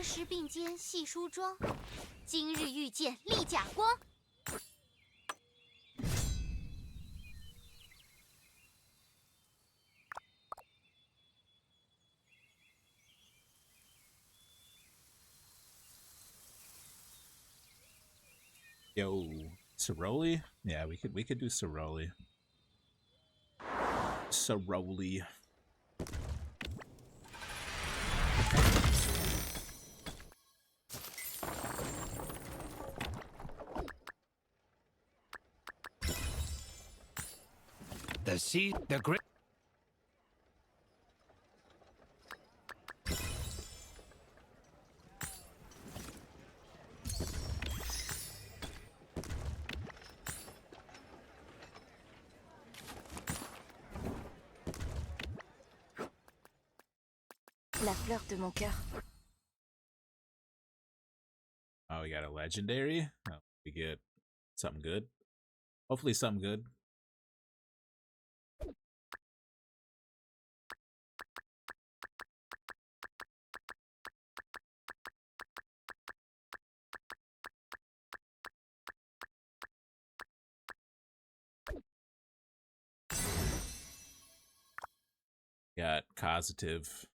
儿时并肩戏梳妆，今日遇见丽甲光。Yo, Ceroli? Yeah, we could do Ceroli. Ceroli. The great. La fleur de mon cœur. Oh, we got a legendary? Oh, we get something good. Hopefully something good. Got causative.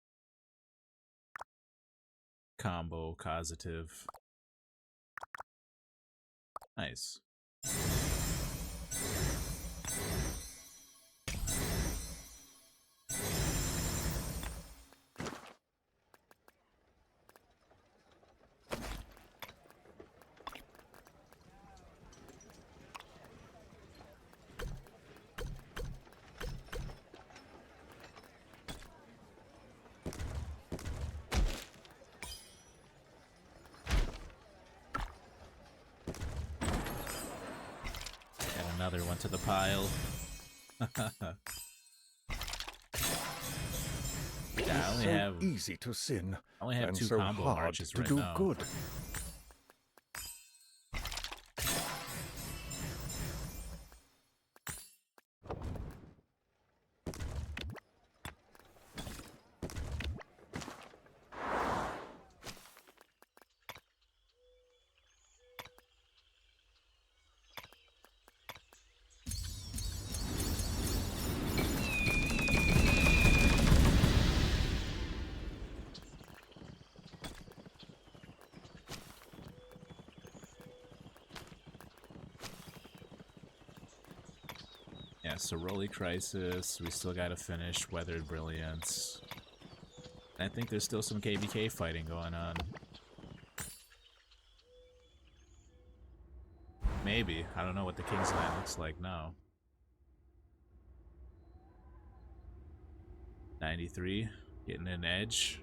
Combo causative. Nice. Another one to the pile. Yeah, I only have easy to sin. I only have and two so combo hard marches to right do now. good. Yeah, Ceroli Crisis. We still gotta finish Weathered Brilliance. I think there's still some KBK fighting going on. Maybe. I don't know what the Kingsland looks like now. 93, getting an edge.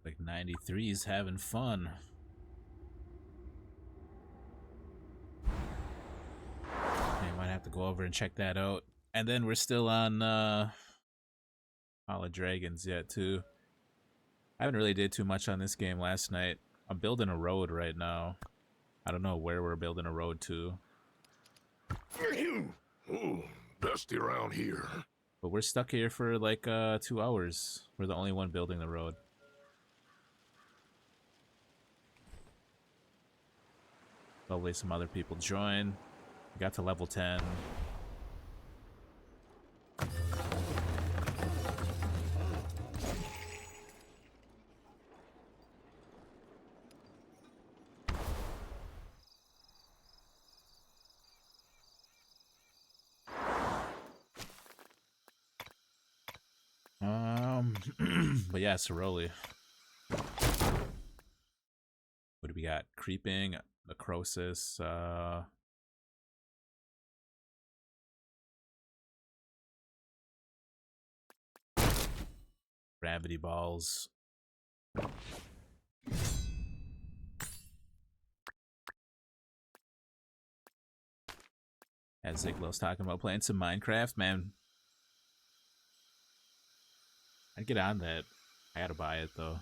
Like 93's having fun. I might have to go over and check that out. And then we're still on Hall of Dragons yet too. I haven't really did too much on this game last night. I'm building a road right now. I don't know where we're building a road to. Ooh, dusty around here. But we're stuck here for like 2 hours. We're the only one building the road. Hopefully some other people join. We got to level 10. But yeah, Ceroli. What do we got? Creeping, necrosis, gravity balls. As Ziglo's talking about playing some Minecraft, man. I'd get on that. I gotta buy it though.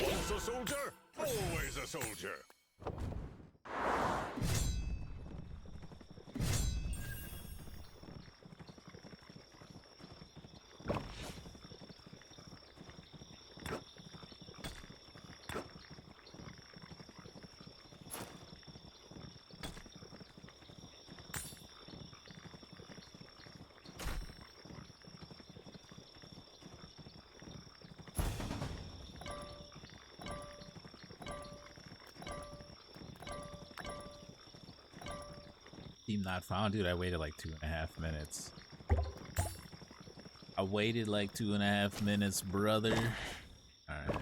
Once a soldier, always a soldier. Team not found, dude. I waited like 2.5 minutes. I waited like 2.5 minutes, brother. Alright.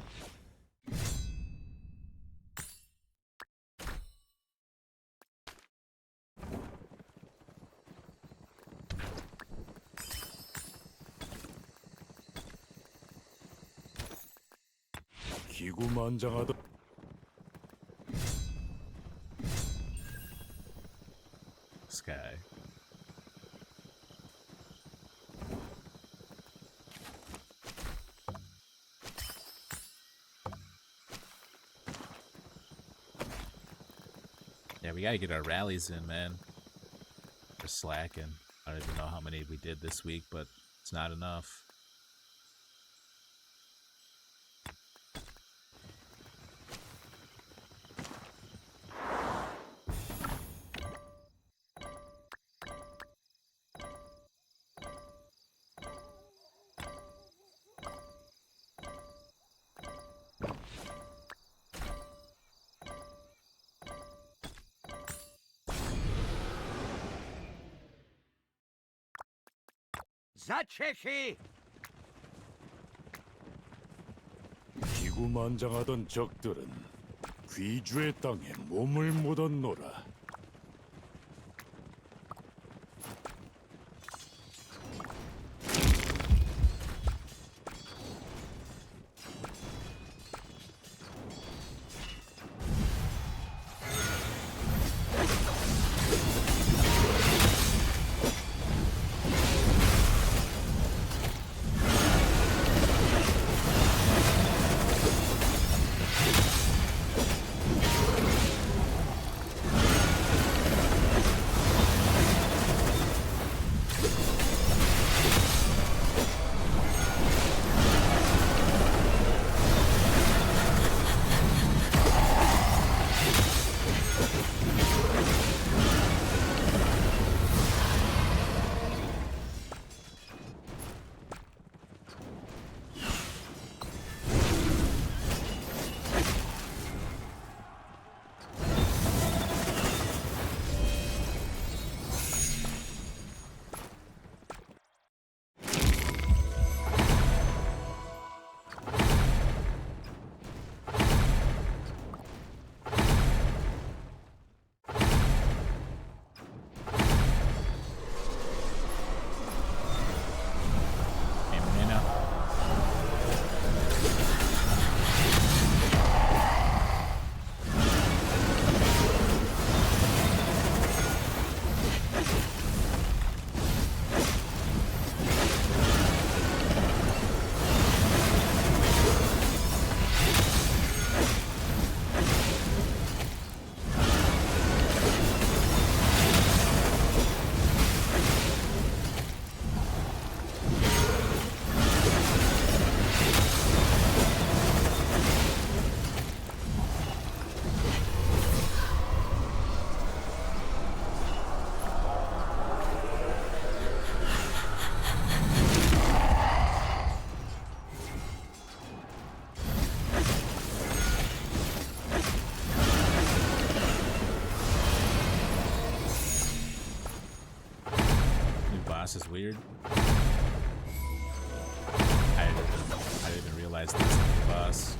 기구만장하다. Sky. Yeah, we gotta get our rallies in, man. We're slacking. I don't even know how many we did this week, but it's not enough. 자체히 기구만장하던 적들은 귀주의 땅에 몸을 묻었노라. boss is weird. I didn't even realize this was the boss.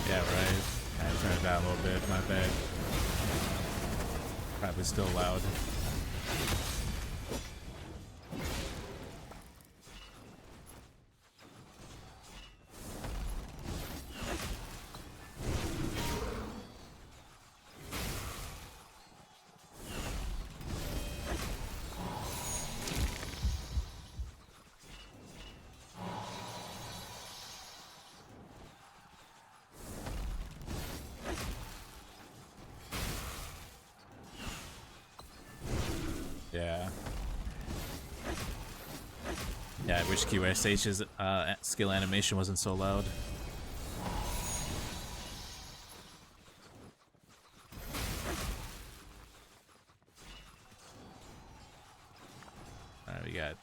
Yeah, right. I turned it down a little bit, my bad. Probably still loud. Yeah. Yeah, I wish QSH's skill animation wasn't so loud. Alright, we got...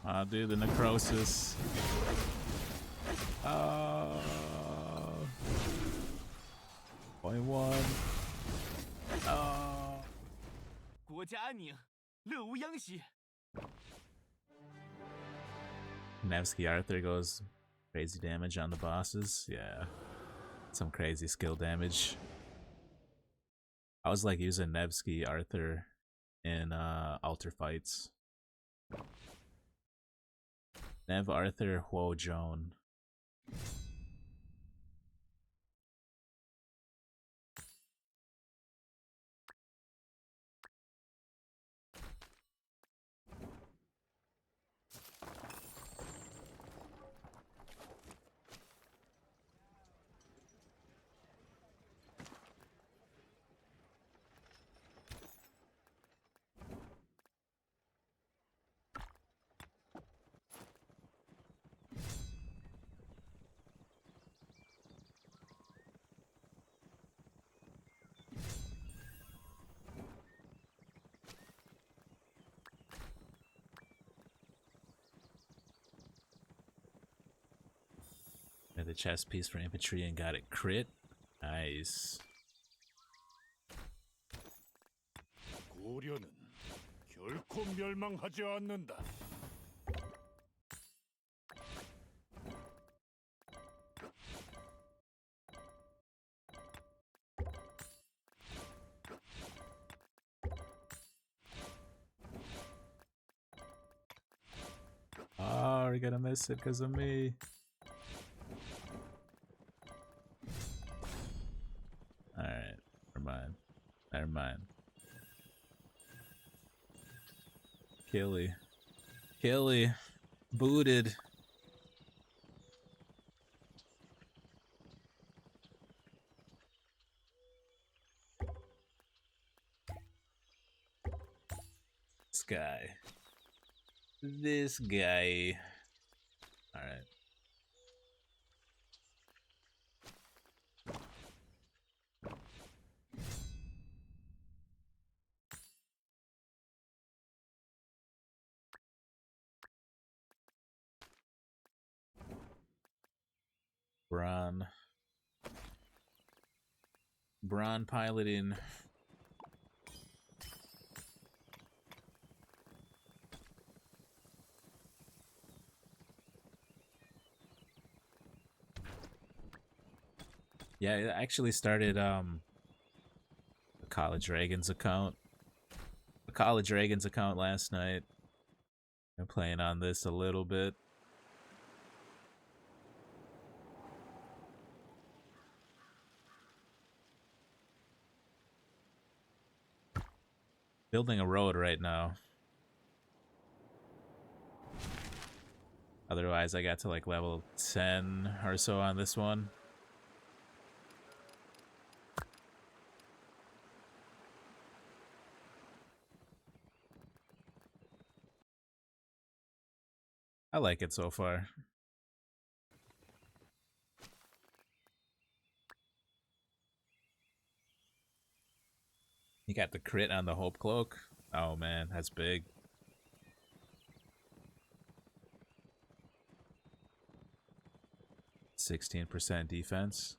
I'll do the necrosis. Point one. Oh. 国家安宁，乐无央息。 Nevsky Arthur goes crazy damage on the bosses. Yeah. Some crazy skill damage. I was like using Nevsky Arthur in altar fights. Nev Arthur Huo Joan. The chest piece for infantry and got it crit. Nice. 고려는 결코 멸망하지 않는다. Oh, we're gonna miss it because of me. Alright, never mind. Never mind. Killy. Booted. this guy. This guy. Alright. Braun piloting. Yeah, it actually started a College Dragons account. A College Dragons account last night. I'm playing on this a little bit. Building a road right now. Otherwise, I got to like level 10 or so on this one. I like it so far. You got the crit on the Hope Cloak. Oh man, that's big. %16 defense.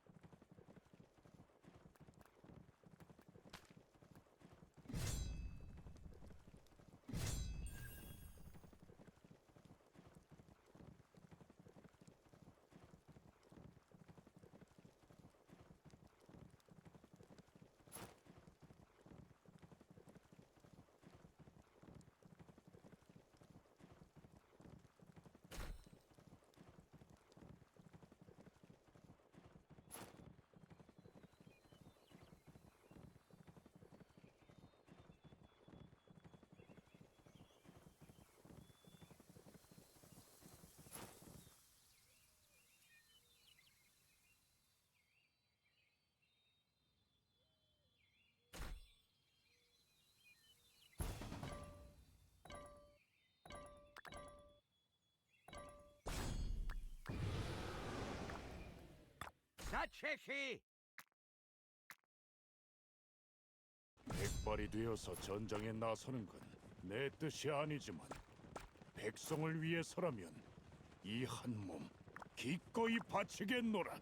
백발이 되어서 전장에 나서는 건 내 뜻이 아니지만 백성을 위해서라면 이 한 몸 기꺼이 바치겠노라.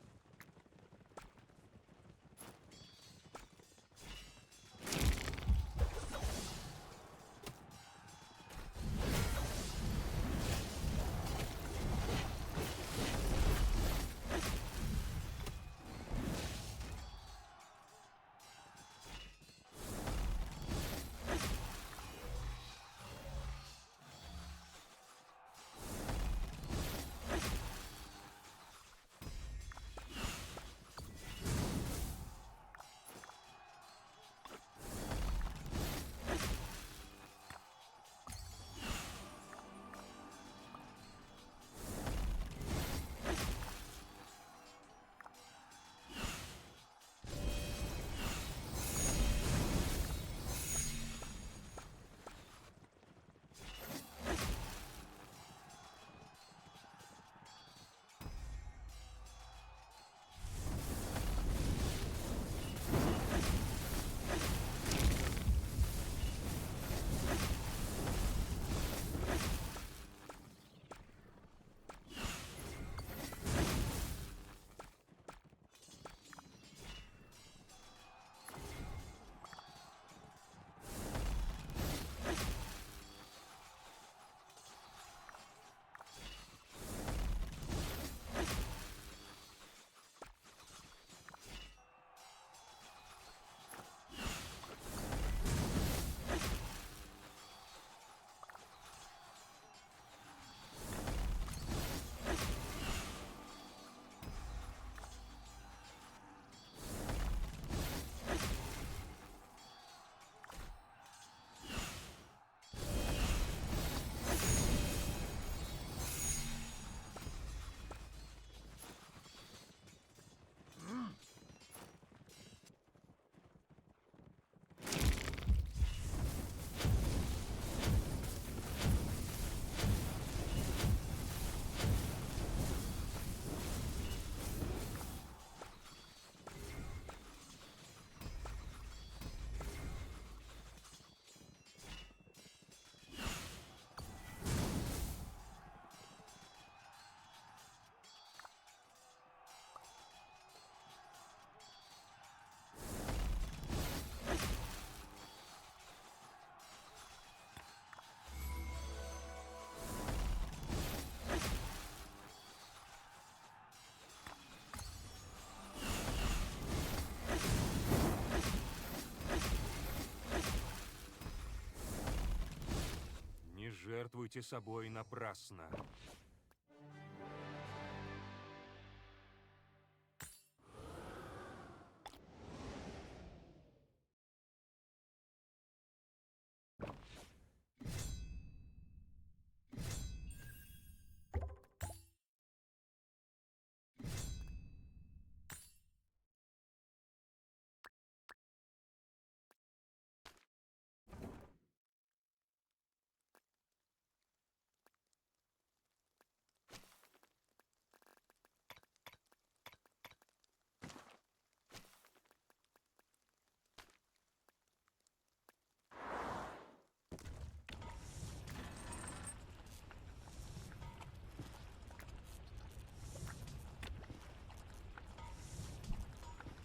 жертвуйте собой напрасно.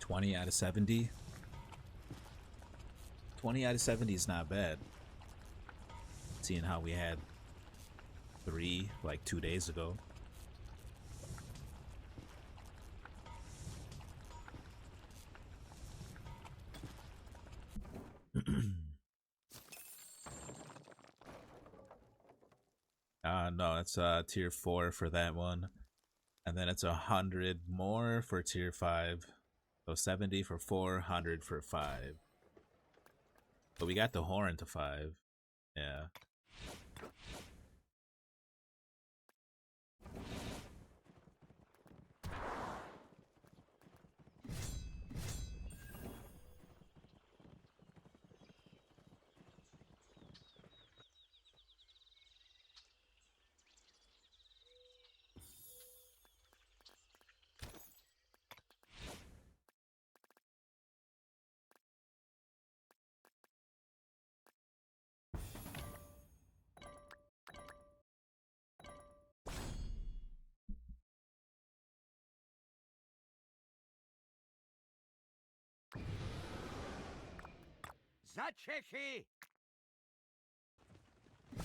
$20 out of $70. 20 out of 70 is not bad. Seeing how we had 3 like 2 days ago. No, it's tier 4 for that one. And then it's 100 more for tier 5. So 70 for 4, 100 for 5. But we got the horn to 5. Yeah. За Чехи!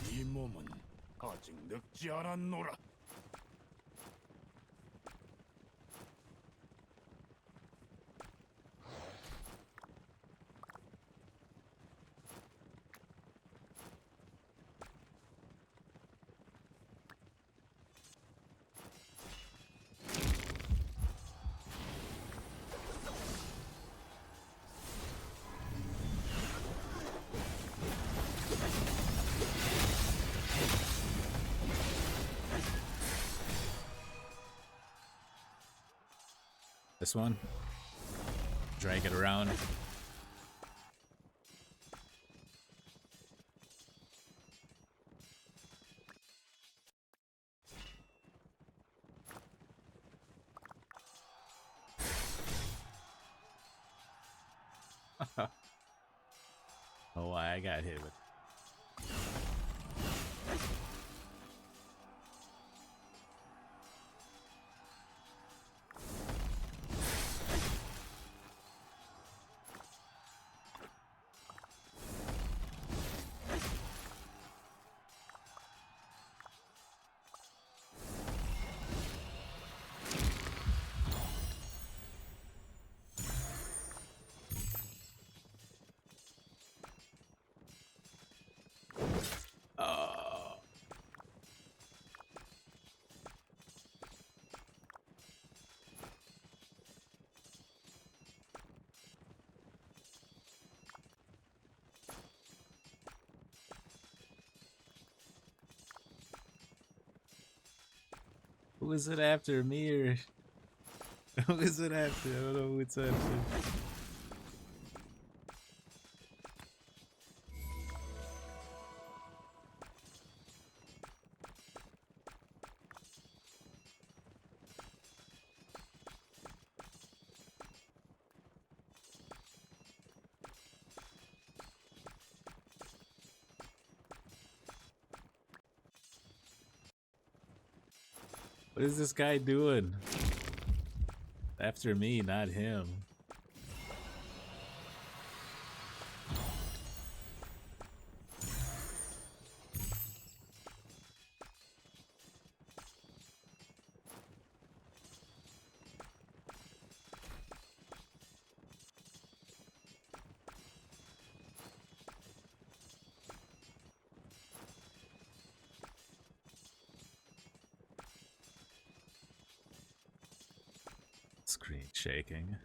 이 몸은 아직 늙지 않았노라. This one. Drag it around. Oh, I got hit with. Who is it after, me or who is it after? I don't know who it's after. What is this guy doing? After me, not him. Screen shaking.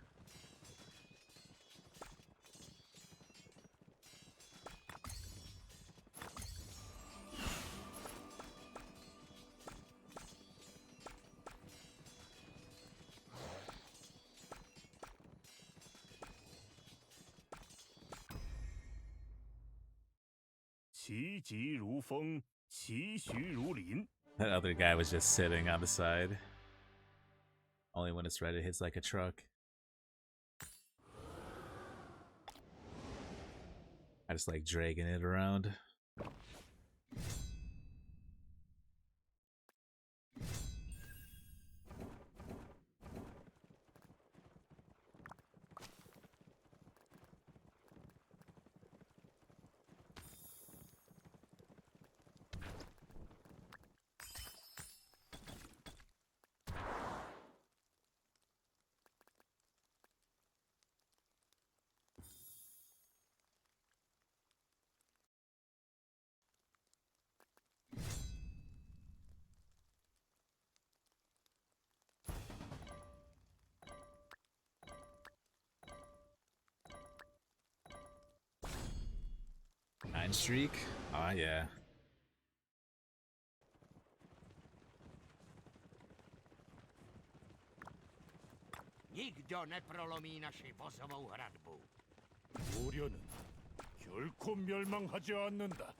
That other guy was just sitting on the side. Only when it's red, it hits like a truck. I just like dragging it around. Streak? Oh yeah. Nikdo neprolomí naši vozovou hradbu. 고려는 결코 멸망하지 않는다.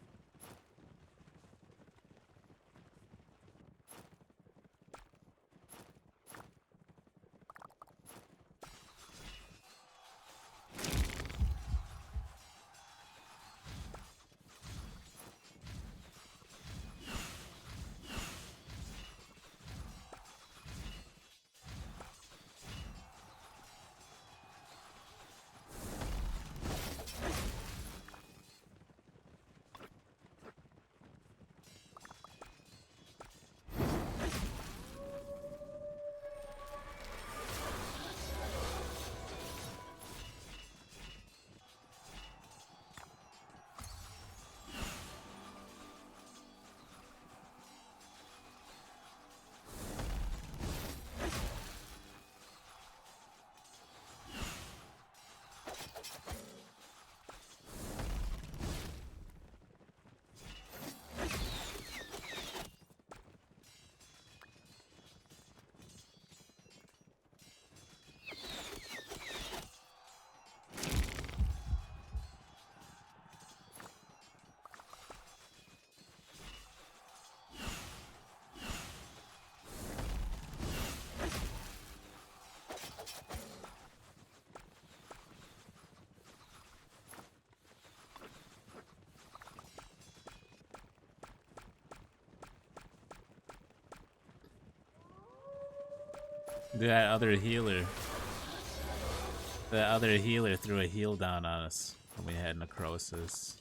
That other healer. The other healer threw a heal down on us when we had necrosis.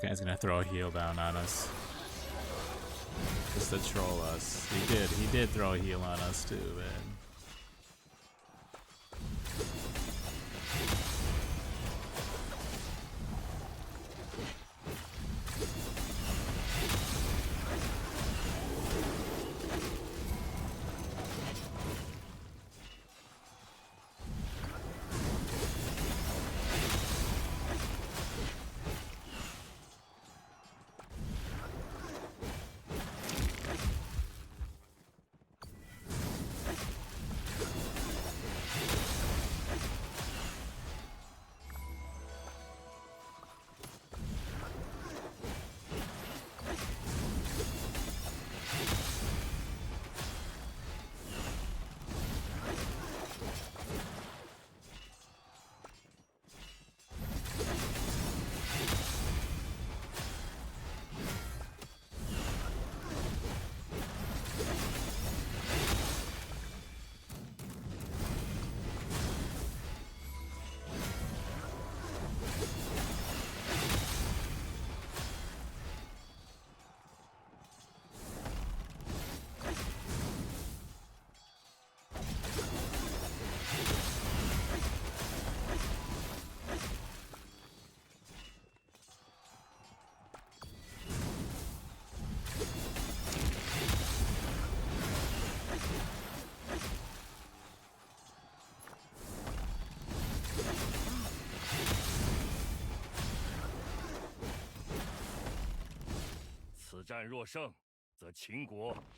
guy's gonna throw a heal down on us. Just to troll us. He did throw a heal on us too, man.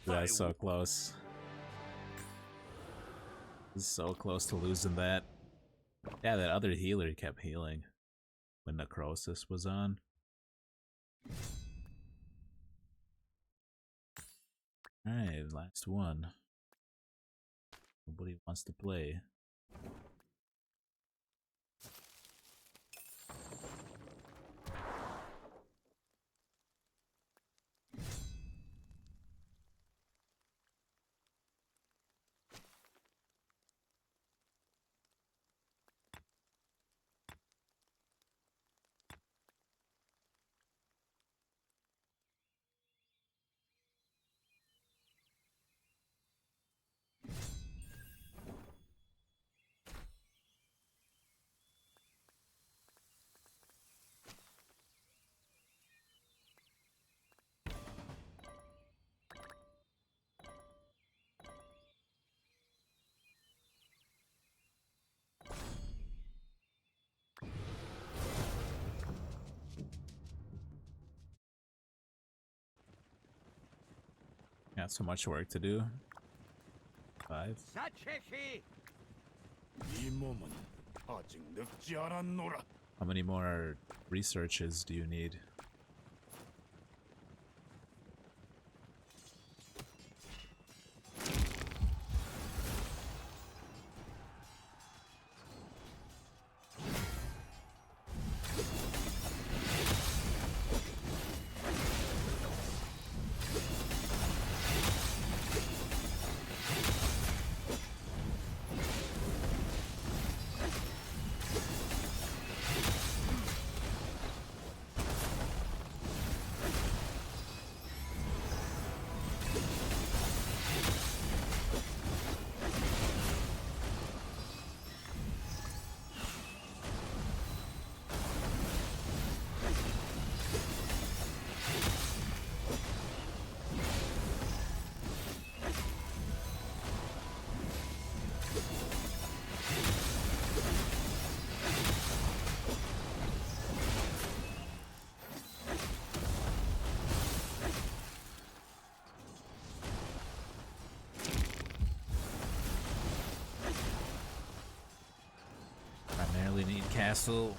That's so close. So close to losing that. Yeah, that other healer kept healing when Necrosis was on. Alright, last one. Nobody wants to play. Got so much work to do. 5. How many more researches do you need? Need castle,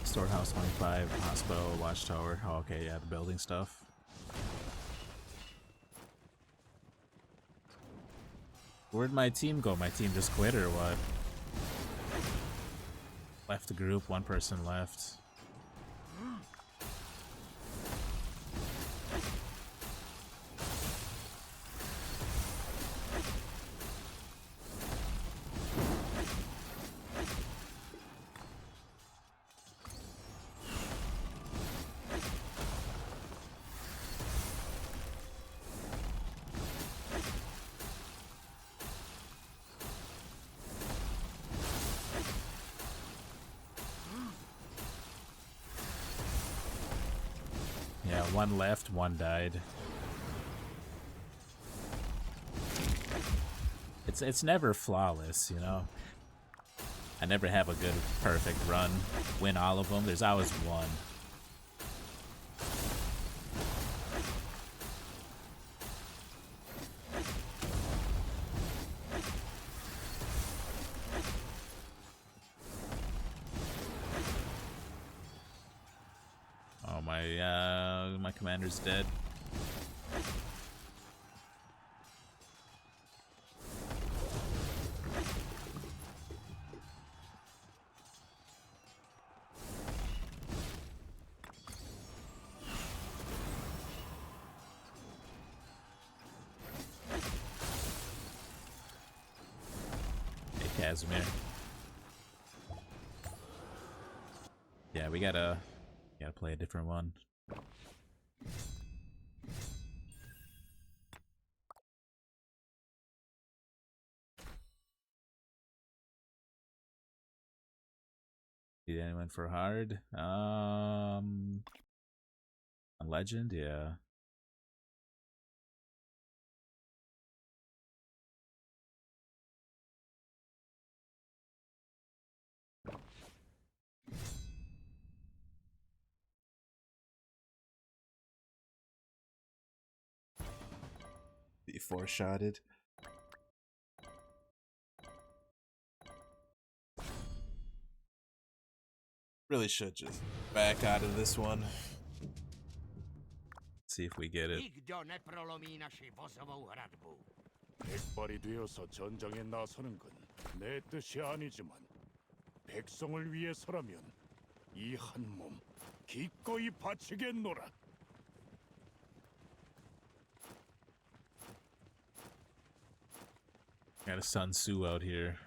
storehouse 25, hospital, watchtower. Oh, okay, yeah, the building stuff. Where'd my team go? My team just quit or what? Left the group, one person left. one left, one died. It's never flawless, you know? I never have a good, perfect run, win all of them. There's always one. Oh, my commander's dead. Casimir. Yeah, we gotta play a different one. Did anyone for hard? On legend, yeah. Be four-shotted. Really should just back out of this one. See if we get it. 백발이 되어서 전장에 나서는 건 내 뜻이 아니지만 백성을 위해서라면 이 한 몸 기꺼이 바치겠노라. Got a Sun Tzu out here.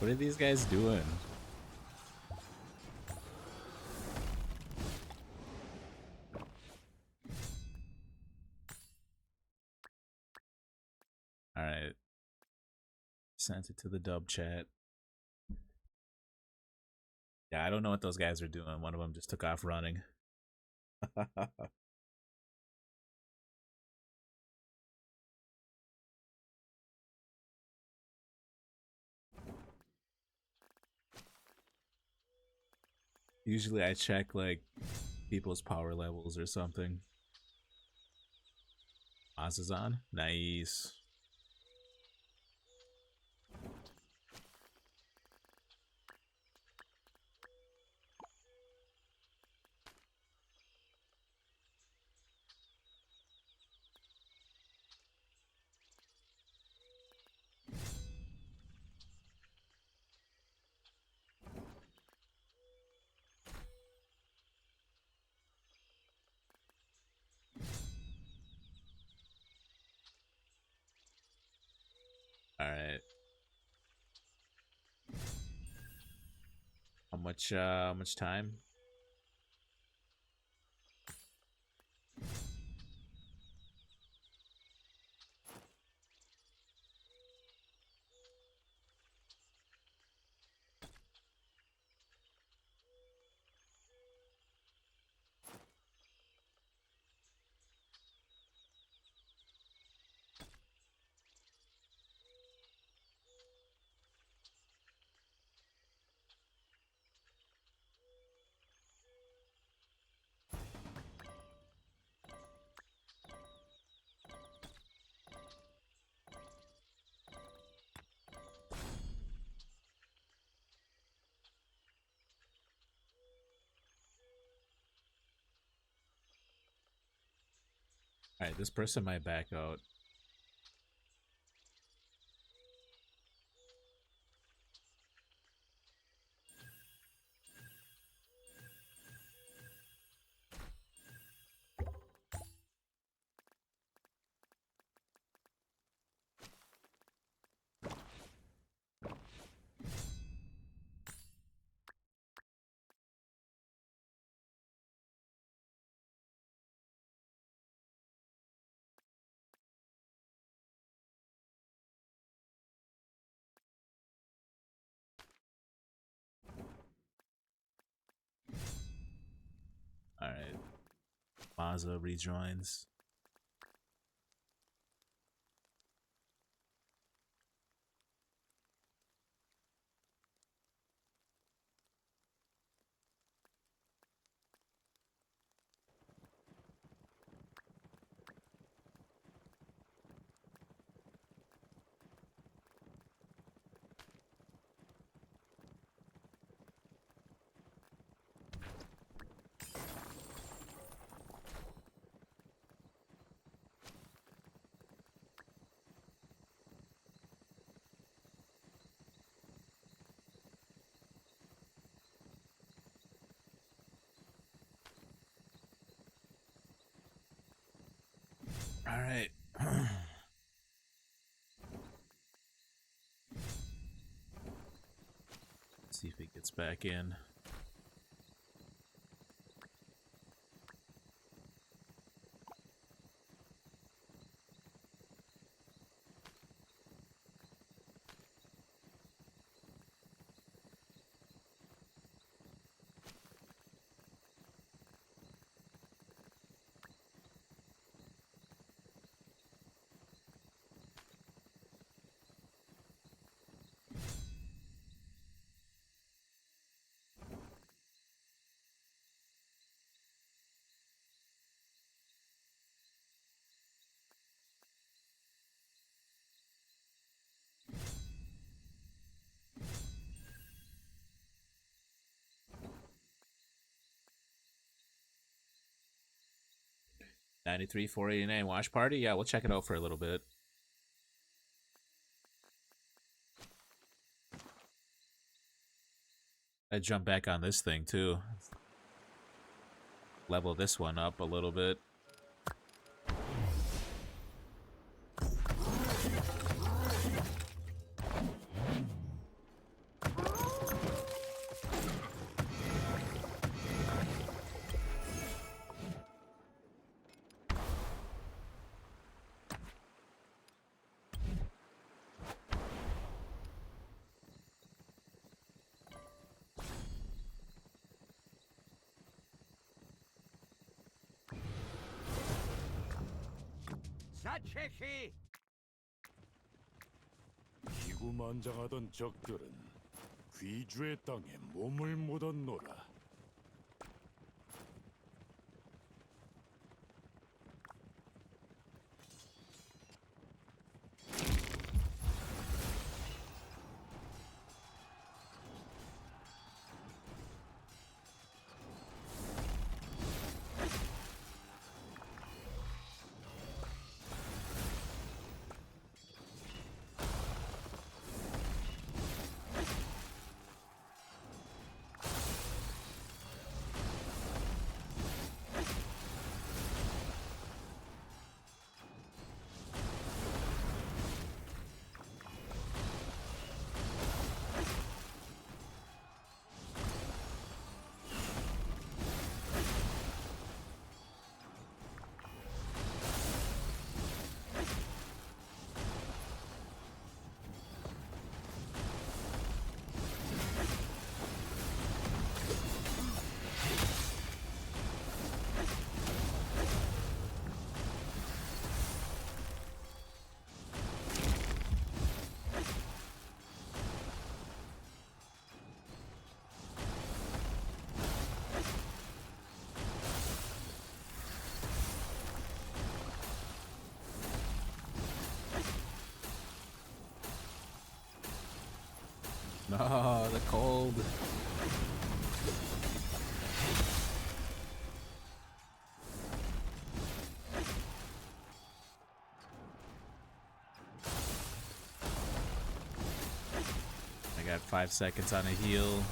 What are these guys doing? Alright. Sent it to the dub chat. Yeah, I don't know what those guys are doing. One of them just took off running. Usually I check like people's power levels or something. Oz is on? Nice. All right. How much time? Alright, this person might back out. Alright. Mazza rejoins. Alright. See if he gets back in. $93, $489 watch party? Yeah, we'll check it out for a little bit. I jump back on this thing too. Level this one up a little bit. 사체시! 기구만장하던 적들은 귀주의 땅에 몸을 묻었노라. Oh, the cold. 5 seconds on a heal.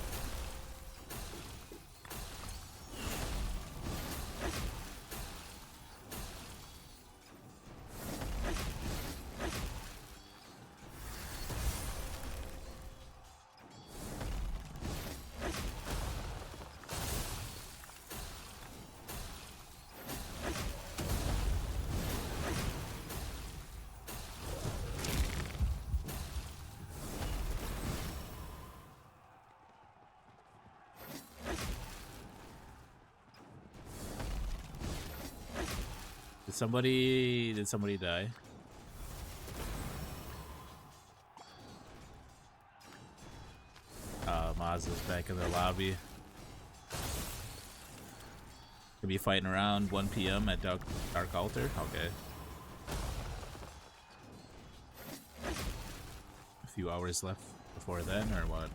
Did somebody die? Mazda's back in the lobby. Gonna be fighting around 1 PM at Dark Altar? Okay. A few hours left before then, or what?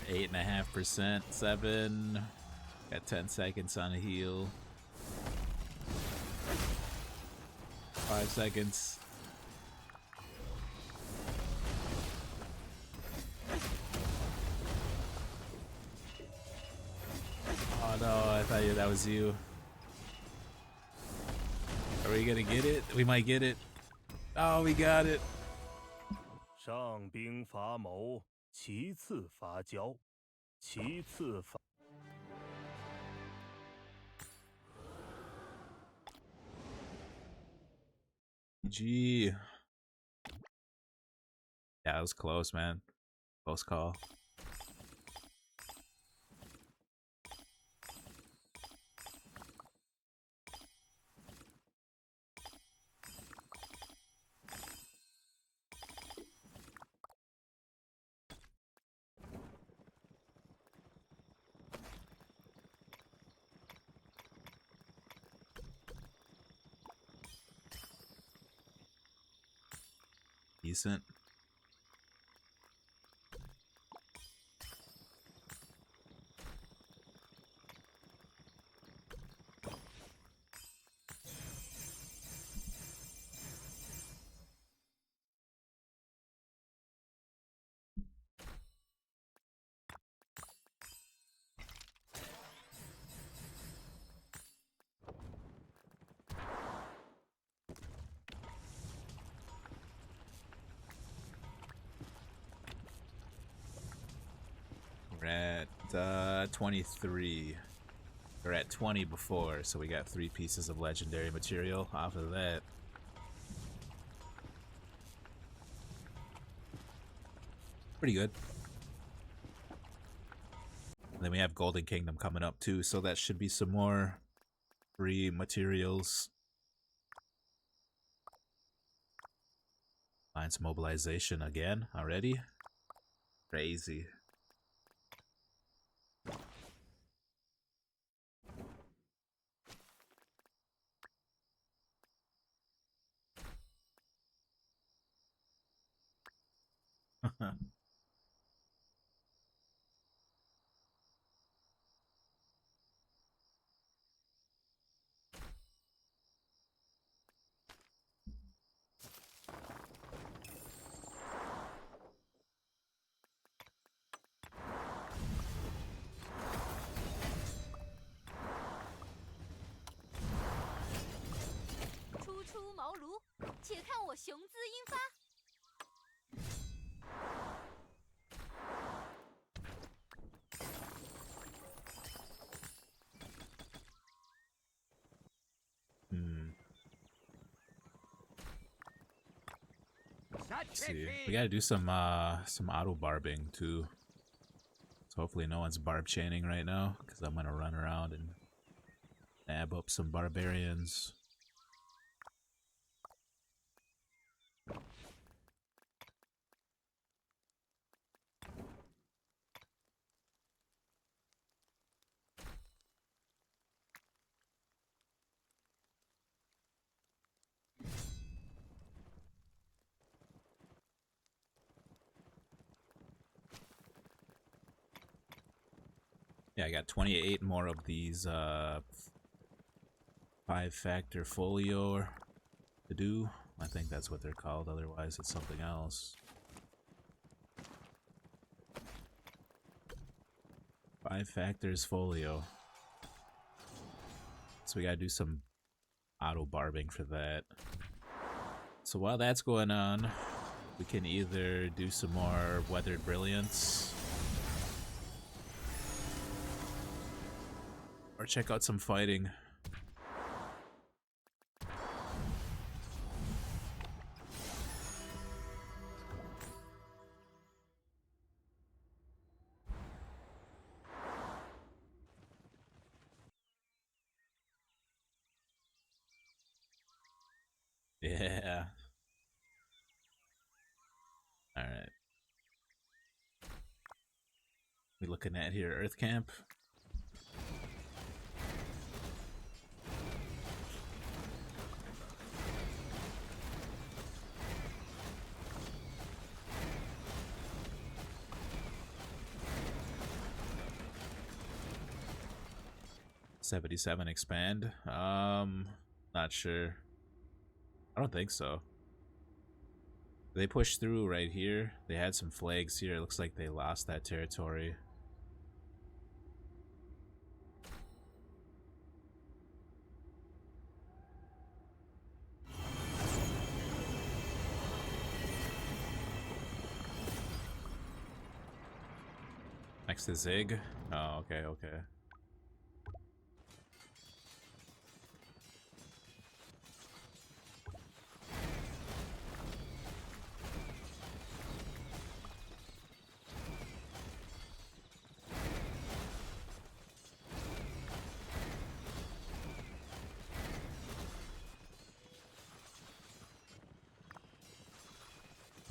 Eight and a half %, 7. Got 10 seconds on a heal. 5 seconds. Oh no, I thought that was you. Are we gonna get it? We might get it. Oh, we got it. 上兵伐谋，其次伐交，其次伐。G. Yeah, it was close, man. Close call. Decent. We're at 23. We're at 20 before, so we got 3 pieces of legendary material off of that. Pretty good. And then we have Golden Kingdom coming up too, so that should be some more free materials. Alliance mobilization again already. Crazy. 初出茅庐，且看我雄姿英发。Hmm. Such Let's see. a We gotta do some auto barbing too. So hopefully no one's barb chaining right now, because I'm gonna run around and nab up some barbarians. Yeah, I got 28 more of these 5-factor folio to do. I think that's what they're called, otherwise it's something else. 5 factors folio. So we gotta do some auto barbing for that. So while that's going on, we can either do some more Weathered Brilliance or check out some fighting. Yeah. Alright. We looking at here, Earth Camp. $77 expand. Not sure. I don't think so. They pushed through right here. They had some flags here. It looks like they lost that territory. Next to Zig. Oh, okay, okay.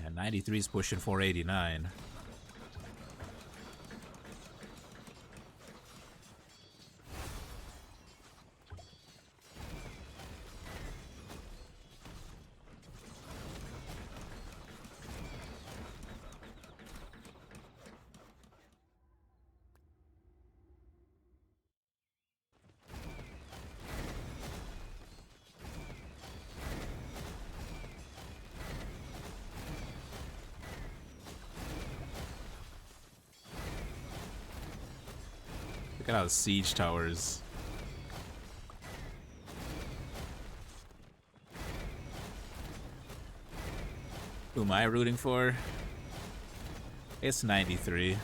Yeah, 93 is pushing 489. Look at how the siege towers. Who am I rooting for? It's 93.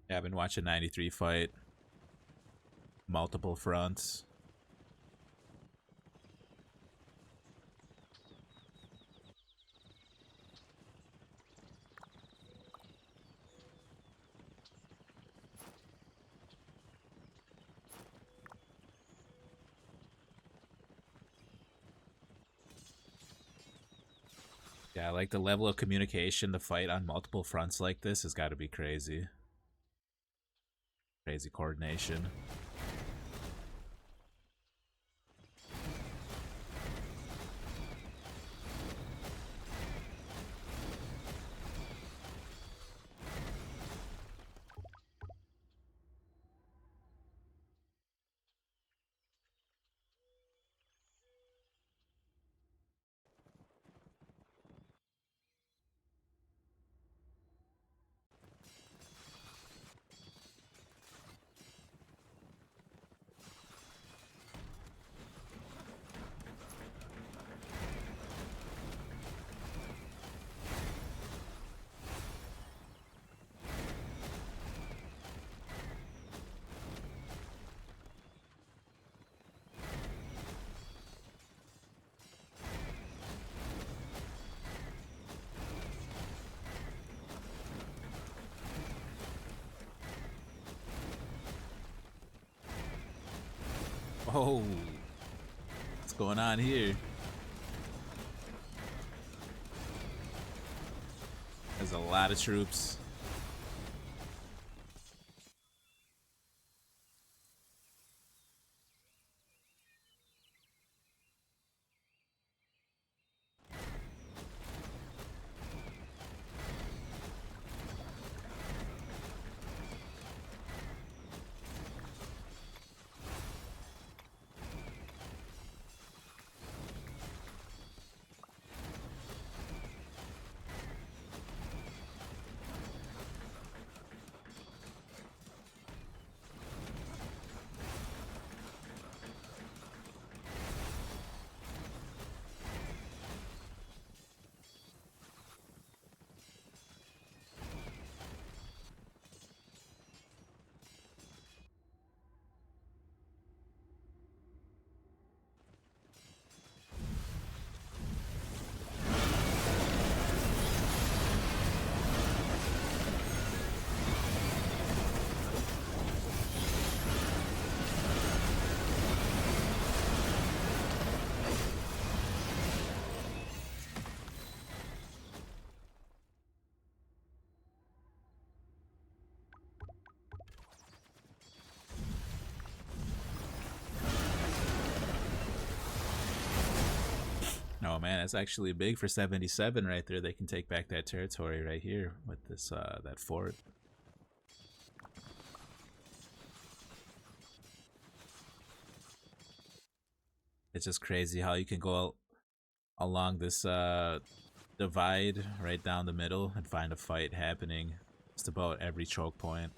Yeah, I've been watching 93 fight. Multiple fronts. Yeah, like the level of communication to fight on multiple fronts like this has got to be crazy. Crazy coordination. Oh, what's going on here? There's a lot of troops. Oh man, that's actually big for 77 right there. They can take back that territory right here with this that fort. It's just crazy how you can go along this divide right down the middle and find a fight happening just about every choke point.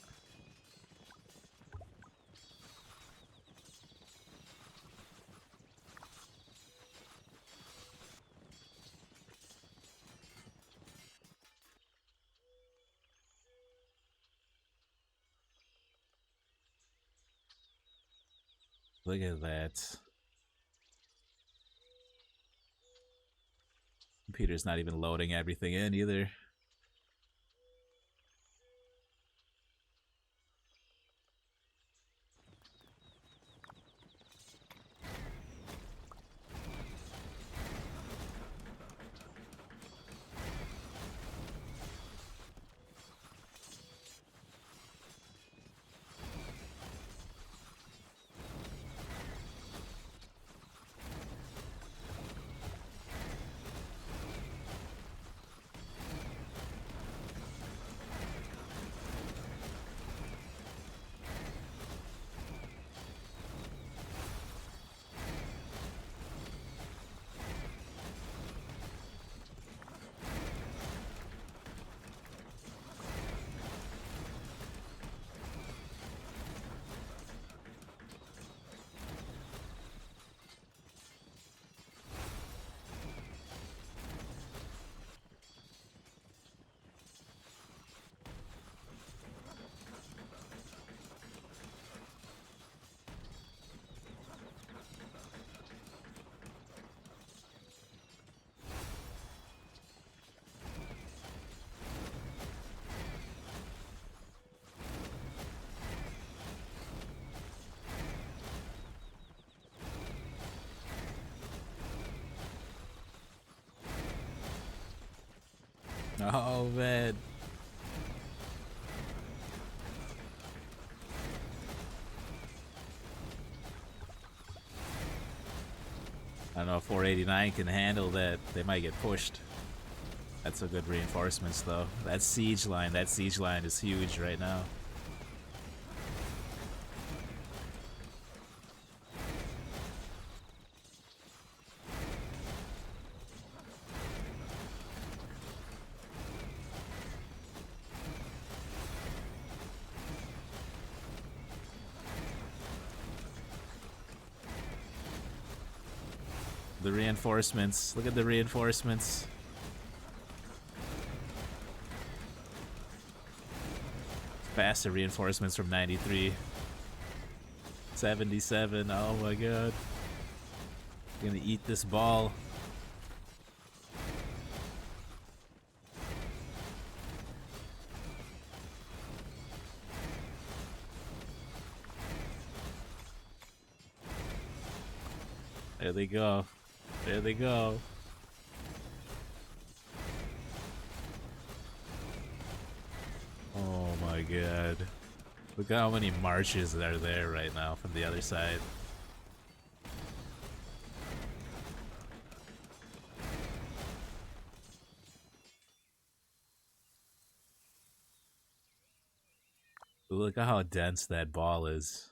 Look at that. Computer's not even loading everything in either. Oh, man. I don't know if 489 can handle that. They might get pushed. That's a good reinforcements, though. That siege line is huge right now. The reinforcements. Look at the reinforcements. Faster reinforcements from 93. 77. Oh my god. Gonna eat this ball. There they go. There they go. Oh my god. Look at how many marches are there right now from the other side. Look at how dense that ball is.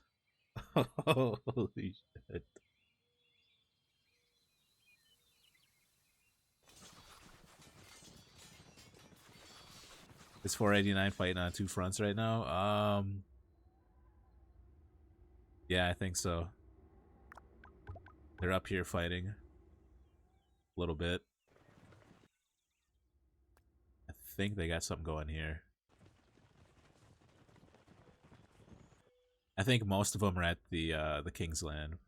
Holy shit. Is 489 fighting on two fronts right now? Yeah, I think so. They're up here fighting. A little bit. I think they got something going here. I think most of them are at the Kingsland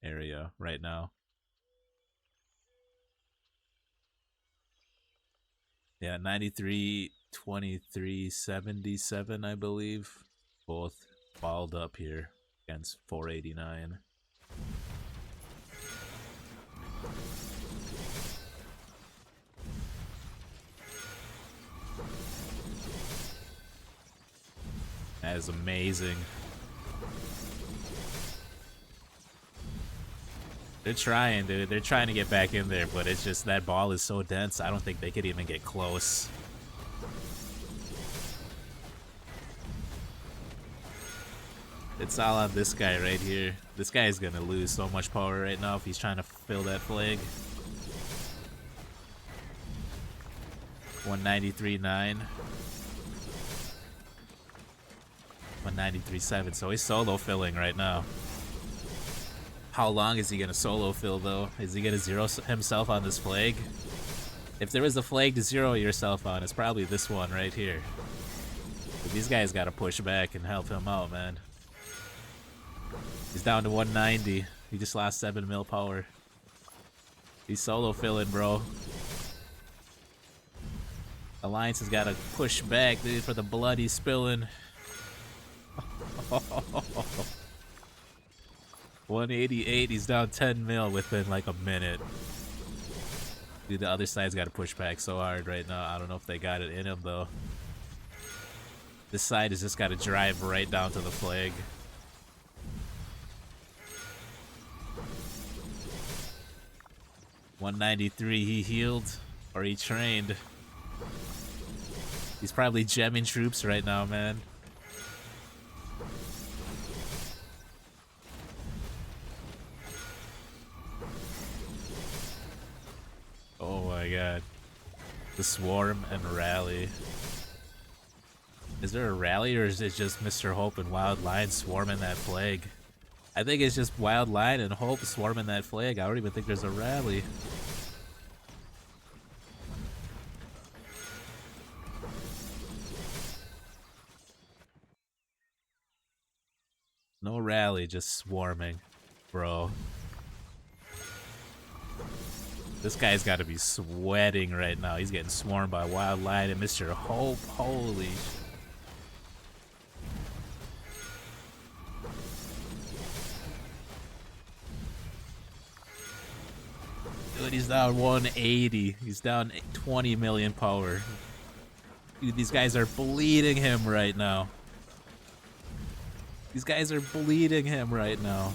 area right now. Yeah, 93, 23, 77, I believe. Both balled up here against 489. That is amazing. They're trying, dude. They're trying to get back in there, but it's just that ball is so dense, I don't think they could even get close. It's all on this guy right here. This guy is gonna lose so much power right now if he's trying to fill that flag. 193.9. 193.7, so he's solo filling right now. How long is he gonna solo fill though? Is he gonna zero himself on this flag? If there was a flag to zero yourself on, it's probably this one right here. But these guys gotta push back and help him out, man. He's down to 190. He just lost 7 mil power. He's solo filling, bro. Alliance has gotta push back, dude, for the blood he's spilling. 188, he's down 10 mil within like a minute. Dude, the other side's got to push back so hard right now. I don't know if they got it in him though. This side has just got to drive right down to the flag. $193, he healed, or he trained. He's probably gemming troops right now, man. Oh my god. The swarm and rally. Is there a rally or is it just Mr. Hope and Wild Lion swarming that flag? I think it's just Wild Lion and Hope swarming that flag. I don't even think there's a rally. No rally, just swarming, bro. This guy's got to be sweating right now. He's getting swarmed by Wild Lion and Mr. Hope. Holy shit. Dude, he's down 180. He's down 20 million power. Dude, these guys are bleeding him right now. These guys are bleeding him right now.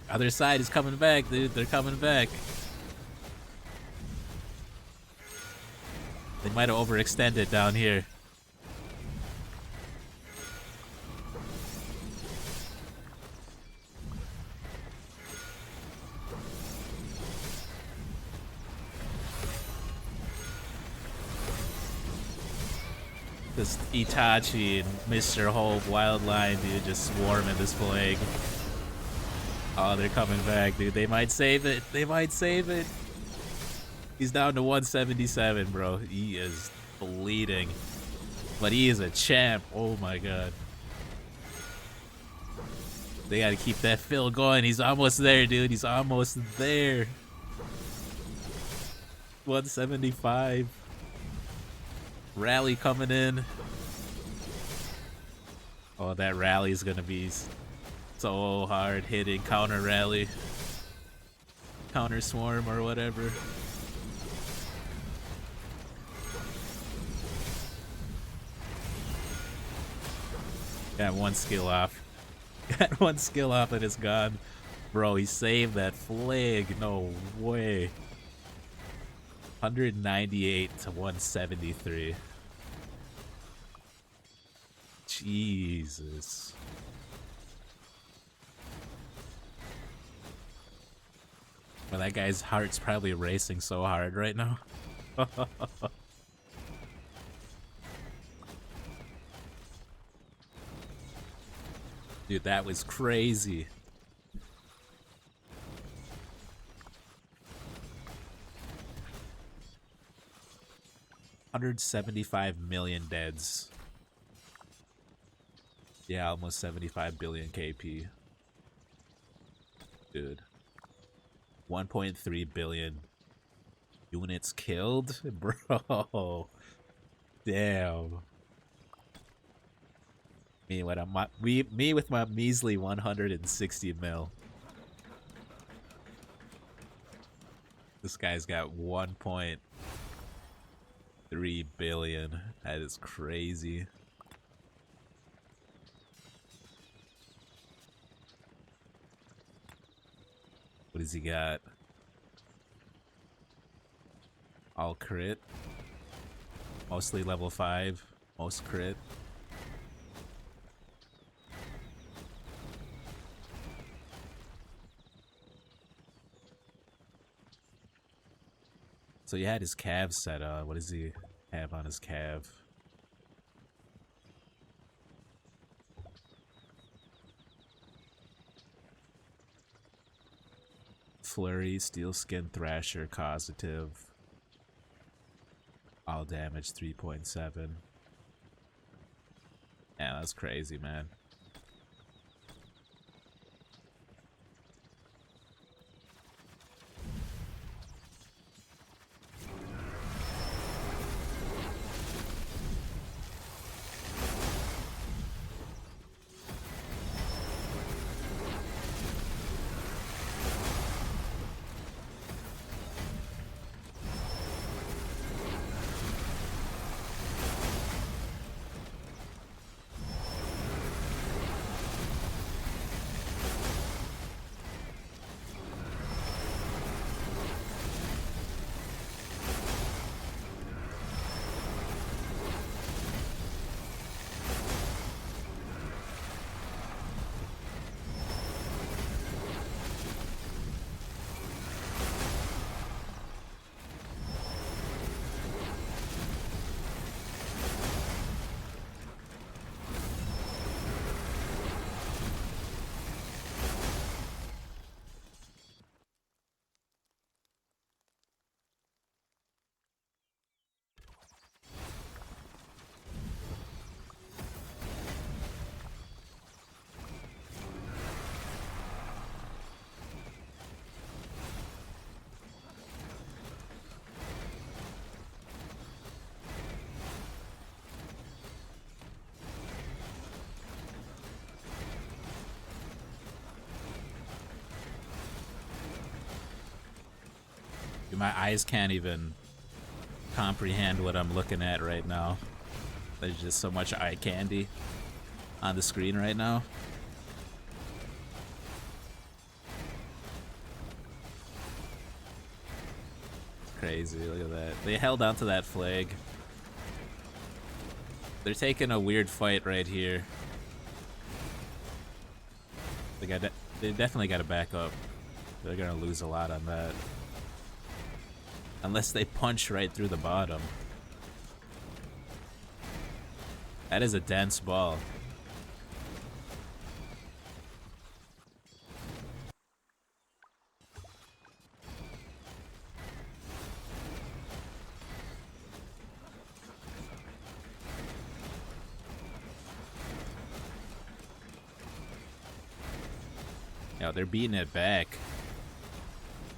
Other side is coming back, dude. They're coming back. They might have overextended down here. This Itachi and Mr. Hope Wildline, dude, just swarming this flag. Oh, they're coming back, dude. They might save it. They might save it. He's down to 177, bro. He is bleeding. But he is a champ. Oh my god. They gotta keep that fill going. He's almost there, dude. He's almost there. 175. Rally coming in. Oh, that rally is gonna be so hard hitting. Counter rally. Counter swarm or whatever. Got one skill off. Got one skill off and it's gone. Bro, he saved that flag. No way. 198 to 173. Jesus. Well, that guy's heart's probably racing so hard right now. Dude, that was crazy. $175 million deads. Yeah, almost 75 billion KP. Dude. 1.3 billion units killed? Bro. Damn. Me with my measly 160 mil. This guy's got 1.3 billion. That is crazy. What does he got? All crit. Mostly level 5. Most crit. So he had his calves set up. What does he have on his calf? Flurry, Steel Skin, Thrasher, Causative. All damage 3.7. Yeah, that's crazy, man. Dude, my eyes can't even comprehend what I'm looking at right now. There's just so much eye candy on the screen right now. It's crazy, look at that. They held onto that flag. They're taking a weird fight right here. They definitely got to back up. They're gonna lose a lot on that. Unless they punch right through the bottom. That is a dense ball. Yeah, they're beating it back.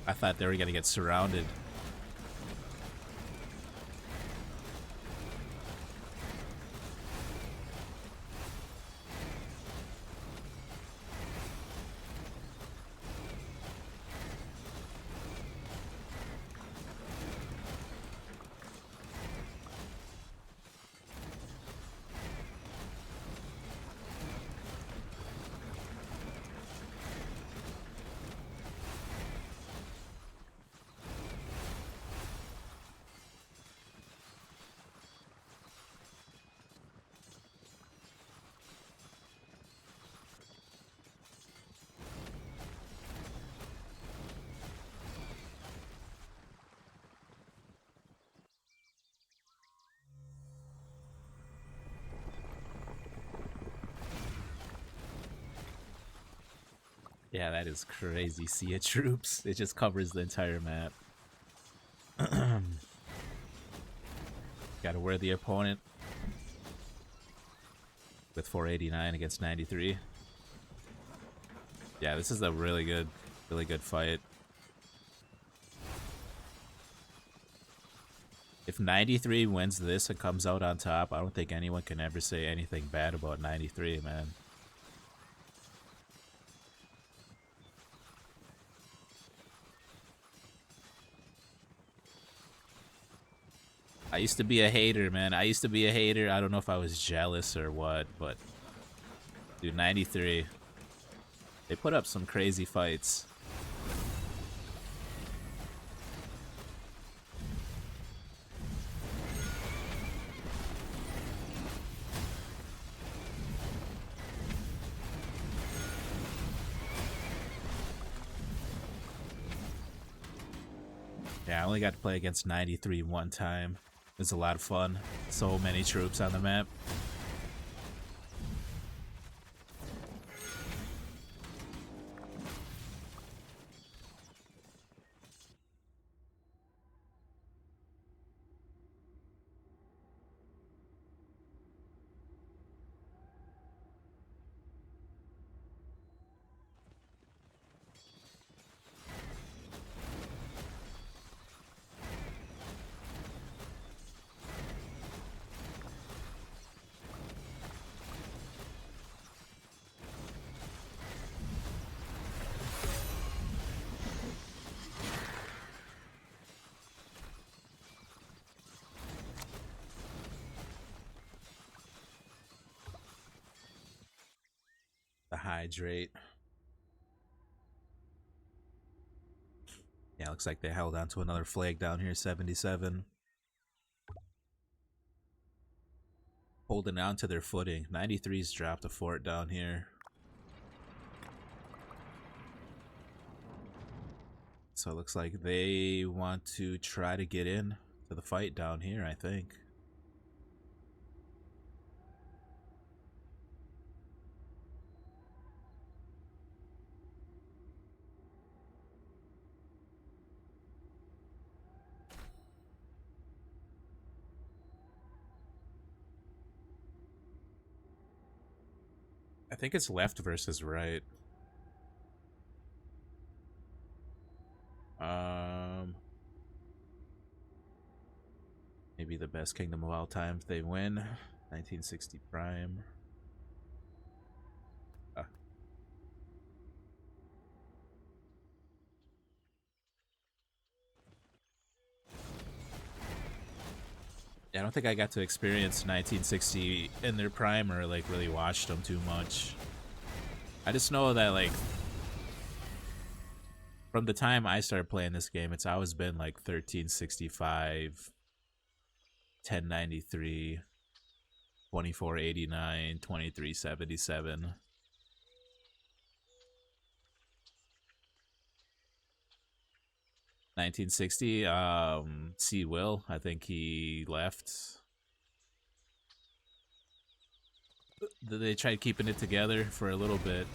I thought they were gonna get surrounded. Yeah, that is crazy. Sea of troops. It just covers the entire map. Gotta wear the opponent with 489 against 93. Yeah, this is a really good fight. If 93 wins this and comes out on top, I don't think anyone can ever say anything bad about 93, man. I used to be a hater, man. I used to be a hater. I don't know if I was jealous or what, but dude, 93. They put up some crazy fights. Yeah, I only got to play against 93 one time. It was a lot of fun. So many troops on the map. The hydrate. Yeah, looks like they held on to another flag down here, 77. Holding on to their footing. 93's dropped a fort down here. So it looks like they want to try to get in to the fight down here, I think. I think it's left versus right. Maybe the best kingdom of all time if they win. 1960 Prime. Ah. I don't think I got to experience 1960 in their prime or like really watched them too much. I just know that like from the time I started playing this game, it's always been like 1365, 1093, 2489, 2377. $1960, C. Will, I think he left. They tried keeping it together for a little bit.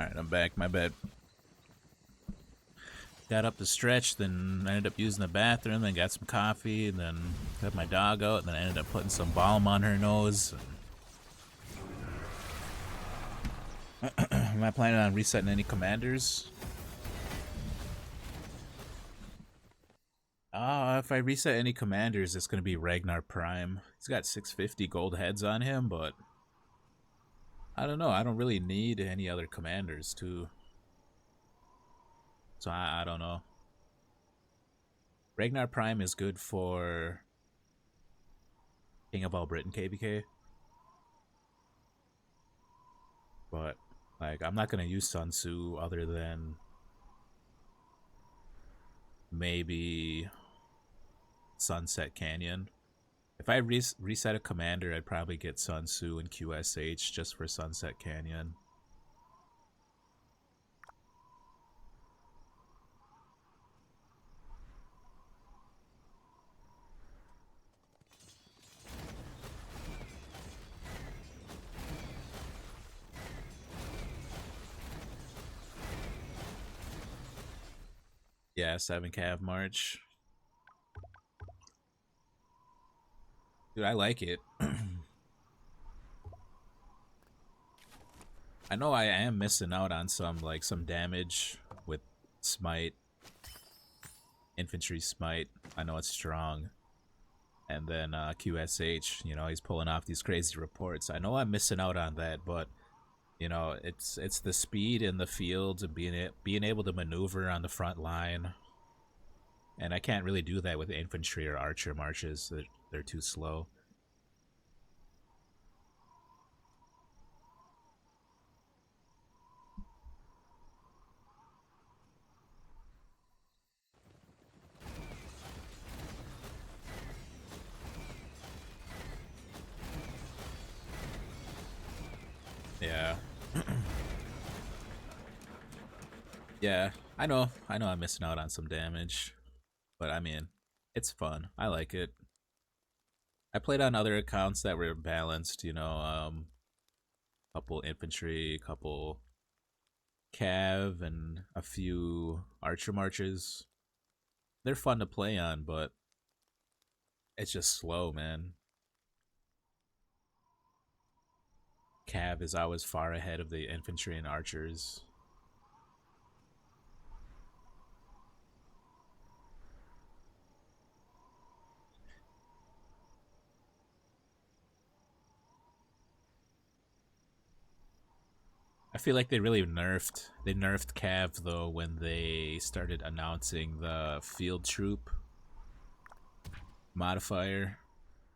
Alright, I'm back. My bad. Got up the stretch, then ended up using the bathroom, then got some coffee, and then got my dog out, and then I ended up putting some balm on her nose. Am I planning on resetting any commanders? If I reset any commanders, it's going to be Ragnar Prime. He's got 650 gold heads on him, but I don't know. I don't really need any other commanders, too. So I don't know. Ragnar Prime is good for King of All Britain KBK. But, like, I'm not going to use Sun Tzu other than maybe Sunset Canyon. If I reset a commander, I'd probably get Sun Tzu and QSH just for Sunset Canyon. Yeah, 7 Cav March. Dude, I like it. I know I am missing out on some damage with Smite. Infantry Smite. I know it's strong. And then QSH, you know, he's pulling off these crazy reports. I know I'm missing out on that, but you know, it's the speed in the field and being able to maneuver on the front line. And I can't really do that with infantry or archer marches. They're too slow. Yeah. Yeah, I know I'm missing out on some damage. But I mean, it's fun. I like it. I played on other accounts that were balanced, you know, couple infantry, couple cav, and a few archer marches. They're fun to play on, but it's just slow, man. Cav is always far ahead of the infantry and archers. I feel like they really nerfed Cav though when they started announcing the field troop modifier.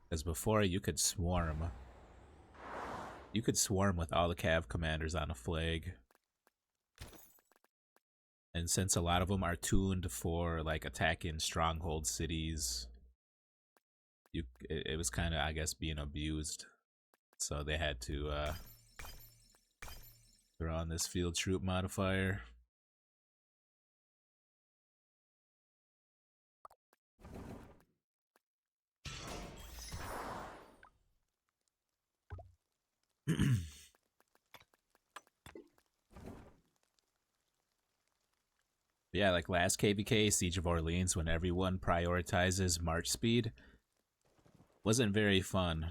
Because before you could swarm. You could swarm with all the Cav commanders on a flag. And since a lot of them are tuned for like attacking stronghold cities, it was kind of, I guess, being abused. So they had to throw on this field troop modifier. Yeah, like last KVK, Siege of Orleans, when everyone prioritizes march speed, wasn't very fun.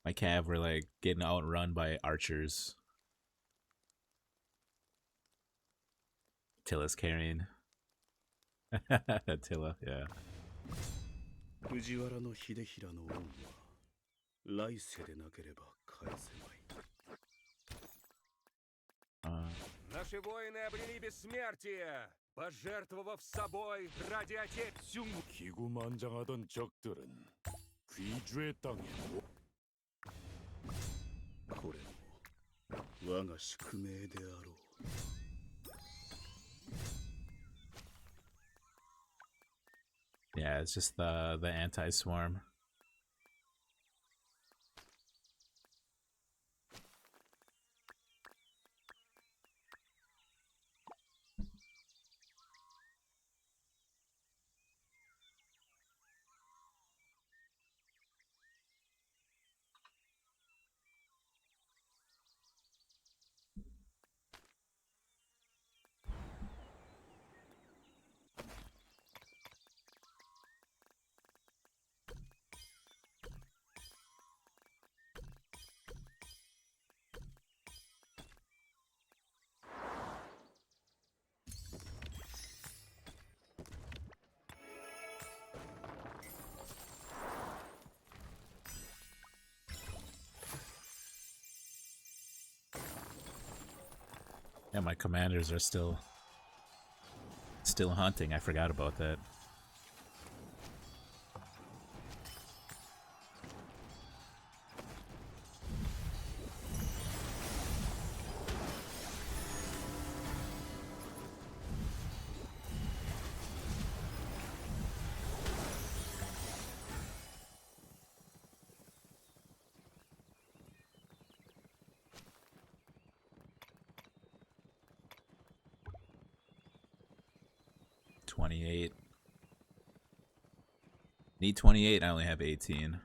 My cav were like getting outrun by archers. Attila's carrying. Attila, yeah. 藤原の秀衡の恩は来世でなければ返せまい。Наши воины обрели бессмертие, пожертвовав собой ради Отечества. 기구만장하던 적들은 귀주의 땅에 これも我が宿命であろう。 Yeah, it's just the anti-swarm. Yeah, my commanders are still hunting. I forgot about that. Need 28, I only have 18.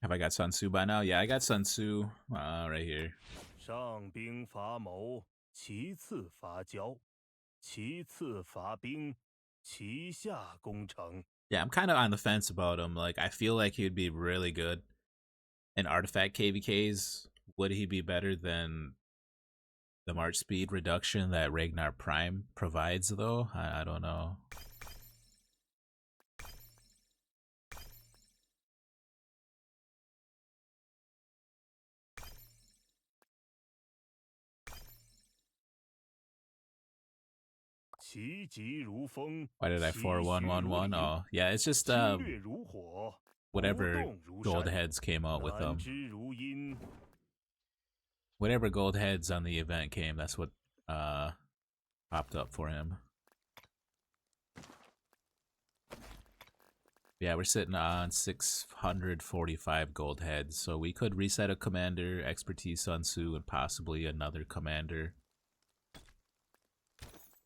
Have I got Sun Tzu by now? Yeah, I got Sun Tzu right here. 上兵伐谋，其次伐交，其次伐兵，其下攻城。 Yeah, I'm kind of on the fence about him. Like, I feel like he would be really good in artifact KVKs. Would he be better than the march speed reduction that Ragnar Prime provides, though? I don't know. Why did I 4-1-1-1? Oh, yeah, it's just whatever gold heads came out with them. Whatever gold heads on the event came, that's what popped up for him. Yeah, we're sitting on 645 gold heads, so we could reset a commander, expertise Sun Tzu, and possibly another commander.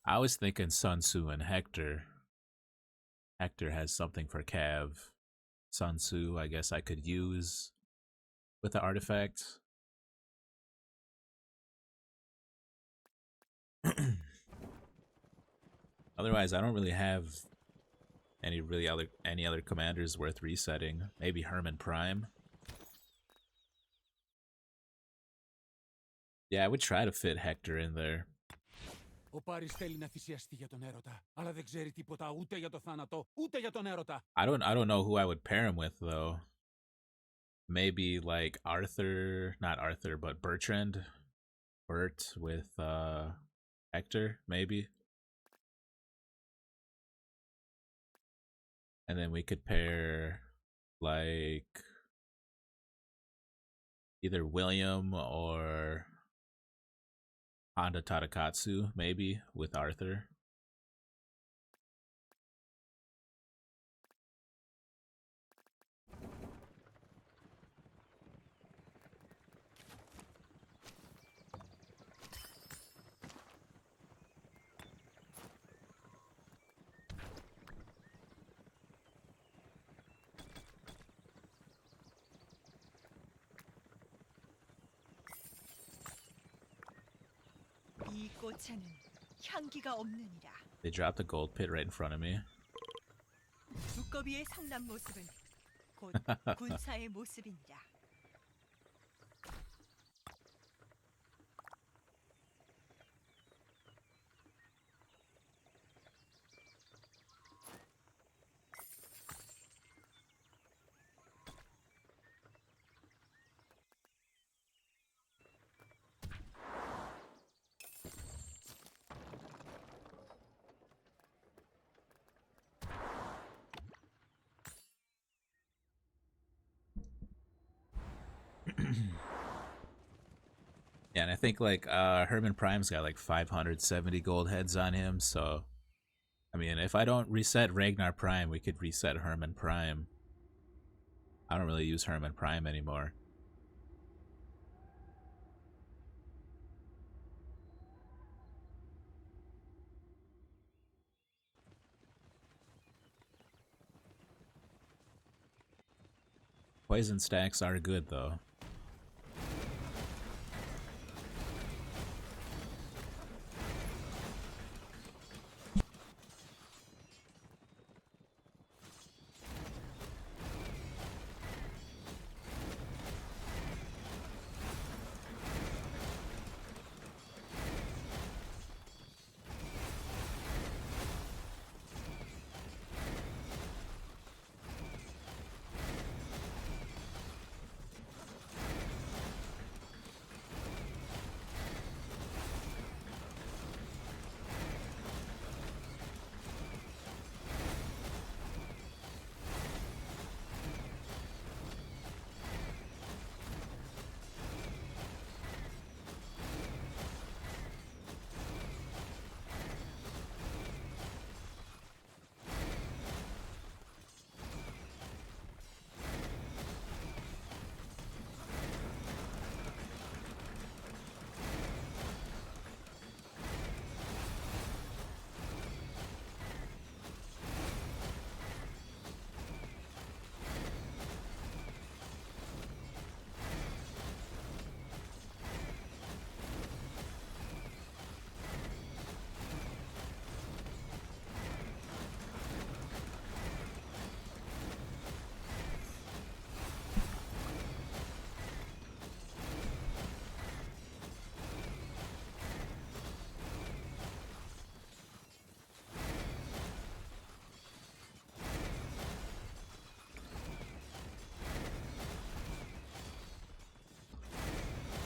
I was thinking Sun Tzu and Hector. Hector has something for Cav. Sun Tzu, I guess I could use with the artifact. Otherwise, I don't really have any other commanders worth resetting. Maybe Herman Prime. Yeah, I would try to fit Hector in there. Ο Πάρης θέλει να θυσιαστεί για τον έρωτα, αλλά δεν ξέρει τίποτα ούτε για το θάνατο, ούτε για τον έρωτα. I don't know who I would pair him with though. Maybe like Arthur, not Arthur, but Bertrand. Bert with Hector, maybe. And then we could pair like either William or Honda Tadakatsu, maybe, with Arthur. 이 꽃에는 향기가 없느니라. They dropped a gold pit right in front of me. 두꺼비의 성난 모습은 곧 군사의 모습이니라. Yeah, and I think like Herman Prime's got like 570 gold heads on him, so I mean, if I don't reset Ragnar Prime, we could reset Herman Prime. I don't really use Herman Prime anymore. Poison stacks are good though.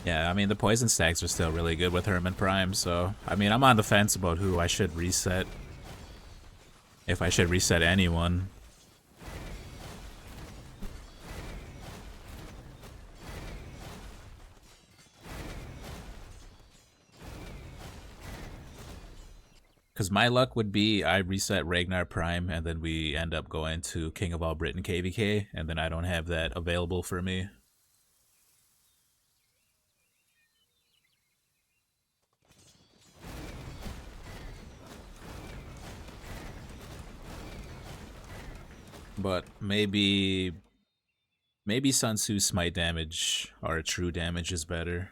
Yeah, I mean, the poison stacks are still really good with Herman Prime, so... I mean, I'm on the fence about who I should reset. If I should reset anyone. Because my luck would be I reset Ragnar Prime, and then we end up going to King of All Britain KVK, and then I don't have that available for me. But maybe Sun Tzu's smite damage or true damage is better.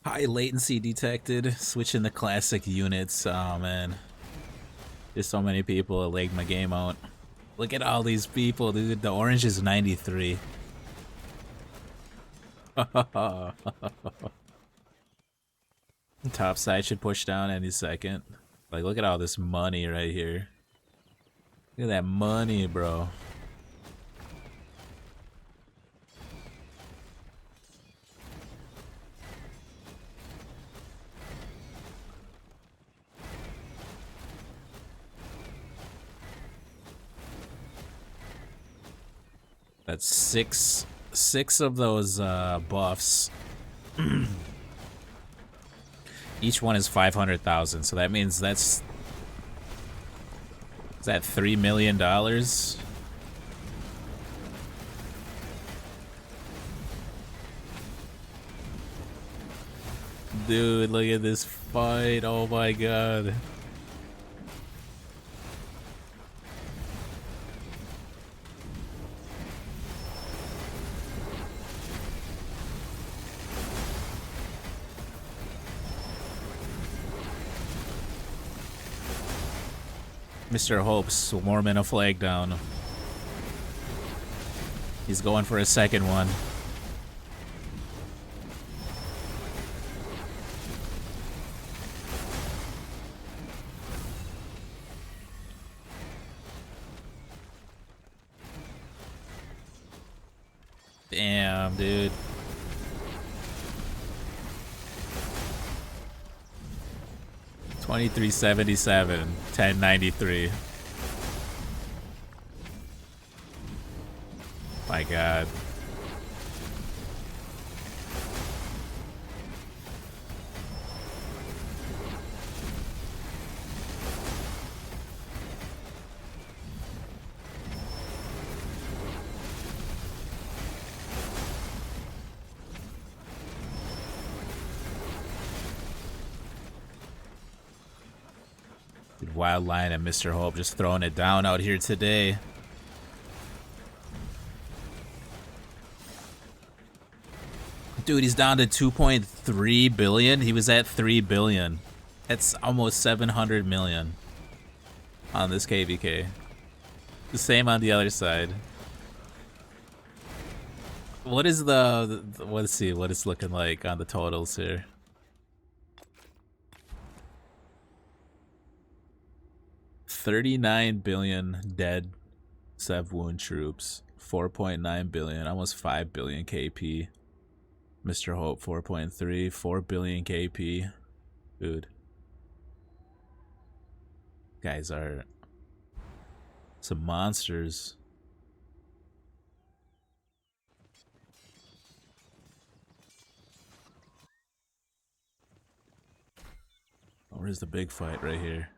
High latency detected. Switching the classic units. Oh man. There's so many people that lagged my game out. Look at all these people, dude. The orange is 93. Top side should push down any second. Like, look at all this money right here. Look at that money, bro. That's six of those buffs. Each one is 500,000, so that means is that $3 million? Dude, look at this fight. Oh my god. Mr. Hope's warming a flag down. He's going for a second one. Damn, dude. $23.77, $10.93. My god. Wild Lion and Mr. Hope just throwing it down out here today. Dude, he's down to 2.3 billion. He was at 3 billion. That's almost 700 million on this KVK. The same on the other side. What is let's see what it's looking like on the totals here. $39 billion dead Dd'Vhuun troops, 4.9 billion, almost 5 billion KP. Mr. Hope 4.3, 4 billion KP. Dude, guys are some monsters. Oh, where's the big fight right here?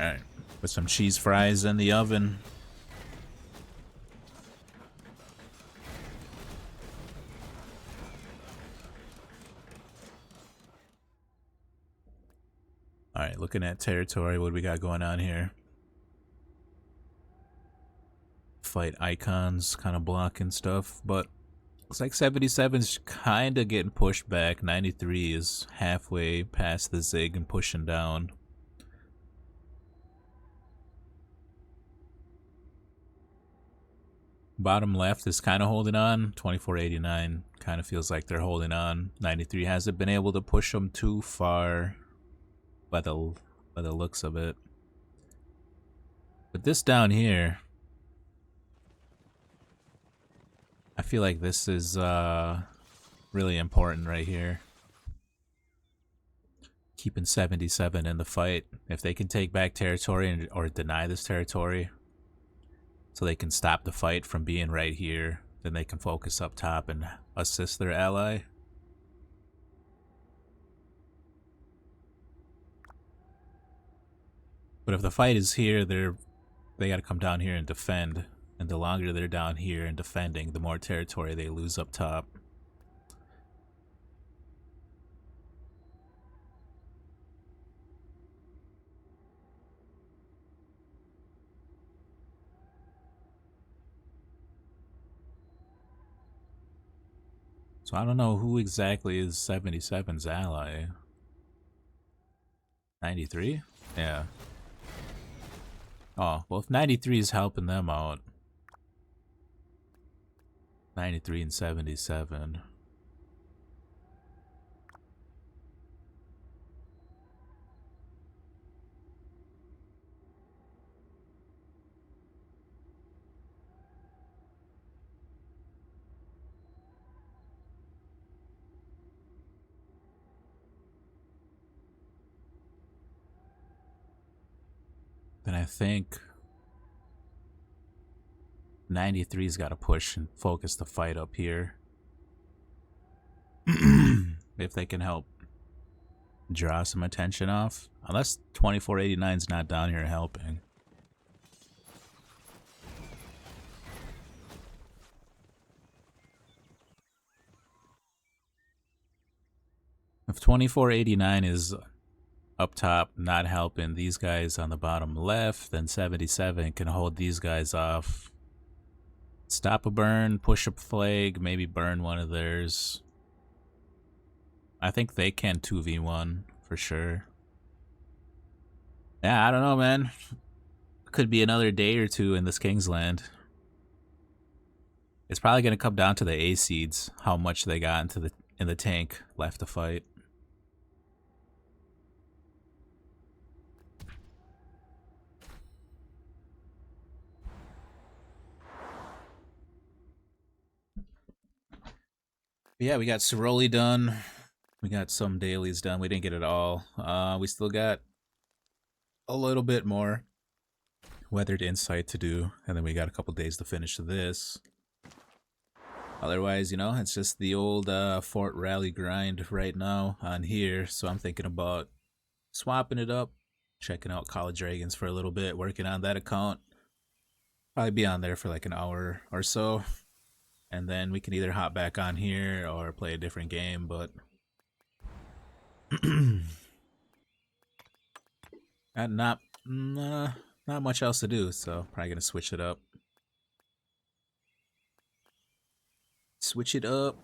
Alright, put some cheese fries in the oven. Alright, looking at territory, what do we got going on here? Fight icons kind of blocking stuff, but looks like 77's kind of getting pushed back. 93 is halfway past the zig and pushing down. Bottom left is kind of holding on. 2489 kind of feels like they're holding on. 93 hasn't been able to push them too far by the looks of it. But this down here, I feel like this is really important right here. Keeping 77 in the fight. If they can take back territory or deny this territory, so they can stop the fight from being right here, then they can focus up top and assist their ally. But if the fight is here, they got to come down here and defend. And the longer they're down here and defending, the more territory they lose up top. So I don't know who exactly is 77's ally. 93? Yeah. Oh, well, if 93 is helping them out. 93 and 77. Then I think 93's got to push and focus the fight up here. If they can help draw some attention off. Unless 2489's not down here helping. If 2489 is up top, not helping these guys on the bottom left, then 77 can hold these guys off. Stop a burn, push a flag, maybe burn one of theirs. I think they can 2v1 for sure. Yeah, I don't know, man. Could be another day or two in this Kingsland. It's probably going to come down to the A seeds, how much they got in the tank left to fight. Yeah, we got Ceroli done. We got some dailies done. We didn't get it all. We still got a little bit more weathered insight to do, and then we got a couple days to finish this. Otherwise, you know, it's just the old Fort Rally grind right now on here. So I'm thinking about swapping it up, checking out College Dragons for a little bit, working on that account. Probably be on there for like an hour or so. And then we can either hop back on here or play a different game, but not much else to do, so probably gonna switch it up. Switch it up.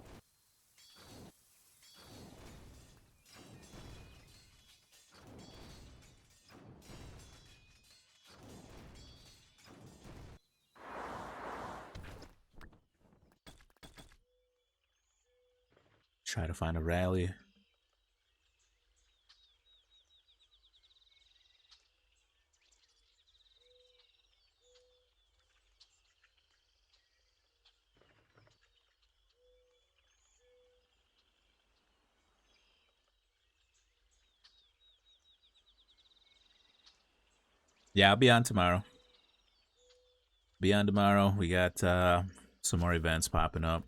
Try to find a rally. Yeah, I'll be on tomorrow. Be on tomorrow. We got some more events popping up.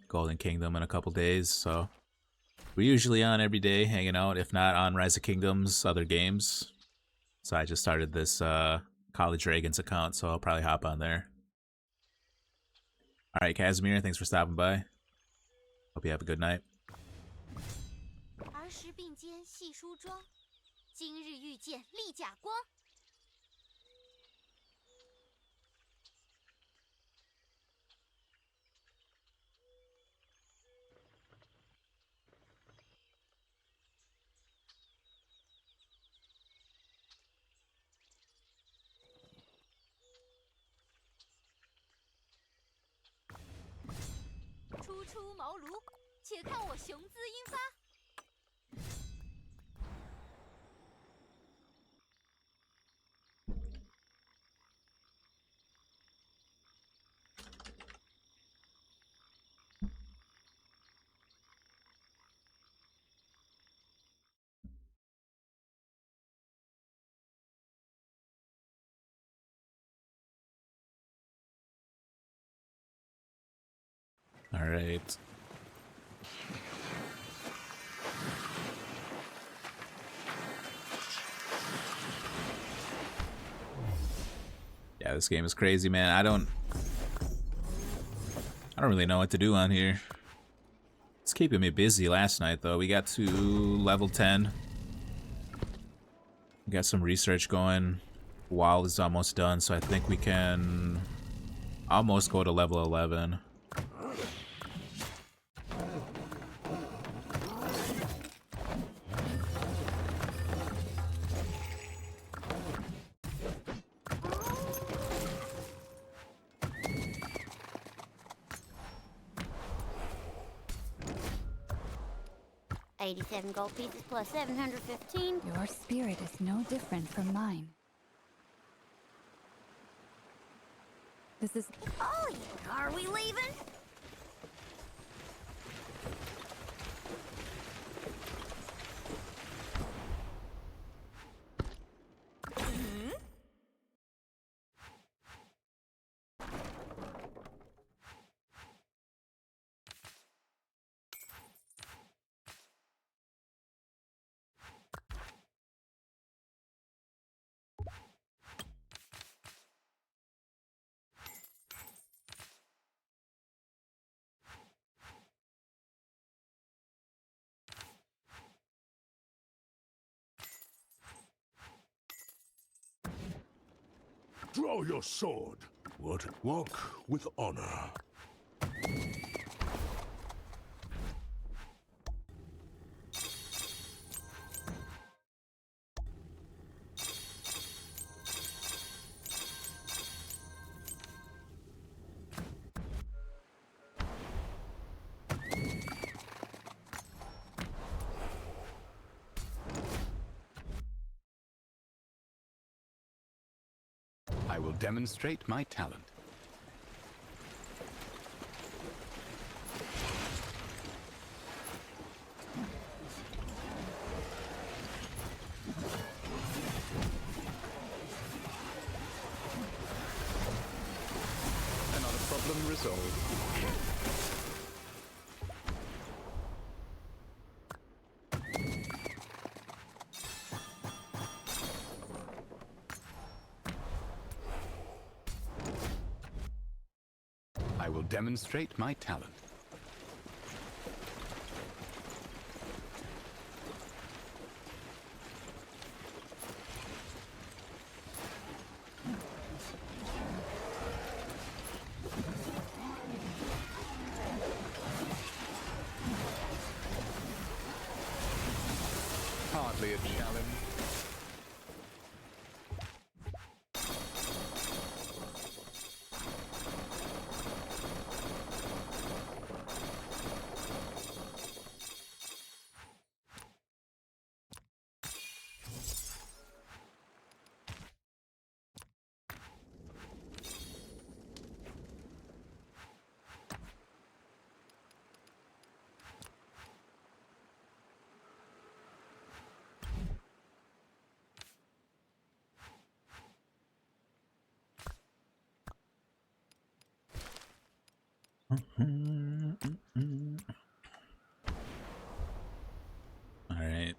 Golden Kingdom in a couple days, so we're usually on every day hanging out, if not on Rise of Kingdoms, other games. So I just started this College Dragons account, so I'll probably hop on there. All right, Casimir, thanks for stopping by. Hope you have a good night. 儿时并肩细梳妆，今日遇见丽甲光。初出茅庐，且看我雄姿英发。 All right. Yeah, this game is crazy, man. I don't really know what to do on here. It's keeping me busy last night, though. We got to level 10. We got some research going. Wall is almost done, so I think we can almost go to level 11. $87 gold pieces plus 715. Your spirit is no different from mine. This is... Oh, are we leaving? Draw your sword. Walk with honor. I will demonstrate my talent. Another problem resolved. I will demonstrate my talent. Hardly a challenge. All right.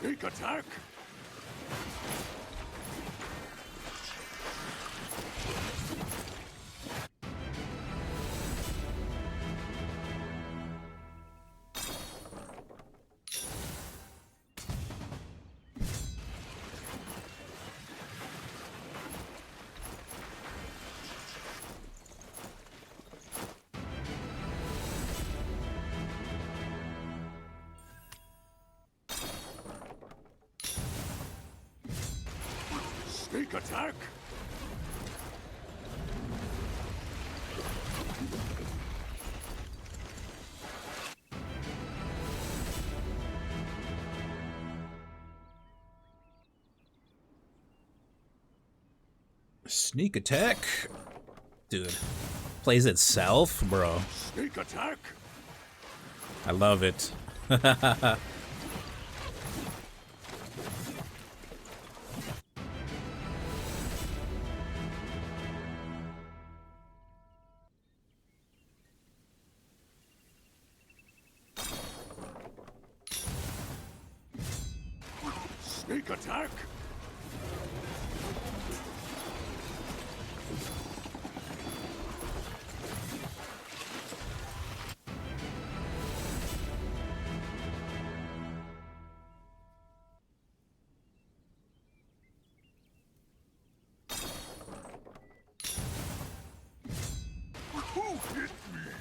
Sneak attack! Sneak attack! Sneak attack? Dude. Plays itself? Bro. Sneak attack! I love it. Sneak attack! Who hit me?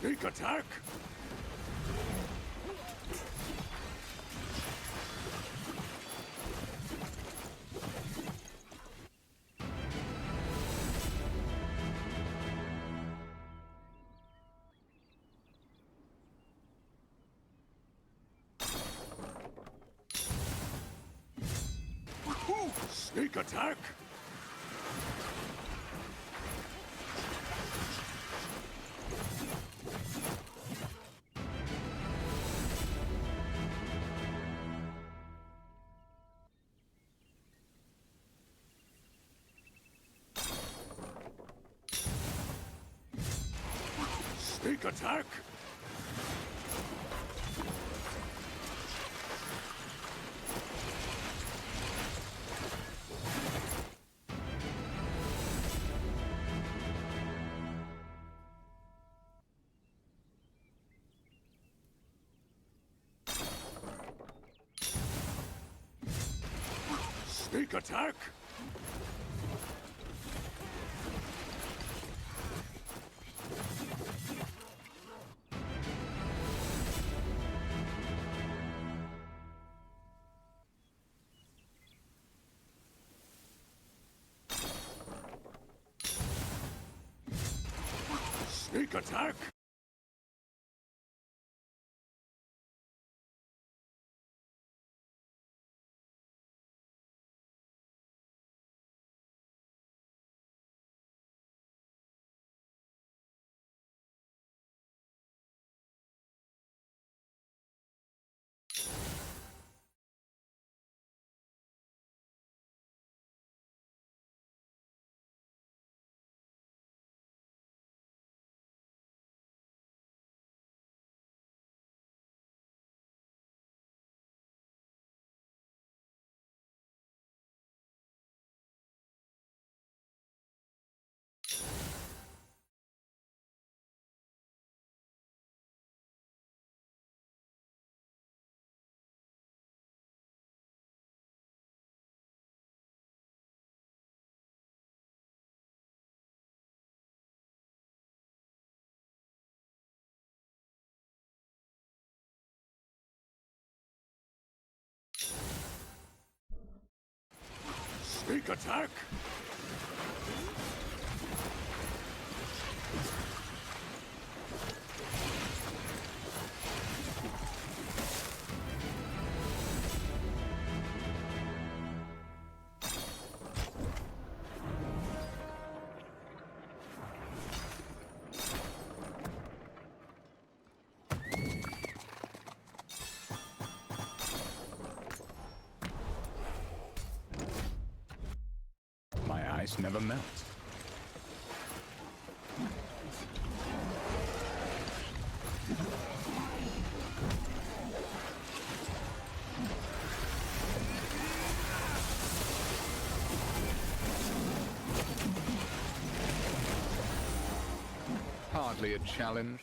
Sneak attack! Sneak attack! Sneak attack! Sneak attack! Sneak attack! Sneak attack! ice never melts. Hardly a challenge.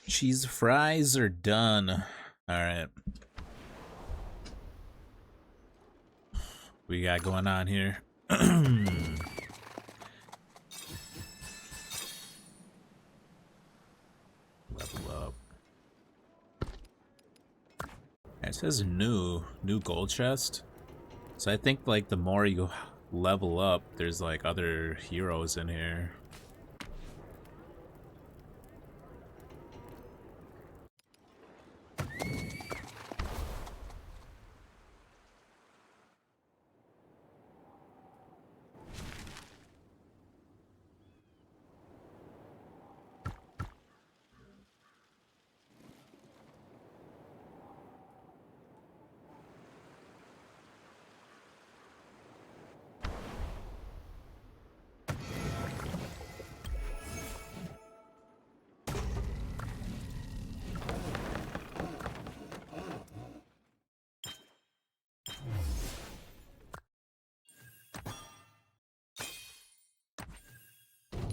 Cheese fries are done. All right. We got going on here. Level up. It says new gold chest. So I think like the more you level up, there's like other heroes in here.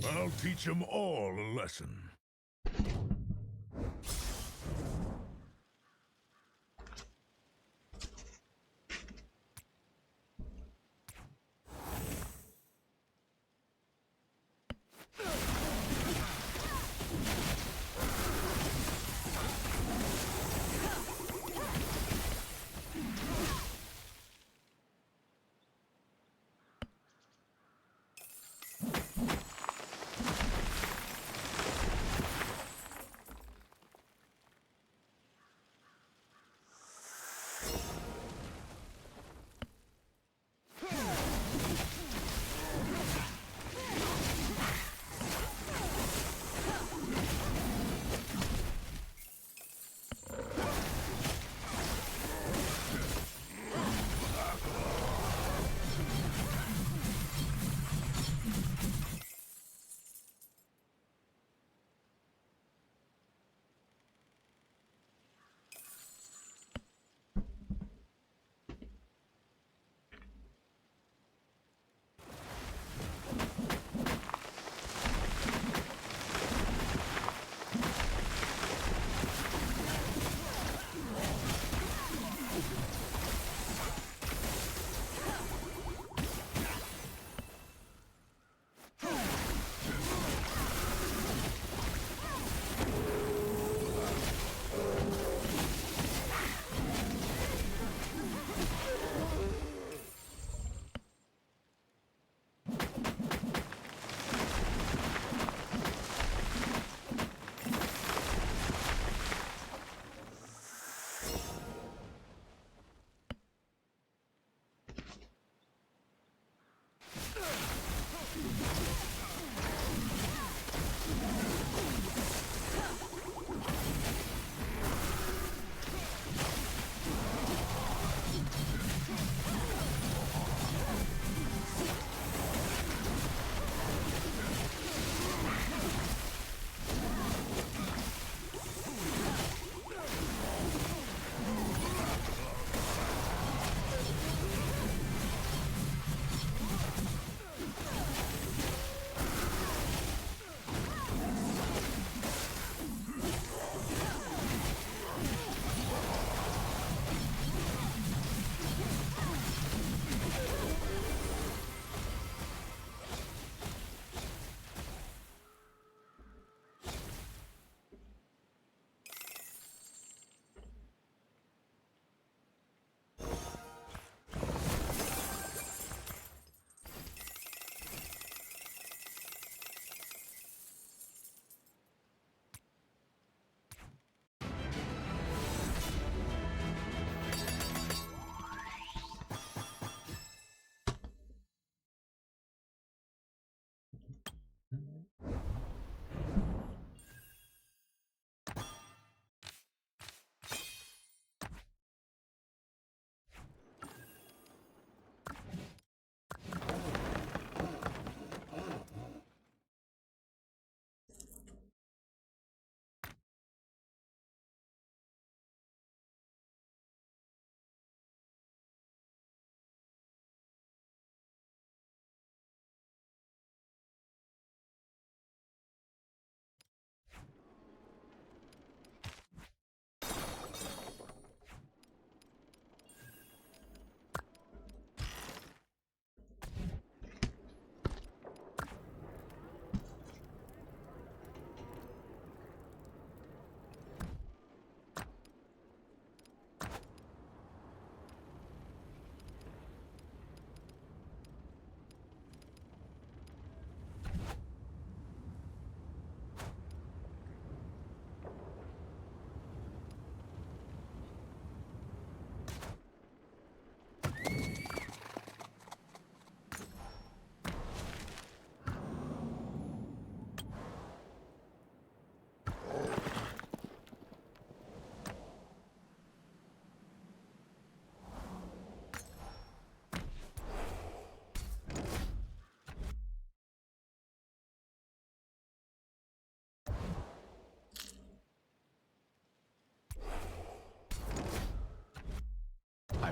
I'll teach them all a lesson.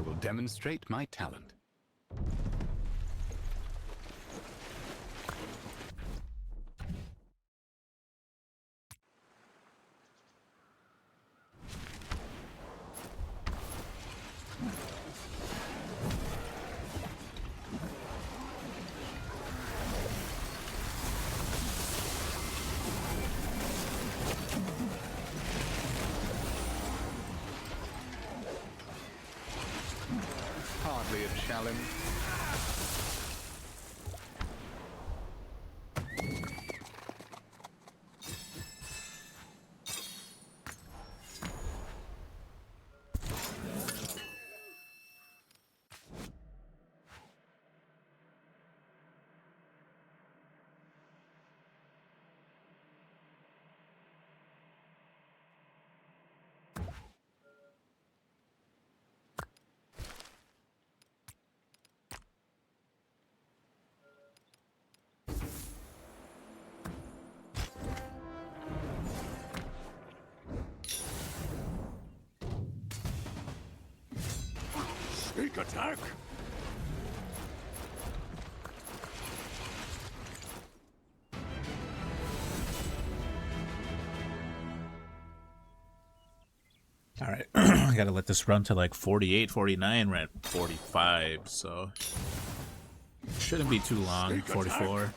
will demonstrate my talent. Hardly a challenge. Sneak attack! All right, I gotta let this run to like 48, 49. We're at 45, so shouldn't be too long. 44.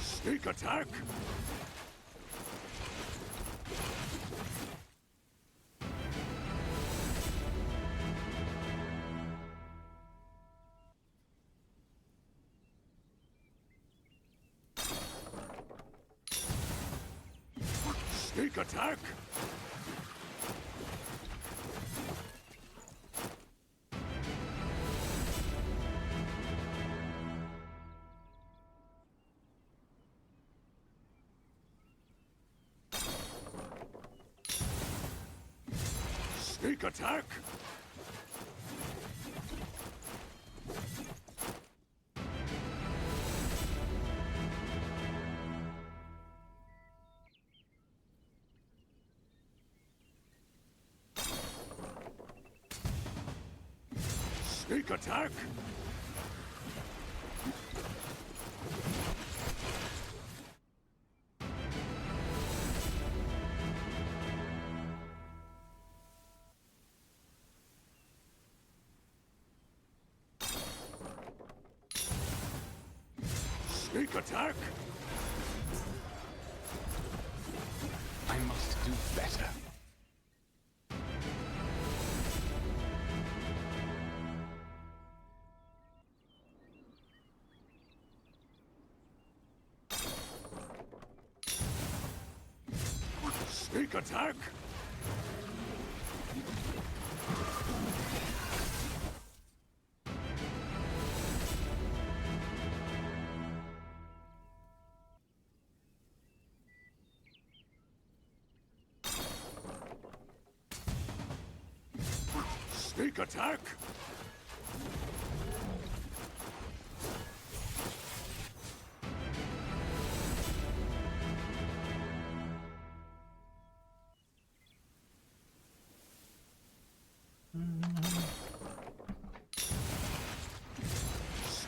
Sneak attack! Sneak attack! Sneak attack! Sneak attack! Sneak attack! I must do better. Sneak attack! Sneak attack!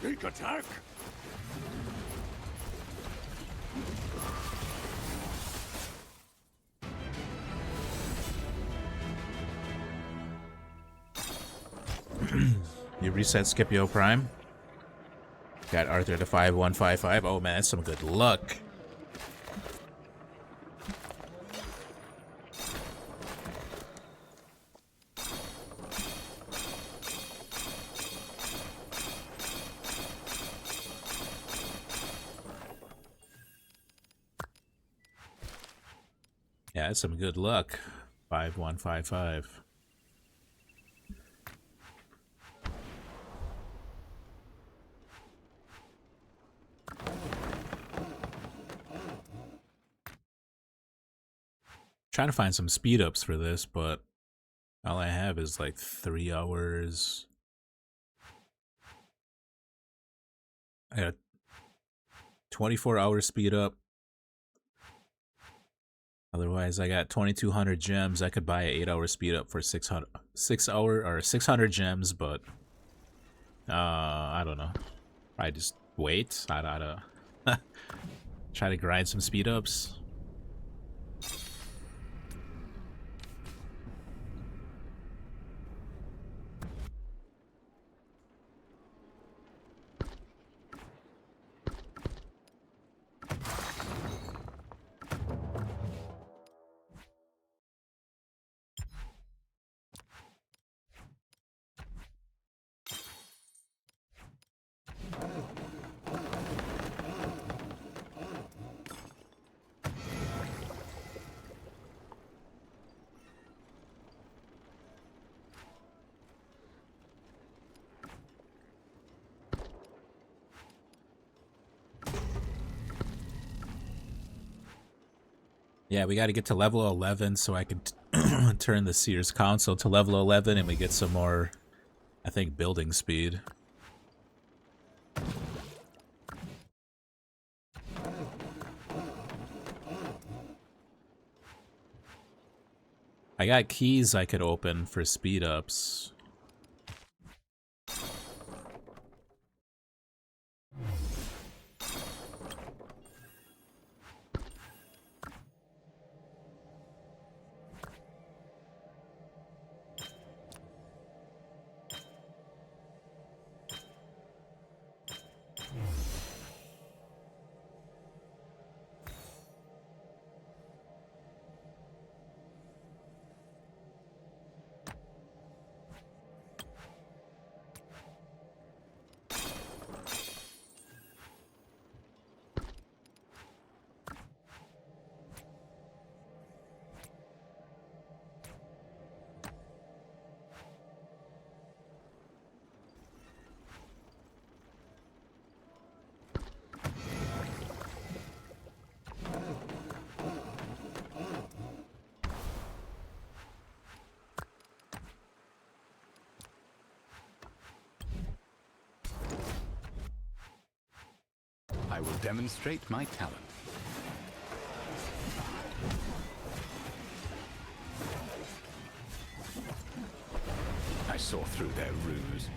Sneak attack! You reset Scipio Prime. Got Arthur to 5155. Oh man, that's some good luck. Yeah, that's some good luck. 5155. Trying to find some speed ups for this, but All I have is like 3 hours. I got 24-hour speed up. Otherwise, I got 2,200 gems. I could buy an 8-hour speed up for 600 gems, but I don't know. I just wait. I don't try to grind some speed ups. Yeah, we got to get to level 11 so I can turn the Seer's Council to level 11 and we get some more, I think, building speed. I got keys I could open for speed ups. I will demonstrate my talent. I saw through their ruse.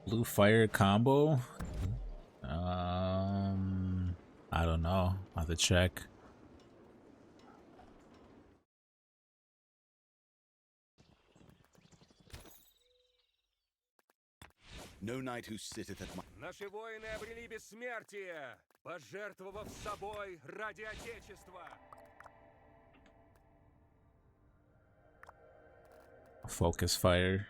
Blue fire combo? I don't know. I'll have to check. No knight who sitteth at my... Наши воины обрели бессмертие, пожертвовав собой ради Отечества. Focus fire.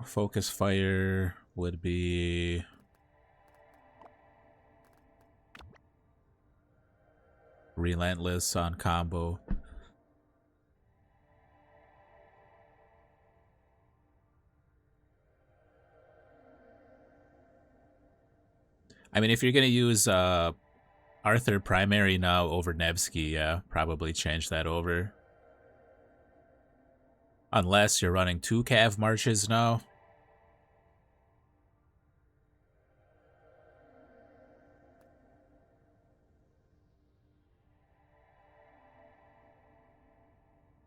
Focus fire would be relentless on combo. I mean, if you're gonna use Arthur primary now over Nevsky, yeah, probably change that over. Unless you're running 2 cav marches now.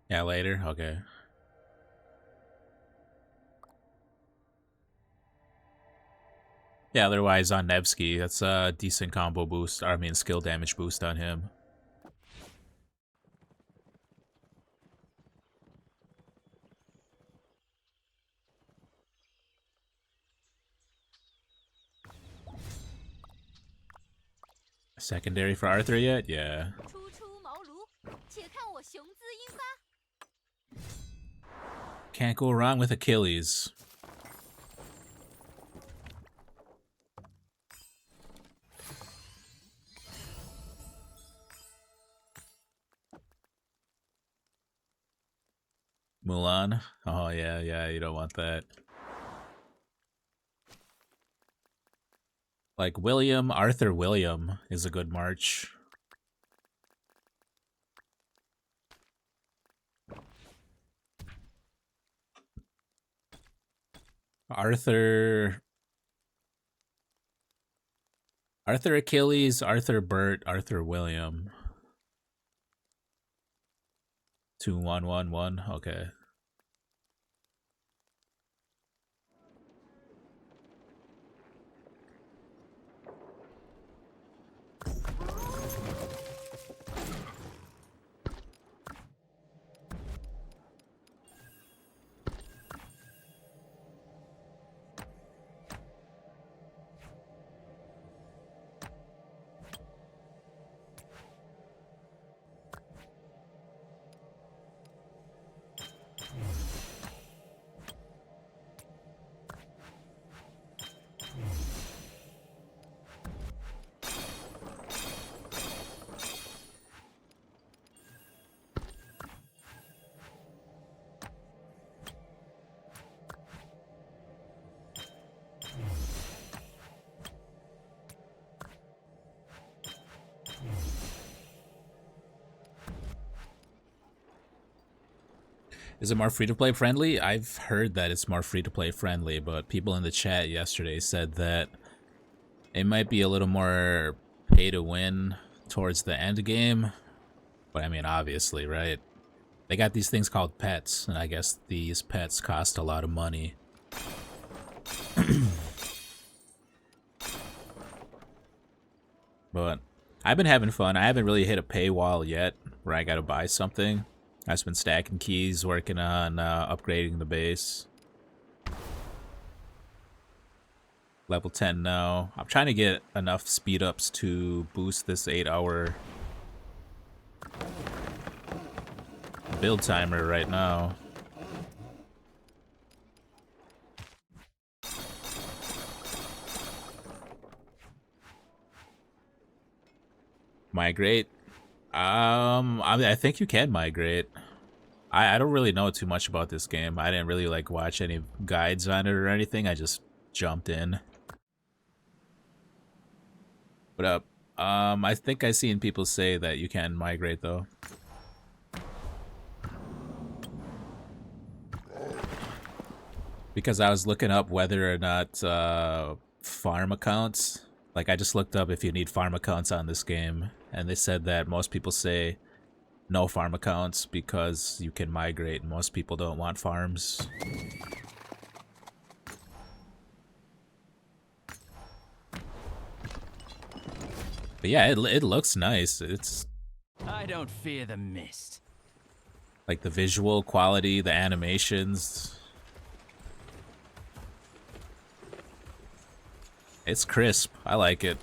Yeah, later? Okay. Yeah, otherwise on Nevsky, that's a decent combo boost. I mean, skill damage boost on him. Secondary for Arthur yet? Yeah. 初出茅庐，且看我雄姿英发。 Can't go wrong with Achilles. Mulan? Oh yeah, yeah, you don't want that. Like Arthur William is a good march. Arthur Achilles, Arthur Burt, Arthur William. 2-1-1-1. Okay. Is it more free-to-play friendly? I've heard that it's more free-to-play friendly, but people in the chat yesterday said that it might be a little more pay-to-win towards the end game. But I mean, obviously, right? They got these things called pets, and I guess these pets cost a lot of money. But I've been having fun. I haven't really hit a paywall yet where I gotta buy something. I've just been stacking keys, working on upgrading the base. Level 10 now. I'm trying to get enough speed ups to boost this 8-hour build timer right now. Migrate? I think you can migrate. I don't really know too much about this game. I didn't really like watch any guides on it or anything. I just jumped in. What up? I think I've seen people say that you can migrate though. Because I was looking up whether or not farm accounts, like I just looked up if you need farm accounts on this game, and they said that most people say no farm accounts because you can migrate and most people don't want farms. But yeah, it looks nice. It's I don't fear the mist. Like the visual quality, the animations. It's crisp. I like it.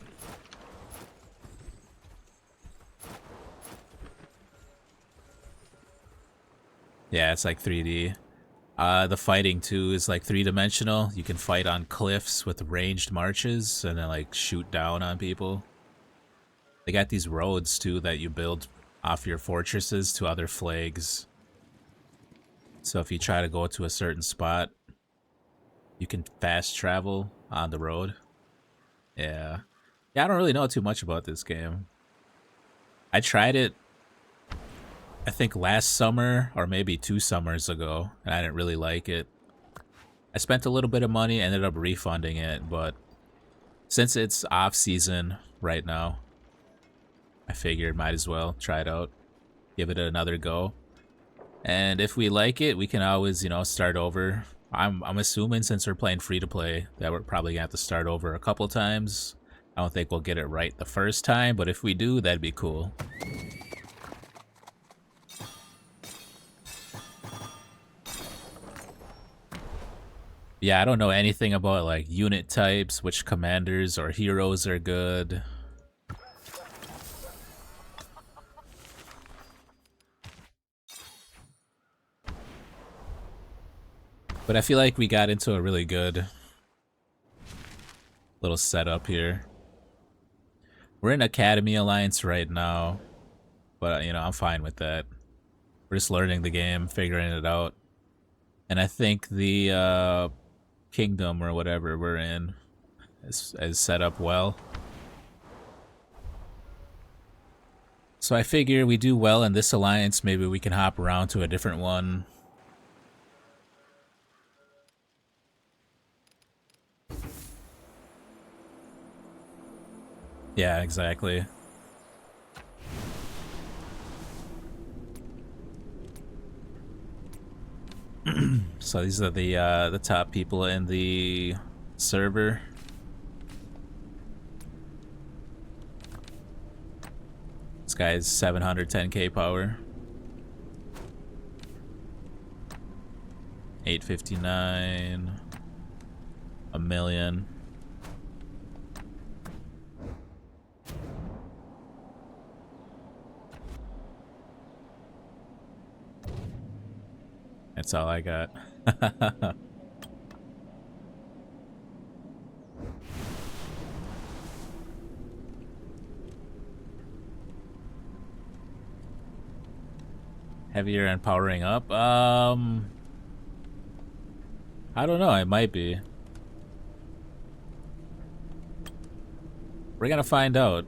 Yeah, it's like 3D. The fighting too is like 3-dimensional. You can fight on cliffs with ranged marches and then like shoot down on people. They got these roads too that you build off your fortresses to other flags. So if you try to go to a certain spot, you can fast travel on the road. Yeah. Yeah, I don't really know too much about this game. I tried it, I think last summer or maybe 2 summers ago, and I didn't really like it. I spent a little bit of money, ended up refunding it, but since it's off season right now, I figured might as well try it out, give it another go. And if we like it, we can always, you know, start over. I'm assuming since we're playing free to play that we're probably gonna have to start over a couple times. I don't think we'll get it right the first time, but if we do, that'd be cool. Yeah, I don't know anything about like unit types, which commanders or heroes are good. But I feel like we got into a really good little setup here. We're in Academy Alliance right now, but you know, I'm fine with that. We're just learning the game, figuring it out. And I think the kingdom or whatever we're in is set up well. So I figure we do well in this alliance, maybe we can hop around to a different one. Yeah, exactly. So these are the top people in the server. This guy's 710k power. 859. A million. That's all I got. Heavier and powering up? I don't know, it might be. We're gonna find out.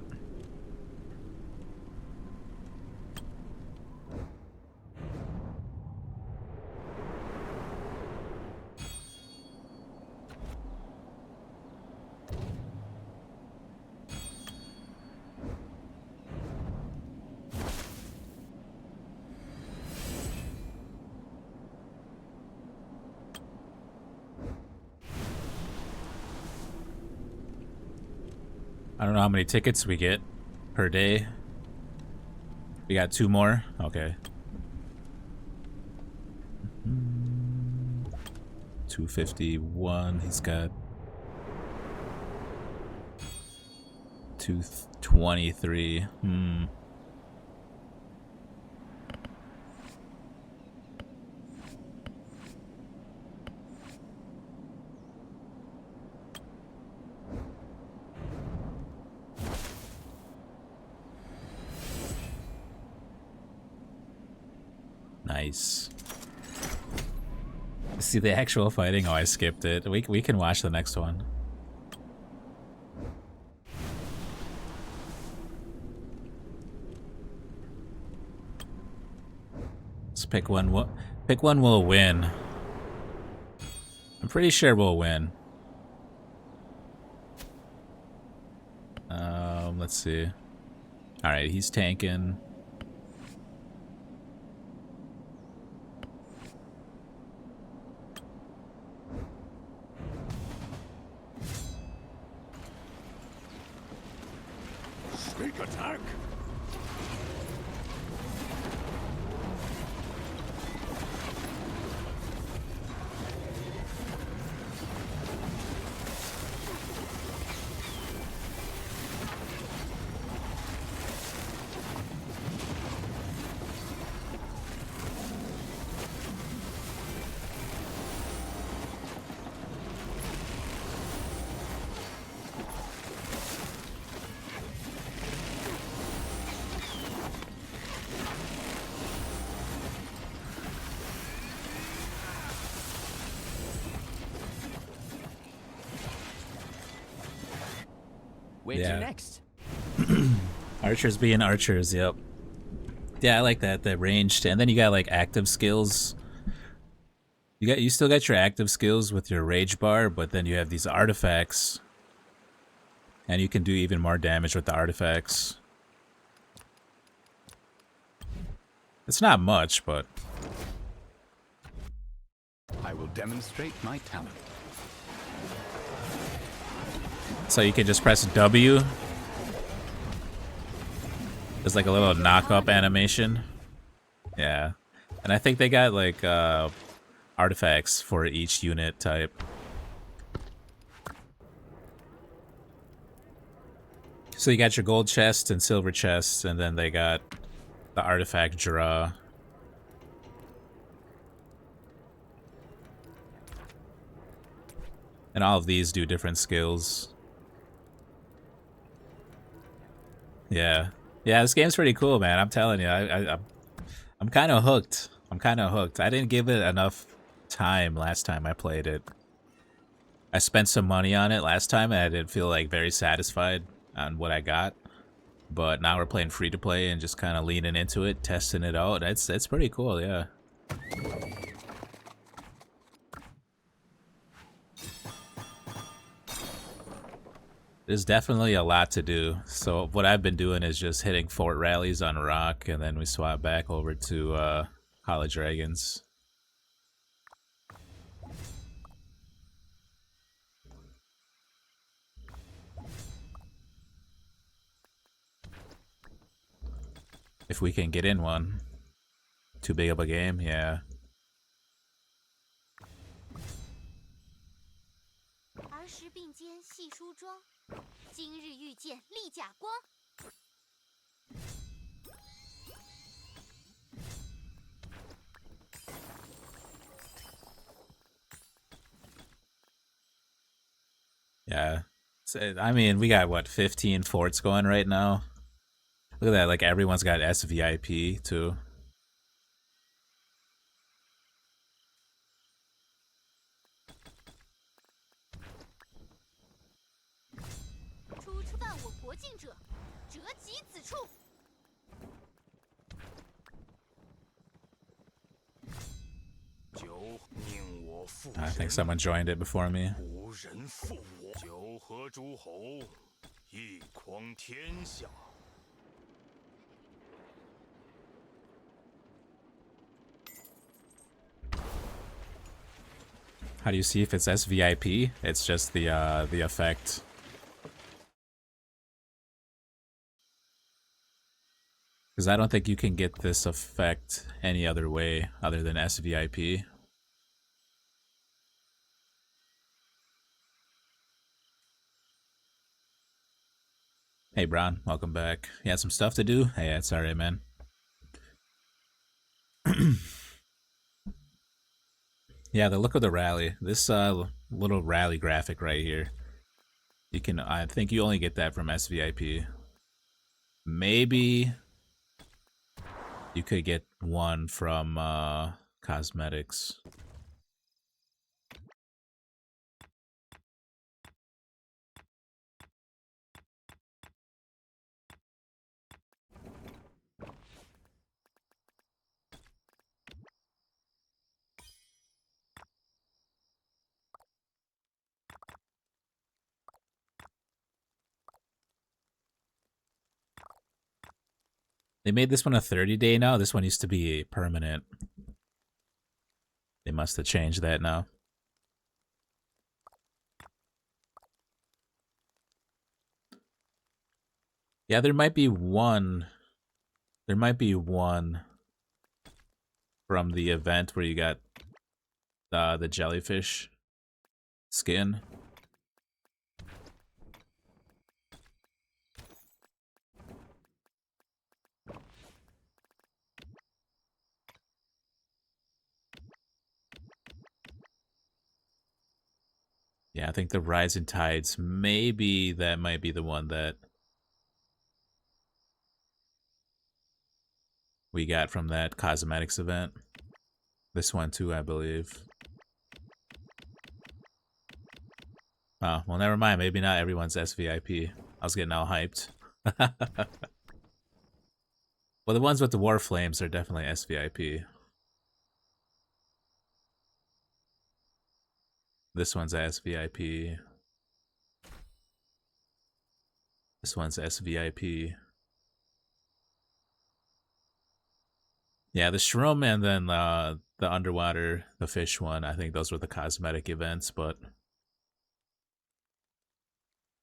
I don't know how many tickets we get per day. We got 2 more? Okay. 251. He's got 223. Nice. See the actual fighting? Oh, I skipped it. We can watch the next one. Let's pick one. Pick one we'll win. I'm pretty sure we'll win. Let's see. All right, he's tanking. Sneak attack. Where Yeah. to next? Archers being archers, yep. Yeah, I like that, the ranged, and then you got like active skills. You still got your active skills with your rage bar, but then you have these artifacts. And you can do even more damage with the artifacts. It's not much, but I will demonstrate my talent. so you can just press W. There's like a little knock-up animation. Yeah. And I think they got like artifacts for each unit type. So you got your gold chests and silver chests, and then they got the artifact draw. And all of these do different skills. Yeah. Yeah, this game's pretty cool, man. I'm telling you, I'm kind of hooked. I'm kind of hooked. I didn't give it enough time last time I played it. I spent some money on it last time, and I didn't feel like very satisfied on what I got. But now we're playing free to play and just kind of leaning into it, testing it out. It's pretty cool, yeah. There's definitely a lot to do. So what I've been doing is just hitting fort rallies on rock, and then we swap back over to Hollow Dragons. If we can get in one. Too big of a game, yeah. 儿时并肩细梳妆，今日遇见丽甲光。Yeah. So, I mean, we got, what, 15 forts going right now? Look at that, like, everyone's got SVIP, too. I think someone joined it before me. How do you see if it's SVIP? It's just the effect. Because I don't think you can get this effect any other way other than SVIP. Hey, Bron, welcome back. You had some stuff to do? Hey, it's alright, man. Yeah, the look of the rally. This little rally graphic right here. You can, I think you only get that from SVIP. Maybe you could get one from cosmetics. They made this one a 30-day now. This one used to be permanent. They must have changed that now. Yeah, there might be one. There might be one from the event where you got the jellyfish skin. Yeah, I think the Rising Tides, maybe that might be the one that we got from that cosmetics event. This one too, I believe. Oh, well, never mind. Maybe not everyone's SVIP. I was getting all hyped. Well, the ones with the War Flames are definitely SVIP. This one's SVIP. This one's SVIP. Yeah, the shroom and then the underwater, the fish one, I think those were the cosmetic events, but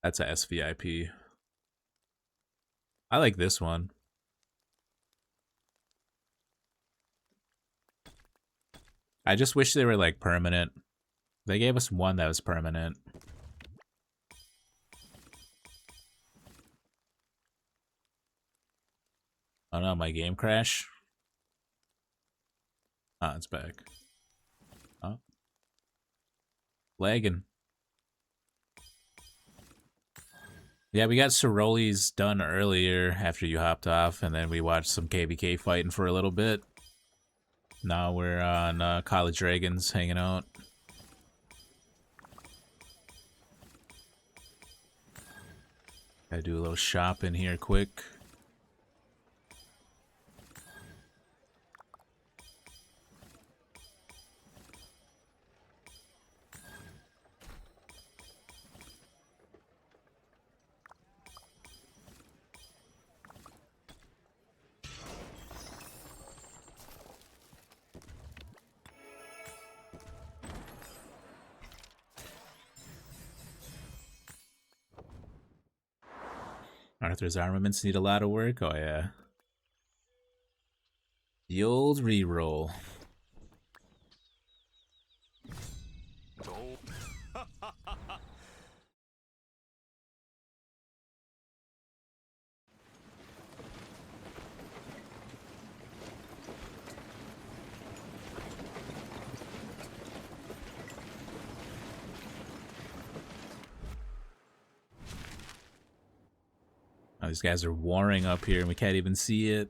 that's a SVIP. I like this one. I just wish they were like permanent. They gave us one that was permanent. Oh no, my game crash. Ah, it's back. Oh. Lagging. Yeah, we got Ceroli's done earlier after you hopped off, and then we watched some KBK fighting for a little bit. Now we're on College Dragons hanging out. Gotta do a little shopping here quick. Arthur's armaments need a lot of work. Oh yeah. The old reroll. Oh, these guys are warring up here and we can't even see it.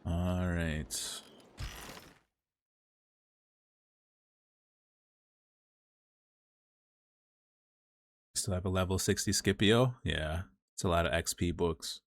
All right. Still have a level 60 Scipio? Yeah, it's a lot of XP books.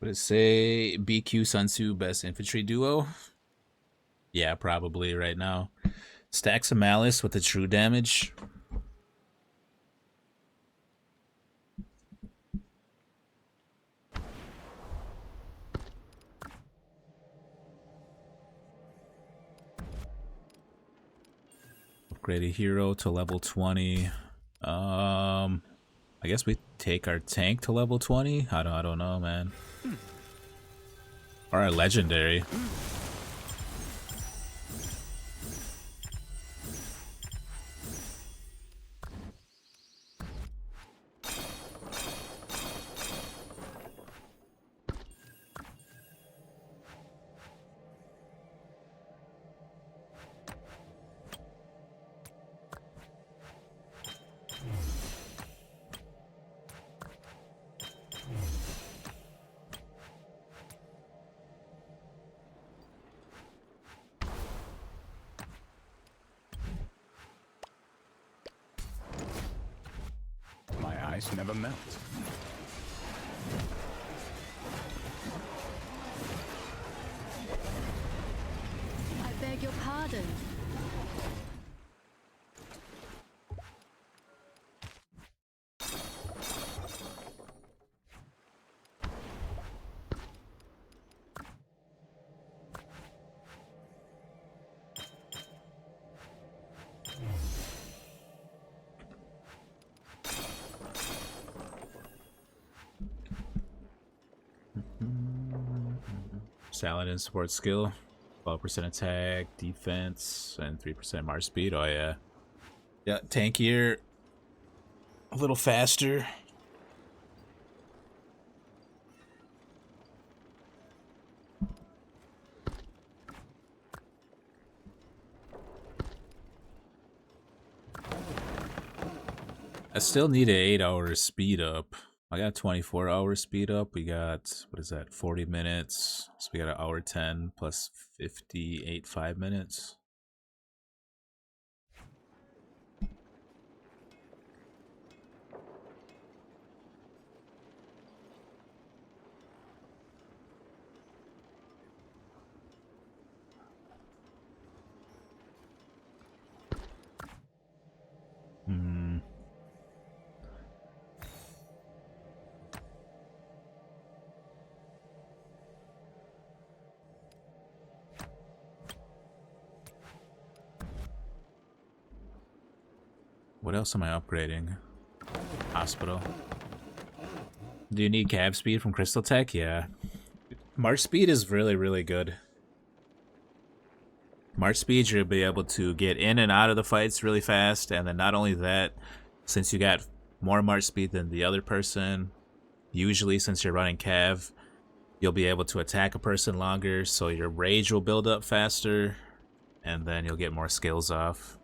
Would it say BQ Sun Tzu best infantry duo? Yeah, probably right now. Stacks of Malice with the true damage. Upgrade a hero to level 20. I guess we take our tank to level 20? I don't know, man. Or our legendary. Never melt. I beg your pardon. Saladin support skill. 12% attack, defense, and 3% march speed. Oh yeah. Yeah, tankier. A little faster. I still need an 8-hour speed up. I got 24-hour speed up. We got, what is that, 40 minutes. So we got an hour 10 plus 58 5 minutes. What else am I upgrading? Hospital. Do you need cab speed from Crystal Tech? Yeah. March speed is really, really good. March speed, you'll be able to get in and out of the fights really fast, and then not only that, since you got more March speed than the other person, usually since you're running Cav, you'll be able to attack a person longer, so your rage will build up faster, and then you'll get more skills off.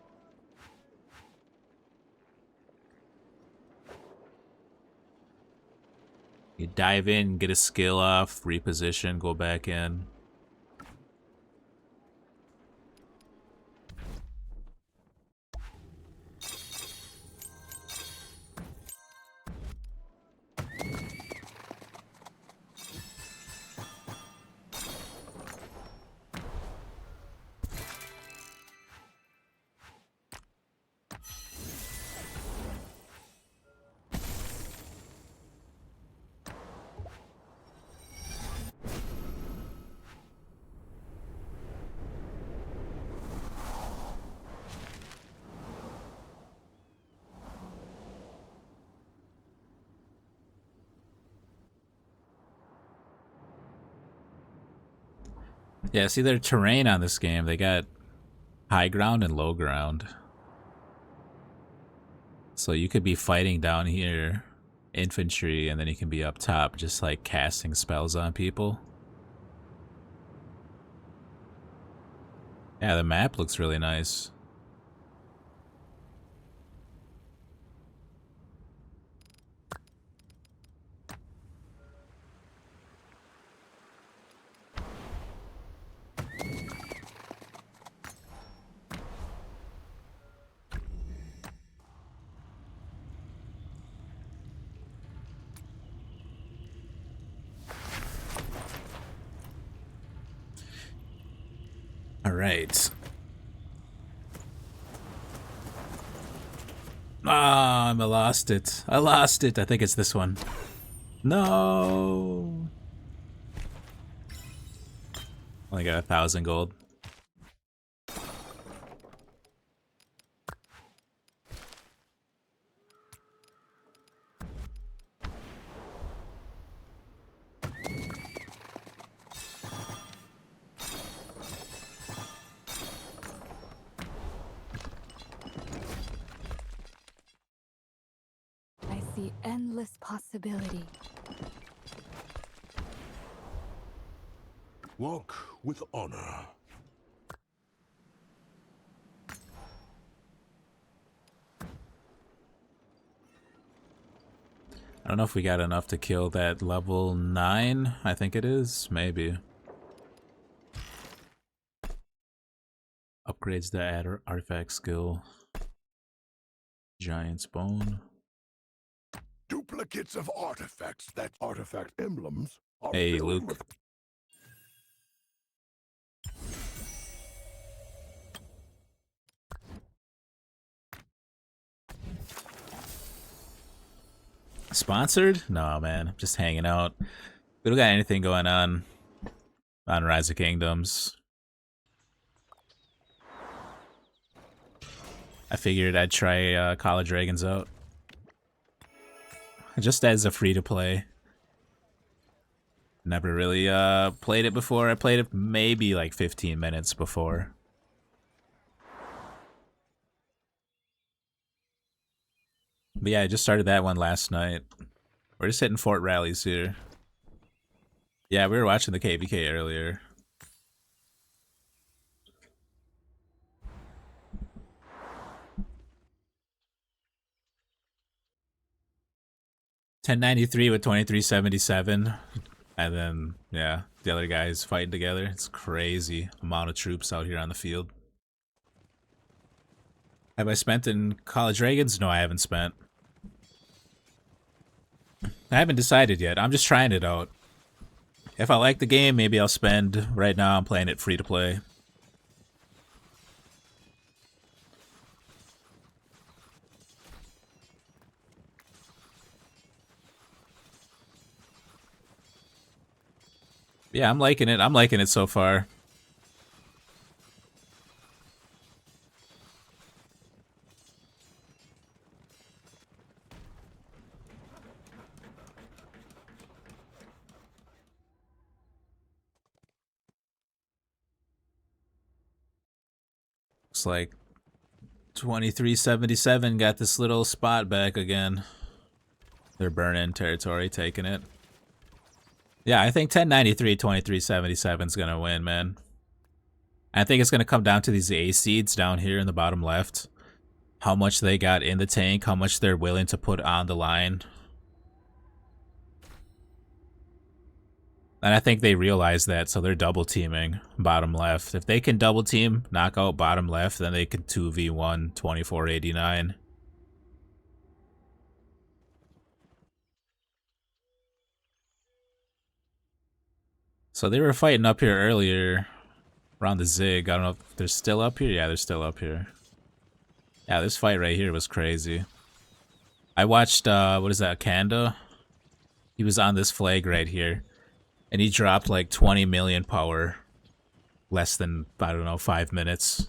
You dive in, get a skill off, reposition, go back in. Yeah, see their terrain on this game. They got high ground and low ground. So you could be fighting down here, infantry, and then you can be up top just like casting spells on people. Yeah, the map looks really nice. All right. Ah, I lost it. I lost it. I think it's this one. No. Only got 1,000 gold. I see endless possibility. Walk with honor. I don't know if we got enough to kill that level 9. I think it is. Maybe. Upgrades the artifact skill. Giant's bone. Duplicates of artifacts. That artifact emblems are Hey, filled Luke. with Sponsored? No, man. I'm just hanging out. We don't got anything going on Rise of Kingdoms. I figured I'd try Call of Dragons out. Just as a free-to-play. Never really played it before. I played it maybe like 15 minutes before. But yeah, I just started that one last night. We're just hitting fort rallies here. Yeah, we were watching the KVK earlier. 1093 with 2377. And then, yeah, the other guys fighting together. It's crazy amount of troops out here on the field. Have I spent in College Dragons? No, I haven't spent. I haven't decided yet. I'm just trying it out. If I like the game, maybe I'll spend. Right now, I'm playing it free to play. Yeah, I'm liking it. I'm liking it so far. Looks like 2377 got this little spot back again. They're burning territory, taking it. Yeah, I think 1093, 2377 is going to win, man. I think it's going to come down to these A seeds down here in the bottom left. How much they got in the tank, how much they're willing to put on the line. And I think they realize that, so they're double teaming bottom left. If they can double team, knock out bottom left, then they can 2v1 2489. So they were fighting up here earlier around the Zig. I don't know if they're still up here. Yeah, they're still up here. Yeah, this fight right here was crazy. I watched, what is that, Kanda? He was on this flag right here. And he dropped like 20 million power. Less than, I don't know, 5 minutes.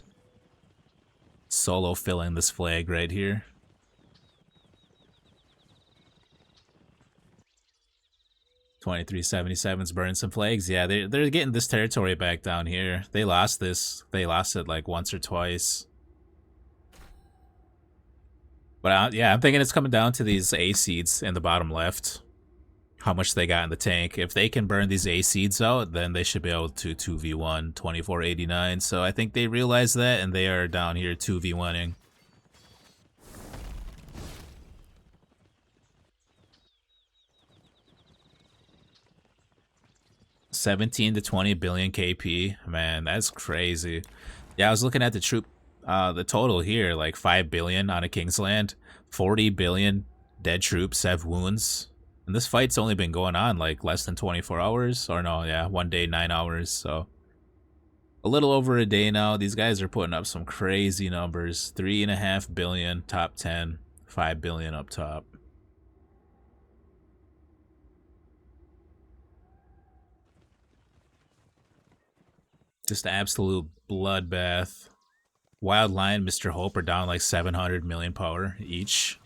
Solo filling this flag right here. $23.77's burning some flags. Yeah, they're getting this territory back down here. They lost this. They lost it like once or twice. But yeah, I'm thinking it's coming down to these A seeds in the bottom left. How much they got in the tank. If they can burn these A seeds out, then they should be able to 2v1 2489. So I think they realize that, and they are down here 2v1ing. $17 to 20 billion KP. Man, that's crazy. Yeah, I was looking at the troop, the total here, like 5 billion on a Kingsland, 40 billion dead troops have wounds. And this fight's only been going on like less than 24 hours. Or no, yeah, 1 day, 9 hours. So a little over a day now. These guys are putting up some crazy numbers. 3.5 billion top 10, 5 billion up top. Just absolute bloodbath. Wild Lion, Mr. Hope are down like 700 million power each.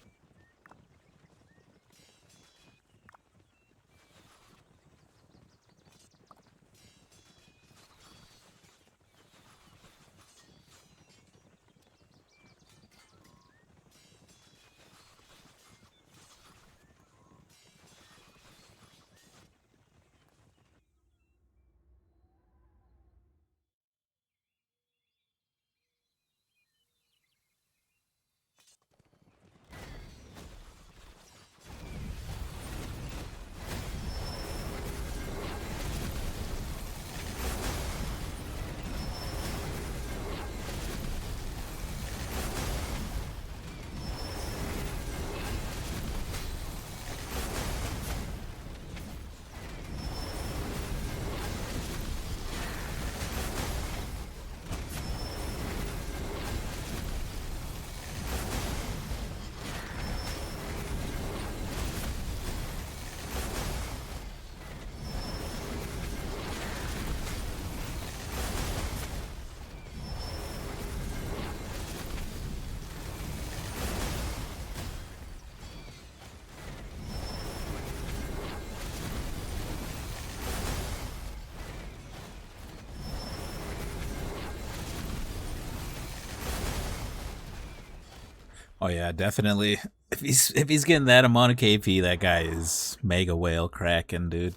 Oh yeah, definitely. If he's getting that amount of KP, that guy is mega whale cracking, dude.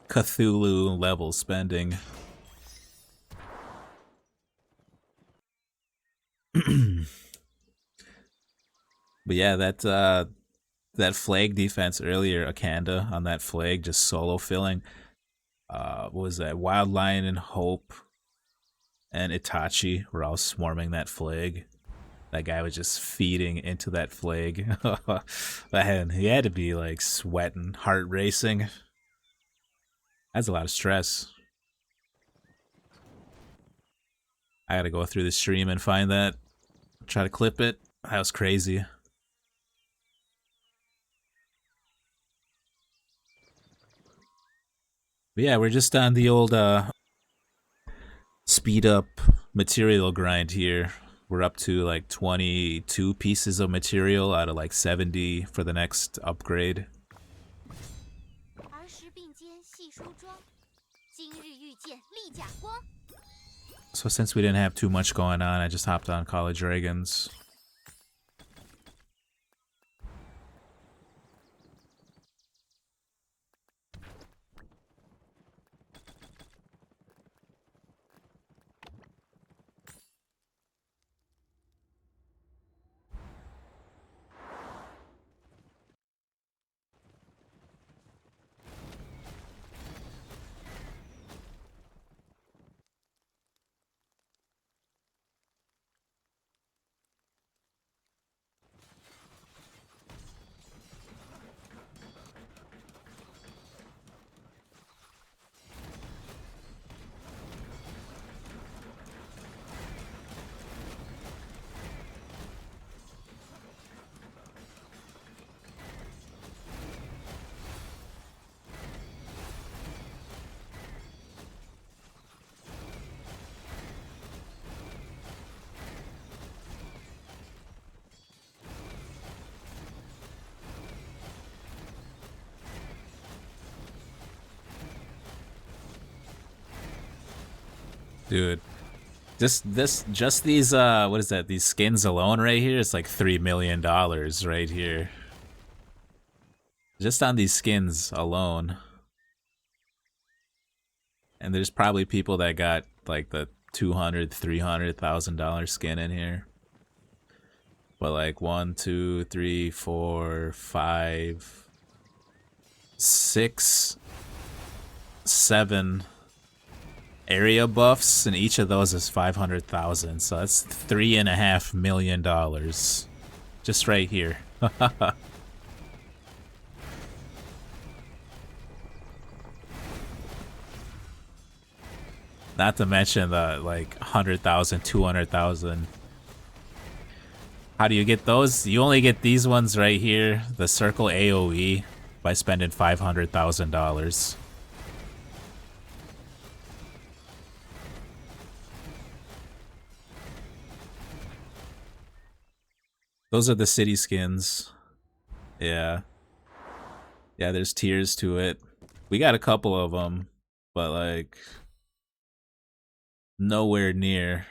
Cthulhu level spending. But yeah, that that flag defense earlier, Akanda on that flag, just solo filling. What was that? Wild Lion and Hope and Itachi were all swarming that flag. That guy was just feeding into that flag. Man, he had to be like sweating, heart racing. That's a lot of stress. I gotta go through the stream and find that. Try to clip it. That was crazy. But yeah, we're just on the old speed up material grind here. We're up to like 22 pieces of material out of like 70 for the next upgrade. So since we didn't have too much going on, I just hopped on Call of Dragons. Dude, just these what is that? These skins alone right here, it's like $3 million right here. Just on these skins alone. And there's probably people that got like the $200,000, $300,000 skin in here. But like 1, 2, 3, 4, 5, 6, 7 area buffs, and each of those is 500,000. So that's $3.5 million just right here. Not to mention the like 100,000, 200,000. How do you get those? You only get these ones right here, the circle AoE, by spending $500,000. Those are the city skins. Yeah. Yeah, there's tiers to it. We got a couple of them, but like nowhere near.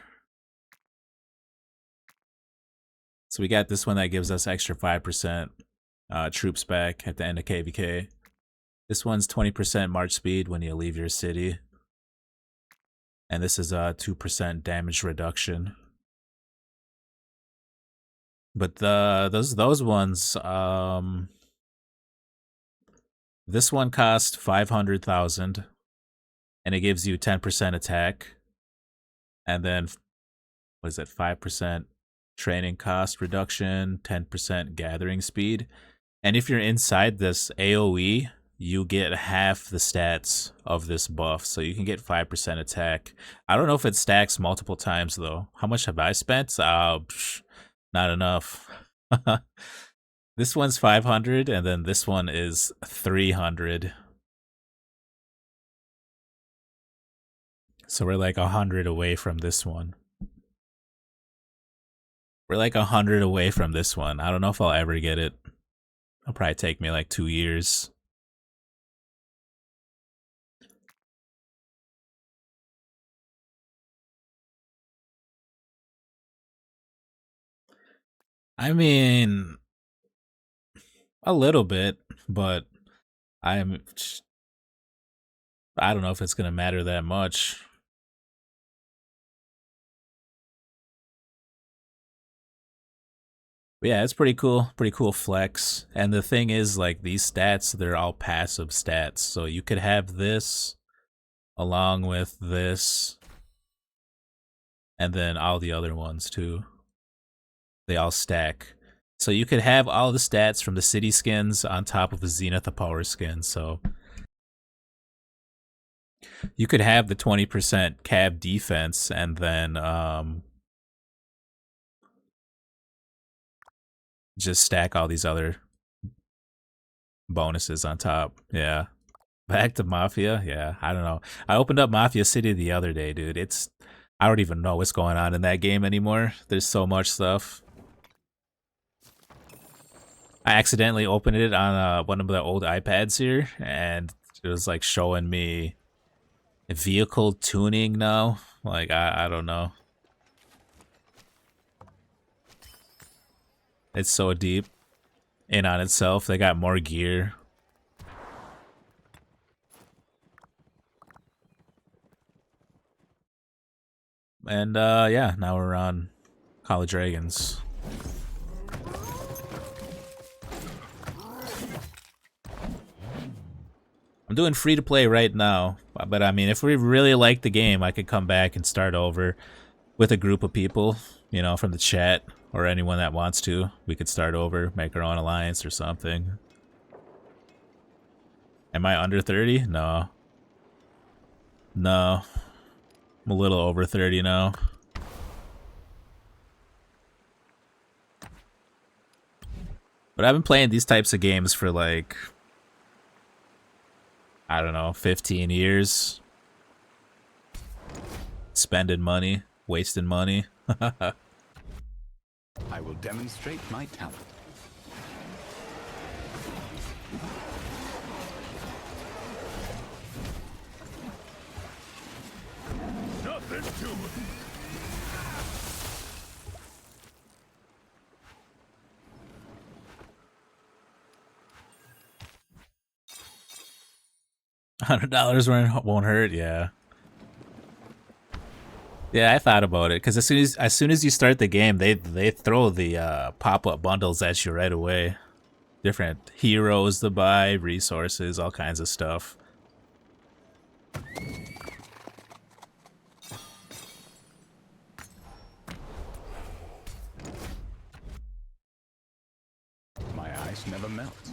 So we got this one that gives us extra 5% troops back at the end of KVK. This one's 20% march speed when you leave your city. And this is a 2% damage reduction. But those ones, this one cost 500,000, and it gives you 10% attack, and then what is it? 5% training cost reduction, 10% gathering speed, and if you're inside this AOE, you get half the stats of this buff, so you can get 5% attack. I don't know if it stacks multiple times though. How much have I spent? Not enough. This one's 500, and then this one is 300. So we're like 100 away from this one. We're like 100 away from this one. I don't know if I'll ever get it. It'll probably take me like 2 years. I mean, a little bit, but I don't know if it's gonna matter that much. But yeah, it's pretty cool. Pretty cool flex. And the thing is, like, these stats, they're all passive stats. So you could have this along with this. And then all the other ones, too. They all stack. So you could have all the stats from the city skins on top of a Zenith the power skin. So you could have the 20% cab defense and then just stack all these other bonuses on top. Yeah. Back to Mafia? Yeah, I don't know. I opened up Mafia City the other day, dude. I don't even know what's going on in that game anymore. There's so much stuff. I accidentally opened it on one of the old iPads here, and it was like showing me vehicle tuning now. Like, I don't know. It's so deep in on itself. They got more gear. And yeah, now we're on Call of Dragons. I'm doing free to play right now, but I mean, if we really like the game, I could come back and start over with a group of people, you know, from the chat or anyone that wants to. We could start over, make our own alliance or something. Am I under 30? No. No. I'm a little over 30 now. But I've been playing these types of games for like, I don't know, 15 years. Spending money, wasting money. I will demonstrate my talent. Nothing to it. $100 won't hurt, yeah. Yeah, I thought about it because as soon as you start the game, they throw the pop-up bundles at you right away. Different heroes to buy, resources, all kinds of stuff. My ice never melts.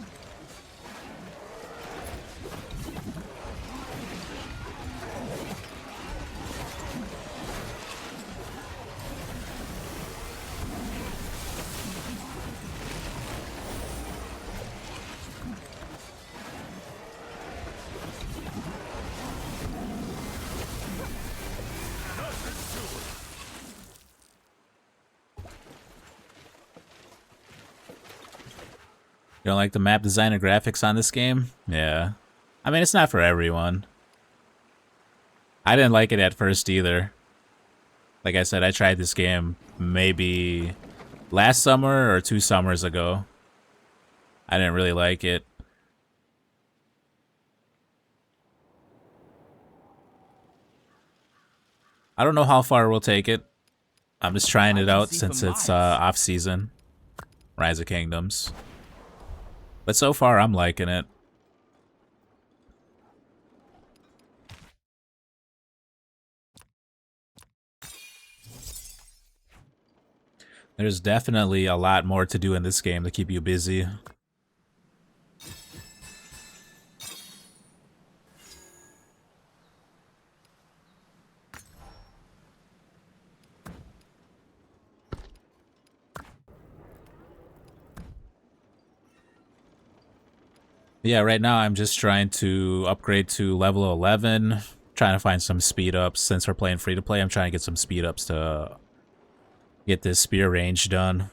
You don't like the map design or graphics on this game? Yeah. I mean, it's not for everyone. I didn't like it at first either. Like I said, I tried this game maybe last summer or 2 summers ago. I didn't really like it. I don't know how far we'll take it. I'm just trying it out since it's off season. Rise of Kingdoms. But so far, I'm liking it. There's definitely a lot more to do in this game to keep you busy. Yeah, right now I'm just trying to upgrade to level 11. Trying to find some speed ups. Since we're playing free to play, I'm trying to get some speed ups to get this spear range done.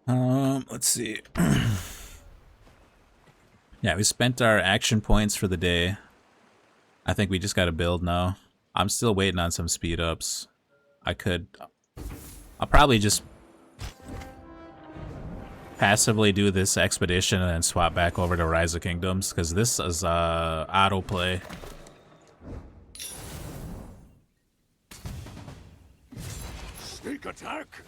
Let's see. Yeah, we spent our action points for the day. I think we just gotta build now. I'm still waiting on some speed ups. I'll probably just passively do this expedition and then swap back over to Rise of Kingdoms, because this is autoplay. Sneak attack.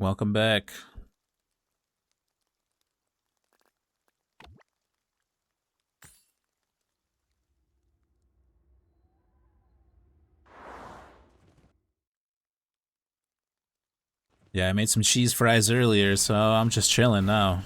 Welcome back. Yeah, I made some cheese fries earlier, so I'm just chilling now.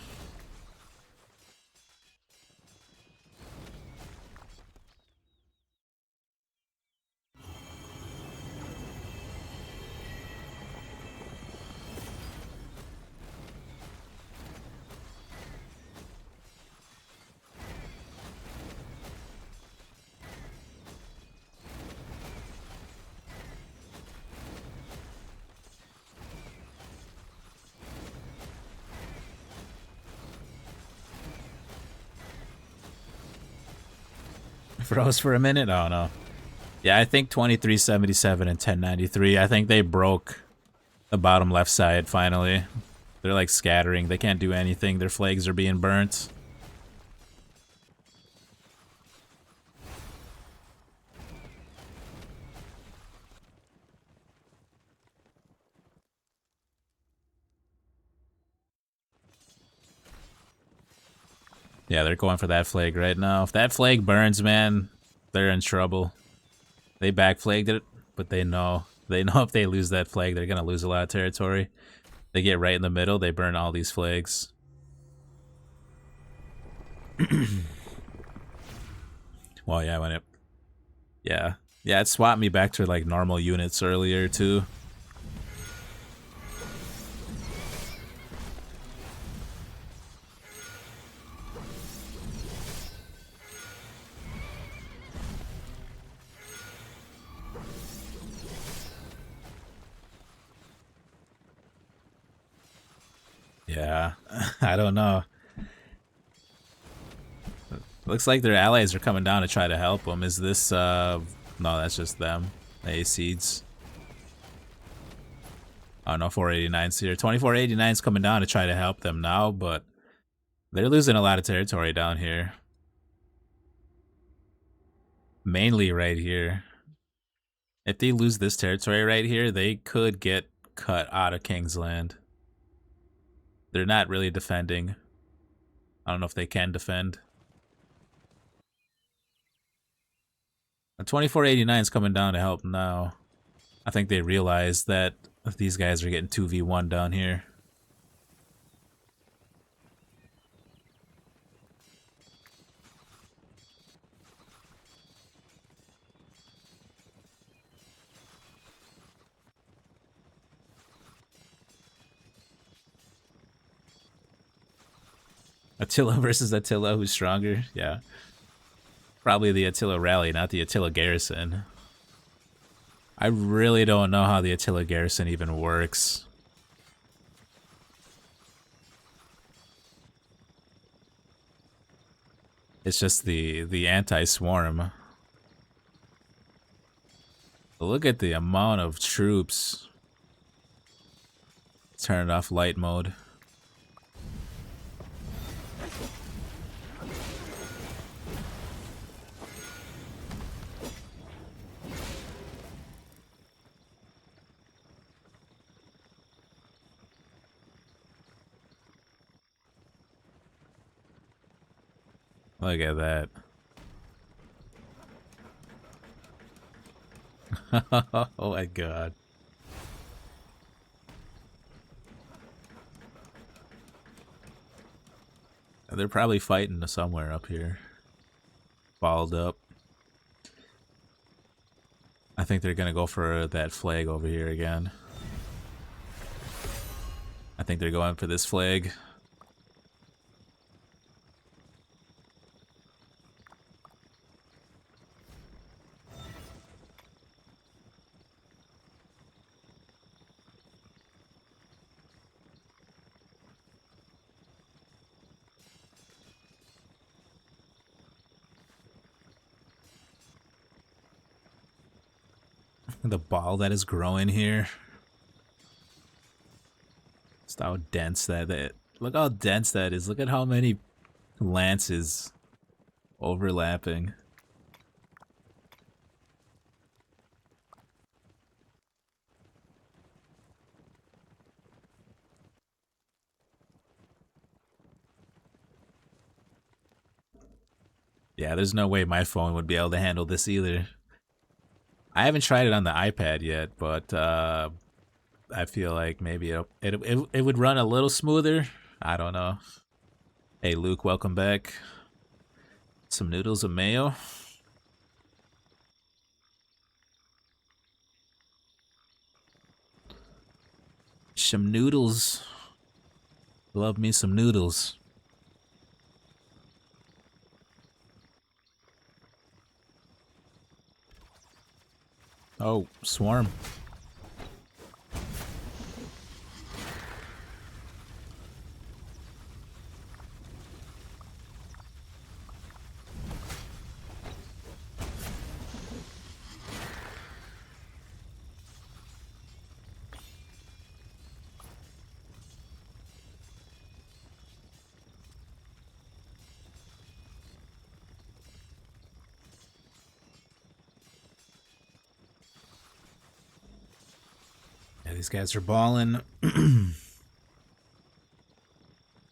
Froze for a minute? Oh no. Yeah, I think 2377 and 1093, I think they broke the bottom left side finally. They're like scattering. They can't do anything. Their flags are being burnt. Yeah, they're going for that flag right now. If that flag burns, man, they're in trouble. They backflagged it, but they know if they lose that flag, they're gonna lose a lot of territory. They get right in the middle, they burn all these flags. Well, yeah, yeah, it swapped me back to like normal units earlier too. Yeah, I don't know. Looks like their allies are coming down to try to help them. Is this, no, that's just them. The seeds. Oh no, 489's here. 2489's coming down to try to help them now, but they're losing a lot of territory down here. Mainly right here. If they lose this territory right here, they could get cut out of Kingsland. They're not really defending. I don't know if they can defend. 2489 is coming down to help now. I think they realize that these guys are getting 2v1 down here. Attila versus Attila, who's stronger? Yeah. Probably the Attila rally, not the Attila garrison. I really don't know how the Attila garrison even works. It's just the anti-swarm. Look at the amount of troops. Turn it off light mode. Look at that. Oh my god. They're probably fighting somewhere up here. Balled up. I think they're gonna go for that flag over here again. I think they're going for this flag. The ball that is growing here. Just how dense that look how dense that is. Look at how many lances overlapping. Yeah, there's no way my phone would be able to handle this either. I haven't tried it on the iPad yet, but I feel like maybe it would run a little smoother. I don't know. Hey Luke, welcome back. Some noodles of mayo. Some noodles. Love me some noodles. Oh, swarm. Yeah, these guys are balling.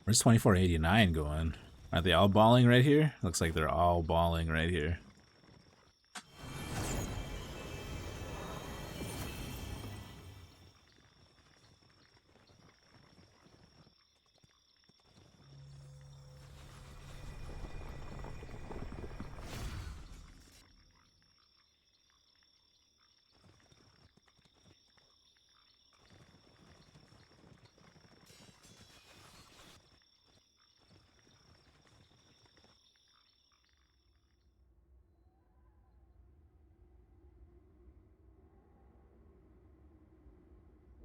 Where's 2489 going? Are they all balling right here? Looks like they're all balling right here.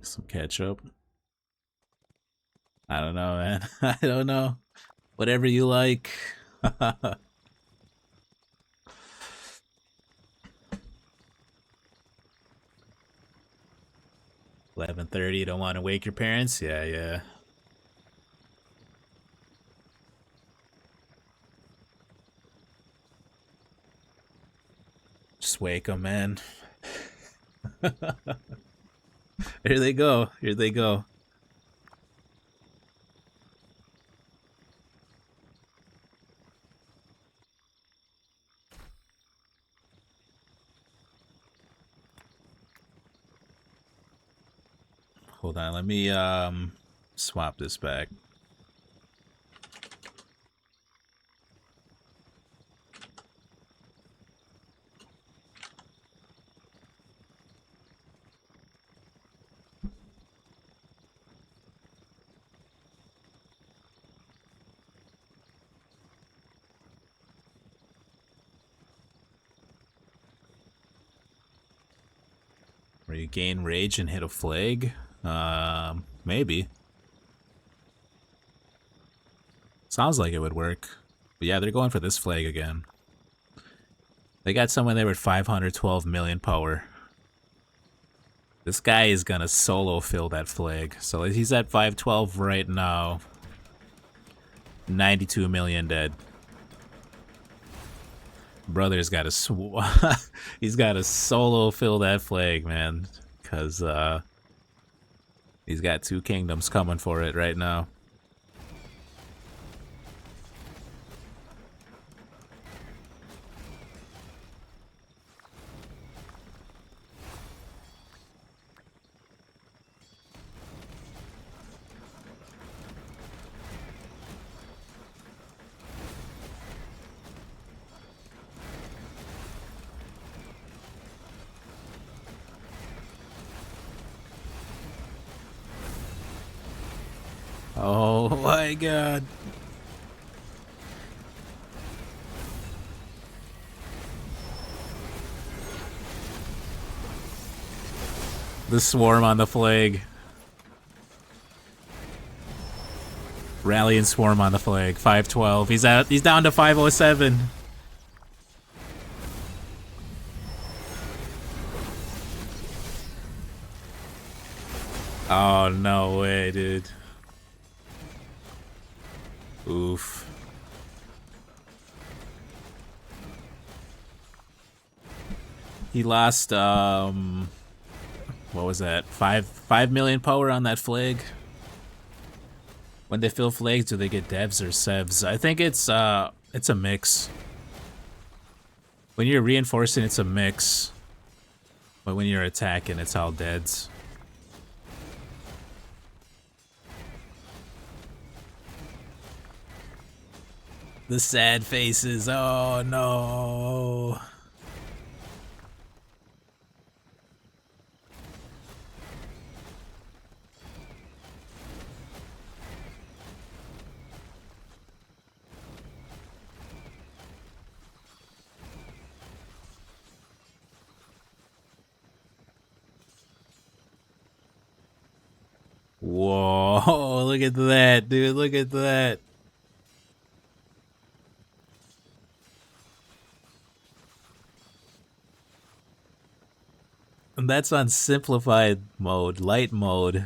Some ketchup. I don't know, man. I don't know. Whatever you like. 11:30. Don't want to wake your parents? Yeah, yeah. Just wake them, man. Here they go. Here they go. Hold on, let me swap this back. Where you gain rage and hit a flag? Maybe. Sounds like it would work. But yeah, they're going for this flag again. They got someone there with 512 million power. This guy is gonna solo fill that flag. So he's at 512 right now. 92 million dead. Brother's got to he's got to solo fill that flag, man, because he's got 2 kingdoms coming for it right now. Oh my god. The swarm on the flag. Rally and swarm on the flag. 512. He's out. He's down to 507. Oh, no way, dude. Oof. He lost, what was that? 5 million power on that flag. When they fill flags, do they get devs or sevs? I think it's a mix. When you're reinforcing, it's a mix. But when you're attacking, it's all deads. The sad faces. Oh no. Whoa, look at that, dude. Look at that. And that's on simplified mode, light mode.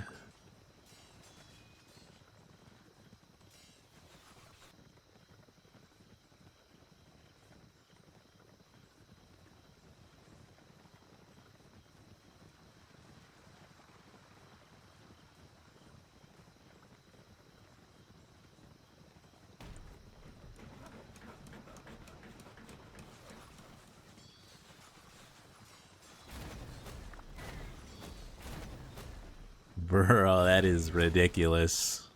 Bro, that is ridiculous.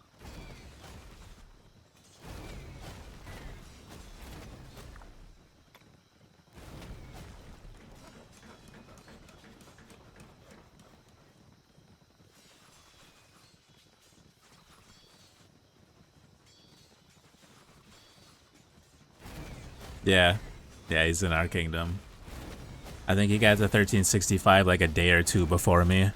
Yeah. Yeah, he's in our kingdom. I think he got to 1365 like a day or two before me.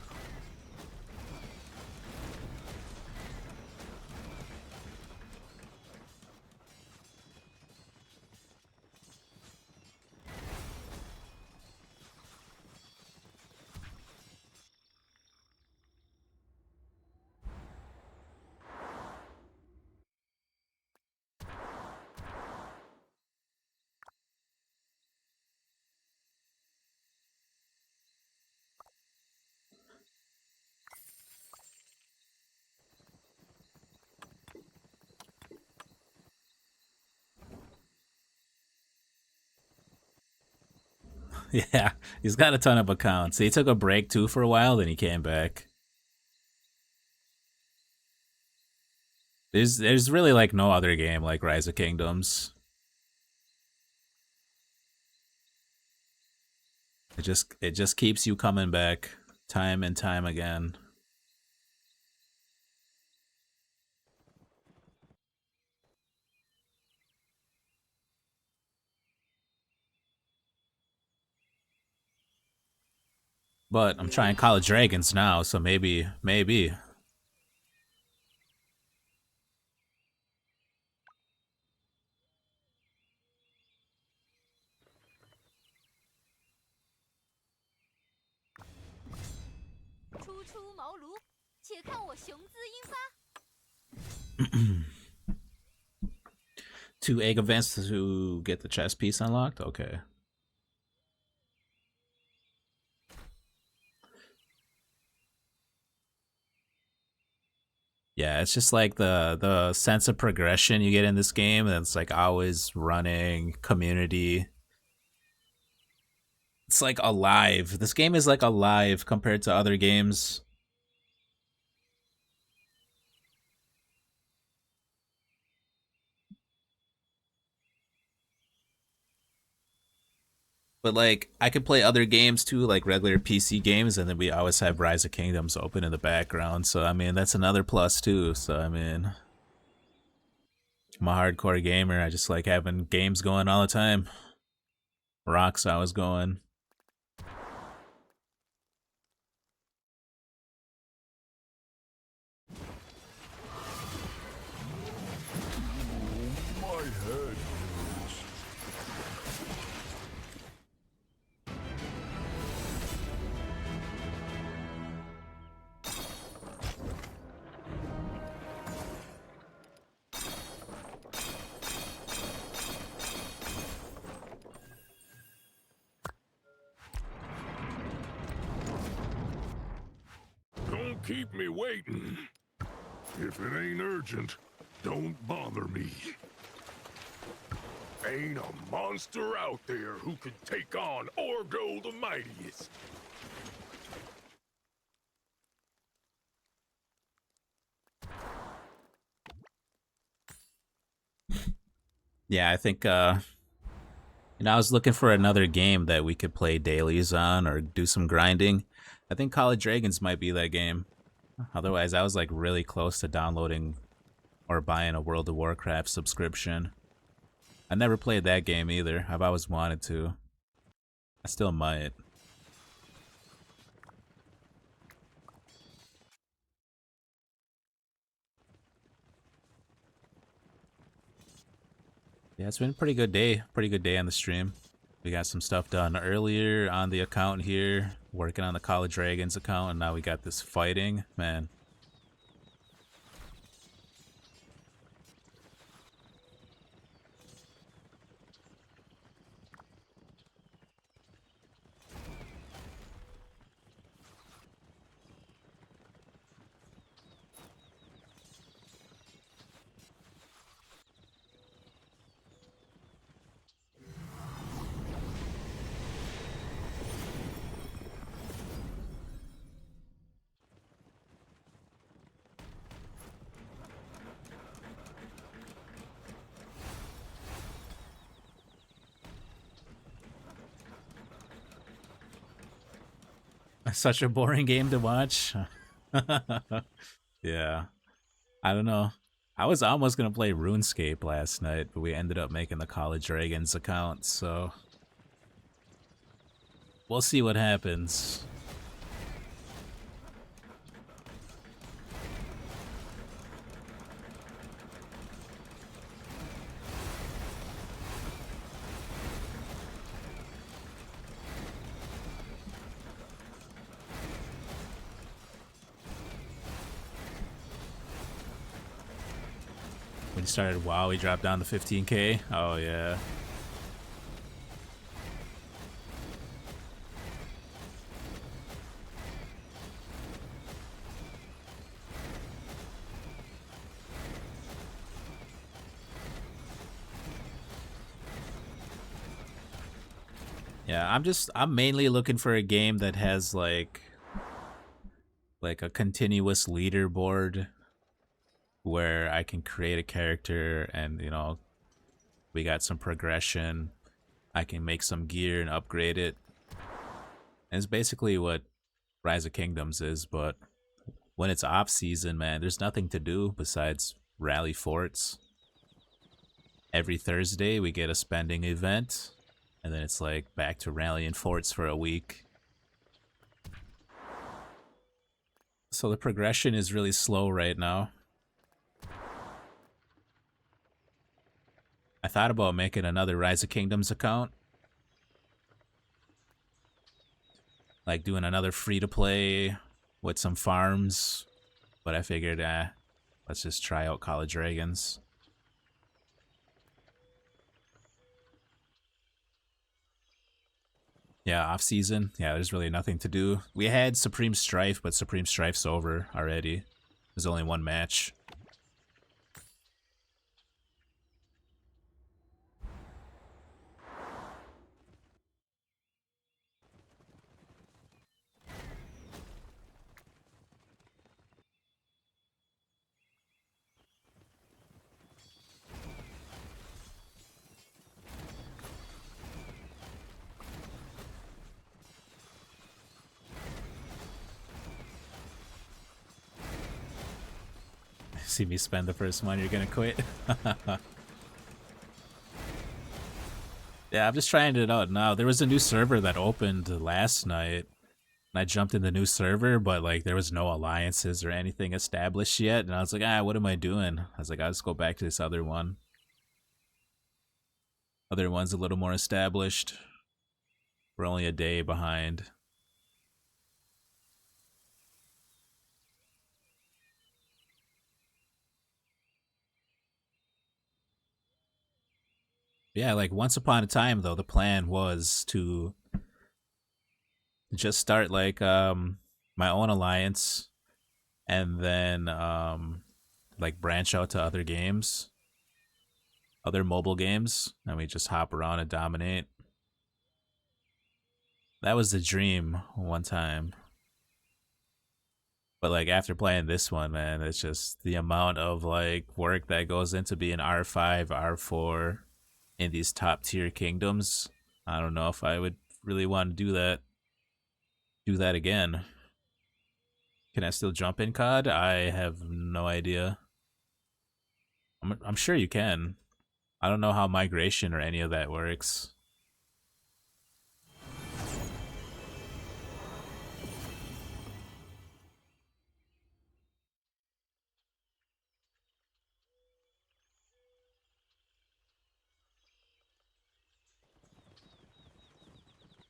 Yeah, he's got a ton of accounts. He took a break too for a while, then he came back. There's really like no other game like Rise of Kingdoms. It just keeps you coming back time and time again. But I'm trying Call of Dragons now, so maybe. Two egg events to get the chess piece unlocked? Okay. Yeah, it's just like the sense of progression you get in this game, and it's like always running, community. It's like alive. This game is like alive compared to other games. But like I could play other games too, like regular PC games, and then we always have Rise of Kingdoms open in the background. So I mean that's another plus too. So I mean I'm a hardcore gamer. I just like having games going all the time. Rock's always going. My head. keep me waiting. If it ain't urgent, don't bother me. Ain't a monster out there who could take on Orgo the Mightiest. Yeah, I think I was looking for another game that we could play dailies on or do some grinding. I think Call of Dragons might be that game. Otherwise, I was like really close to downloading or buying a World of Warcraft subscription. I never played that game either. I've always wanted to. I still might. Yeah, it's been a pretty good day. Pretty good day on the stream. We got some stuff done earlier on the account here, working on the Call of Dragons account, and now we got this fighting. Man. Such a boring game to watch. Yeah. I don't know. I was almost going to play RuneScape last night, but we ended up making the Call of Dragons account, so we'll see what happens. When he started WoW, he dropped down to 15k. Oh, yeah. Yeah, I'm mainly looking for a game that has like a continuous leaderboard where I can create a character and, you know, we got some progression. I can make some gear and upgrade it. And it's basically what Rise of Kingdoms is, but when it's off season, man, there's nothing to do besides rally forts. Every Thursday we get a spending event, and then it's like back to rallying forts for a week. So the progression is really slow right now. I thought about making another Rise of Kingdoms account. Like doing another free-to-play with some farms. But I figured, let's just try out Call of Dragons. Yeah, off-season. Yeah, there's really nothing to do. We had Supreme Strife, but Supreme Strife's over already. There's only one match. See me spend the first one, you're gonna quit. Yeah, I'm just trying it out now. There was a new server that opened last night, and I jumped in the new server, but like there was no alliances or anything established yet, and I was like, what am I doing? I was like, I'll just go back to this other one. Other one's a little more established. We're only a day behind. Yeah, like once upon a time though, the plan was to just start like my own alliance and then like branch out to other games, other mobile games, and we just hop around and dominate. That was the dream one time. But like after playing this one, man, it's just the amount of like work that goes into being R5, R4 in these top tier kingdoms. I don't know if I would really want to do that again. Can I still jump in COD? I have no idea. I'm sure you can. I don't know how migration or any of that works.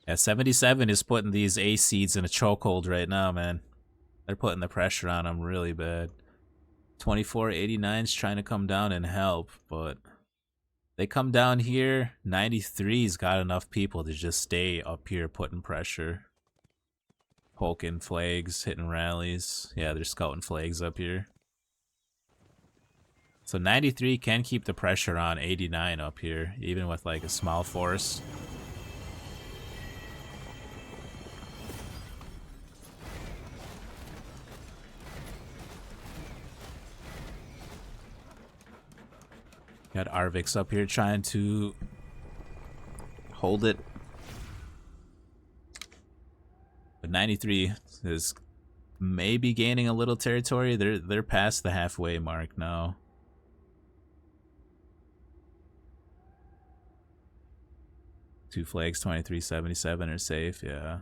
Yeah, 77 is putting these A seeds in a chokehold right now, man. They're putting the pressure on them really bad. 2489 is trying to come down and help, but they come down here. 93's got enough people to just stay up here putting pressure. Poking flags, hitting rallies. Yeah, they're scouting flags up here. So 93 can keep the pressure on 89 up here, even with like a small force. Got Arvix up here trying to hold it. But 93 is maybe gaining a little territory. They're past the halfway mark now. Two flags, 2377 are safe, yeah.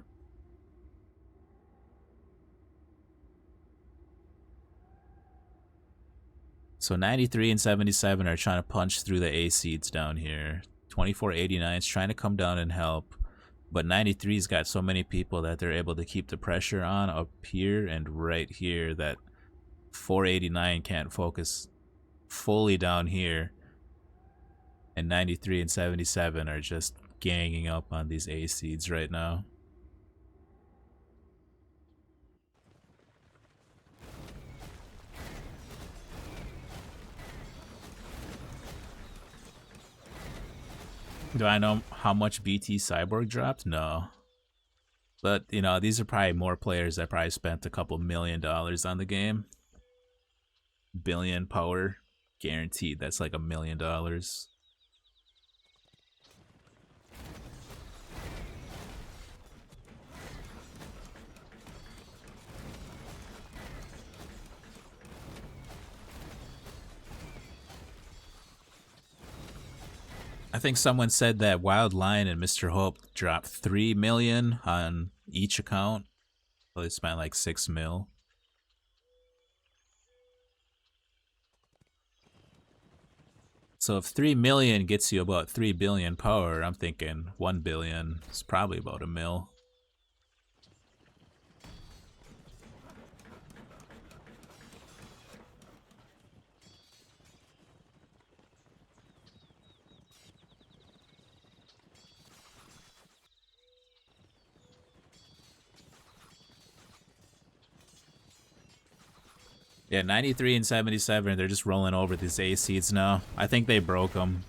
So 93 and 77 are trying to punch through the A seeds down here. 2489 is trying to come down and help. But 93's got so many people that they're able to keep the pressure on up here and right here that 489 can't focus fully down here. And 93 and 77 are just ganging up on these A seeds right now. Do I know how much BT Cyborg dropped? No. But, you know, these are probably more players that probably spent a couple $1 million on the game. Billion power. Guaranteed. That's like $1 million. I think someone said that Wild Lion and Mr. Hope dropped 3 million on each account. So they spent like 6 mil. So if 3 million gets you about 3 billion power, I'm thinking 1 billion is probably about $1 mil. Yeah, 93 and 77, they're just rolling over these A seeds now. I think they broke them.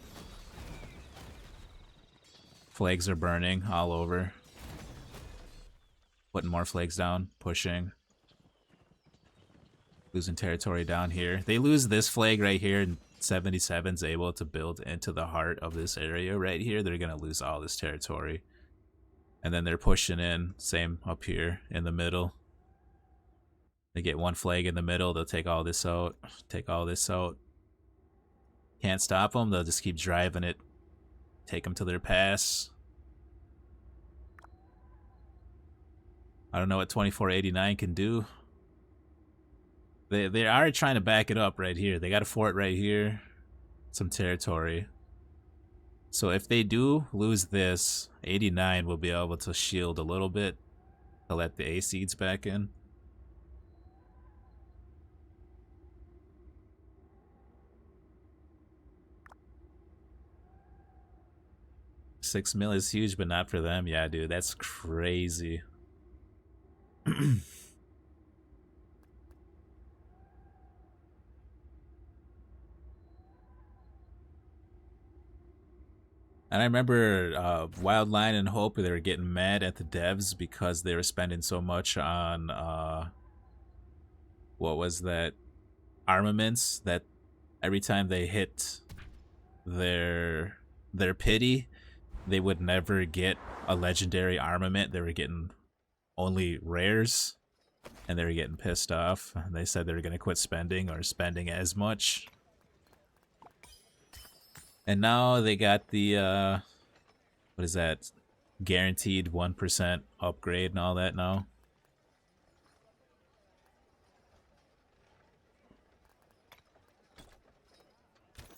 Flags are burning all over. Putting more flags down, pushing. Losing territory down here. They lose this flag right here, and 77's able to build into the heart of this area right here. They're going to lose all this territory. And then they're pushing in, same up here in the middle. They get one flag in the middle, they'll take all this out, take all this out. Can't stop them, they'll just keep driving it. Take them to their pass. I don't know what 2489 can do. They are trying to back it up right here. They got a fort right here. Some territory. So if they do lose this, 89 will be able to shield a little bit to let the A seeds back in. $6 mil is huge, but not for them. Yeah, dude, that's crazy. And I remember Wildline and Hope, they were getting mad at the devs because they were spending so much on what was that, armaments, that every time they hit their pity, they would never get a legendary armament. They were getting only rares, and they were getting pissed off. They said they were going to quit spending, or spending as much. And now they got the what is that, guaranteed 1% upgrade and all that now.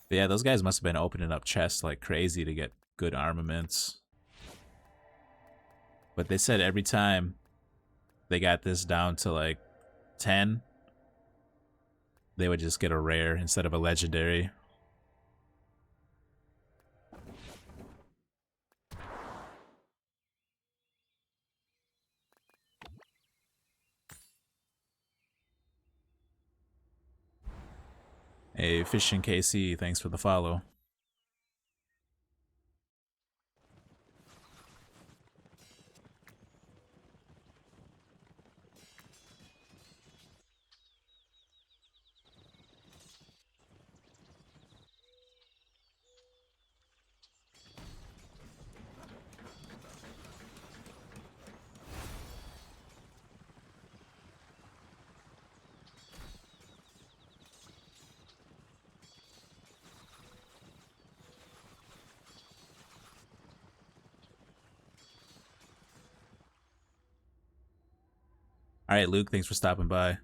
But yeah, those guys must have been opening up chests like crazy to get good armaments. But they said every time they got this down to like 10, they would just get a rare instead of a legendary. Hey, Fishing KC, thanks for the follow. All right, Luke, thanks for stopping by.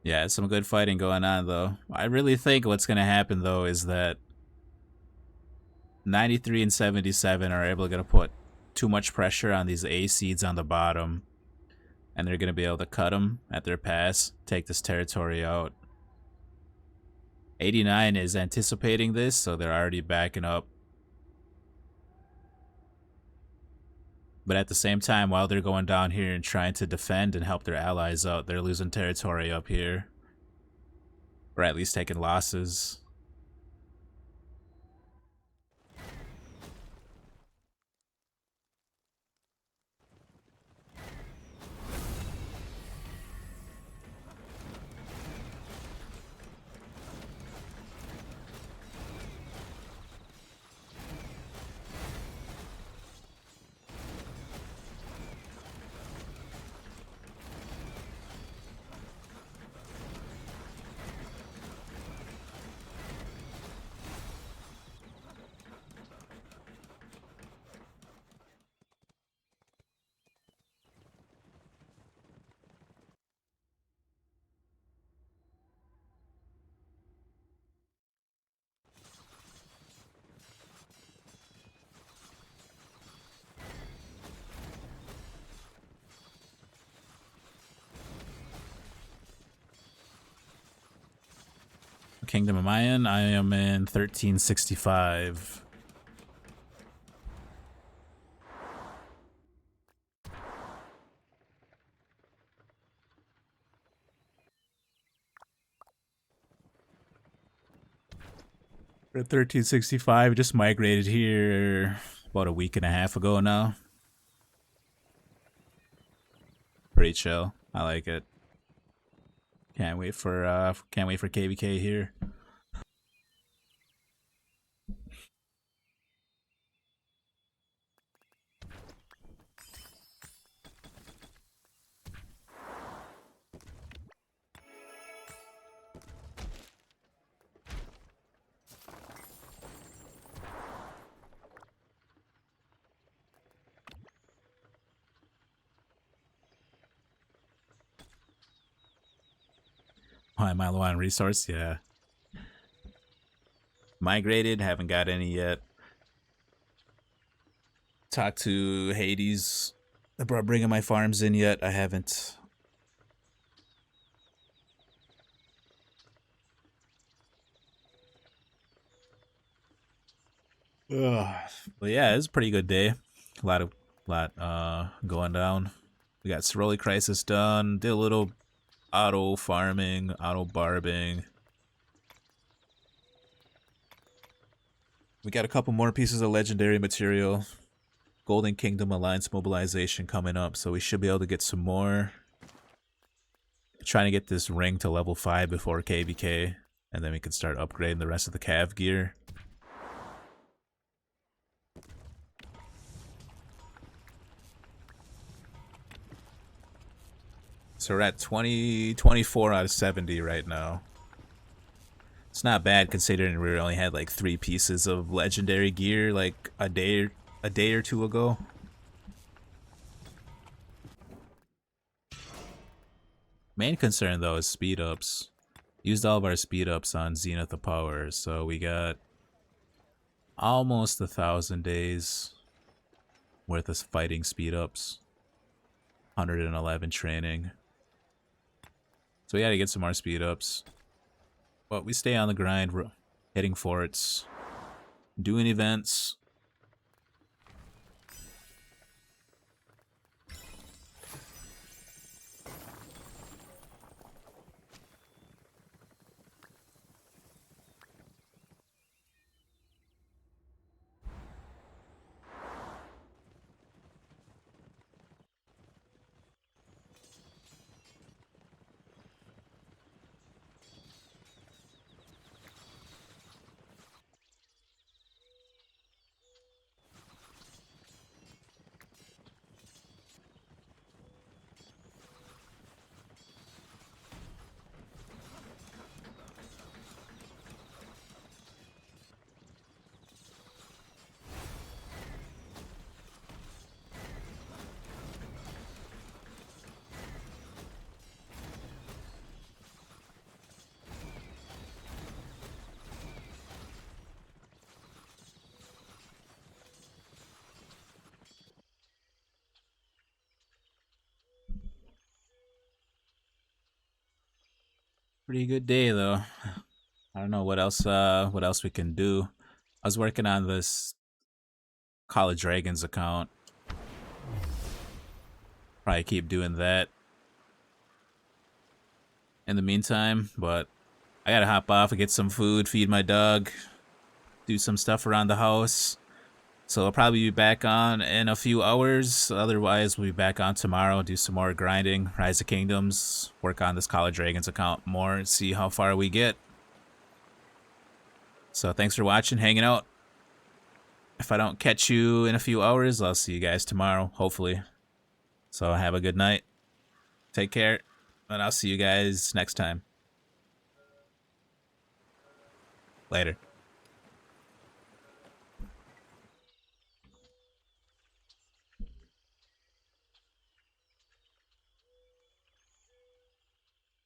Yeah, some good fighting going on, though. I really think what's going to happen, though, is that 93 and 77 are able to put too much pressure on these A seeds on the bottom, and they're going to be able to cut them at their pass, take this territory out. 89 is anticipating this, so they're already backing up. But at the same time, while they're going down here and trying to defend and help their allies out, they're losing territory up here. Or at least taking losses. Kingdom am I in? I am in 1365. We're at 1365, just migrated here about a week and a half ago now. Pretty chill. I like it. Can't wait for KVK here. Oh, am I low on resource? Yeah. Migrated, haven't got any yet. Talked to Hades about bringing my farms in yet. I haven't. But yeah, it's a pretty good day. A lot going down. We got Ceroli Crisis done. Did a little auto farming, auto barbing. We got a couple more pieces of legendary material. Golden Kingdom Alliance mobilization coming up, so we should be able to get some more. Trying to get this ring to level 5 before KVK, and then we can start upgrading the rest of the cav gear. So we're at 24 out of 70 right now. It's not bad considering we only had like 3 pieces of legendary gear like a day or two ago. Main concern though is speed ups. Used all of our speed ups on Zenith of Power, so we got almost 1,000 days worth of fighting speed ups. 111 training. So we gotta get some more speed ups. But we stay on the grind, hitting forts, doing events. Pretty good day though. I don't know what else we can do. I was working on this Call of Dragons account. Probably keep doing that in the meantime, but I gotta hop off and get some food, feed my dog, do some stuff around the house. So I'll probably be back on in a few hours. Otherwise, we'll be back on tomorrow, do some more grinding, Rise of Kingdoms, work on this Call of Dragons account more, and see how far we get. So thanks for watching, hanging out. If I don't catch you in a few hours, I'll see you guys tomorrow, hopefully. So have a good night. Take care, and I'll see you guys next time. Later.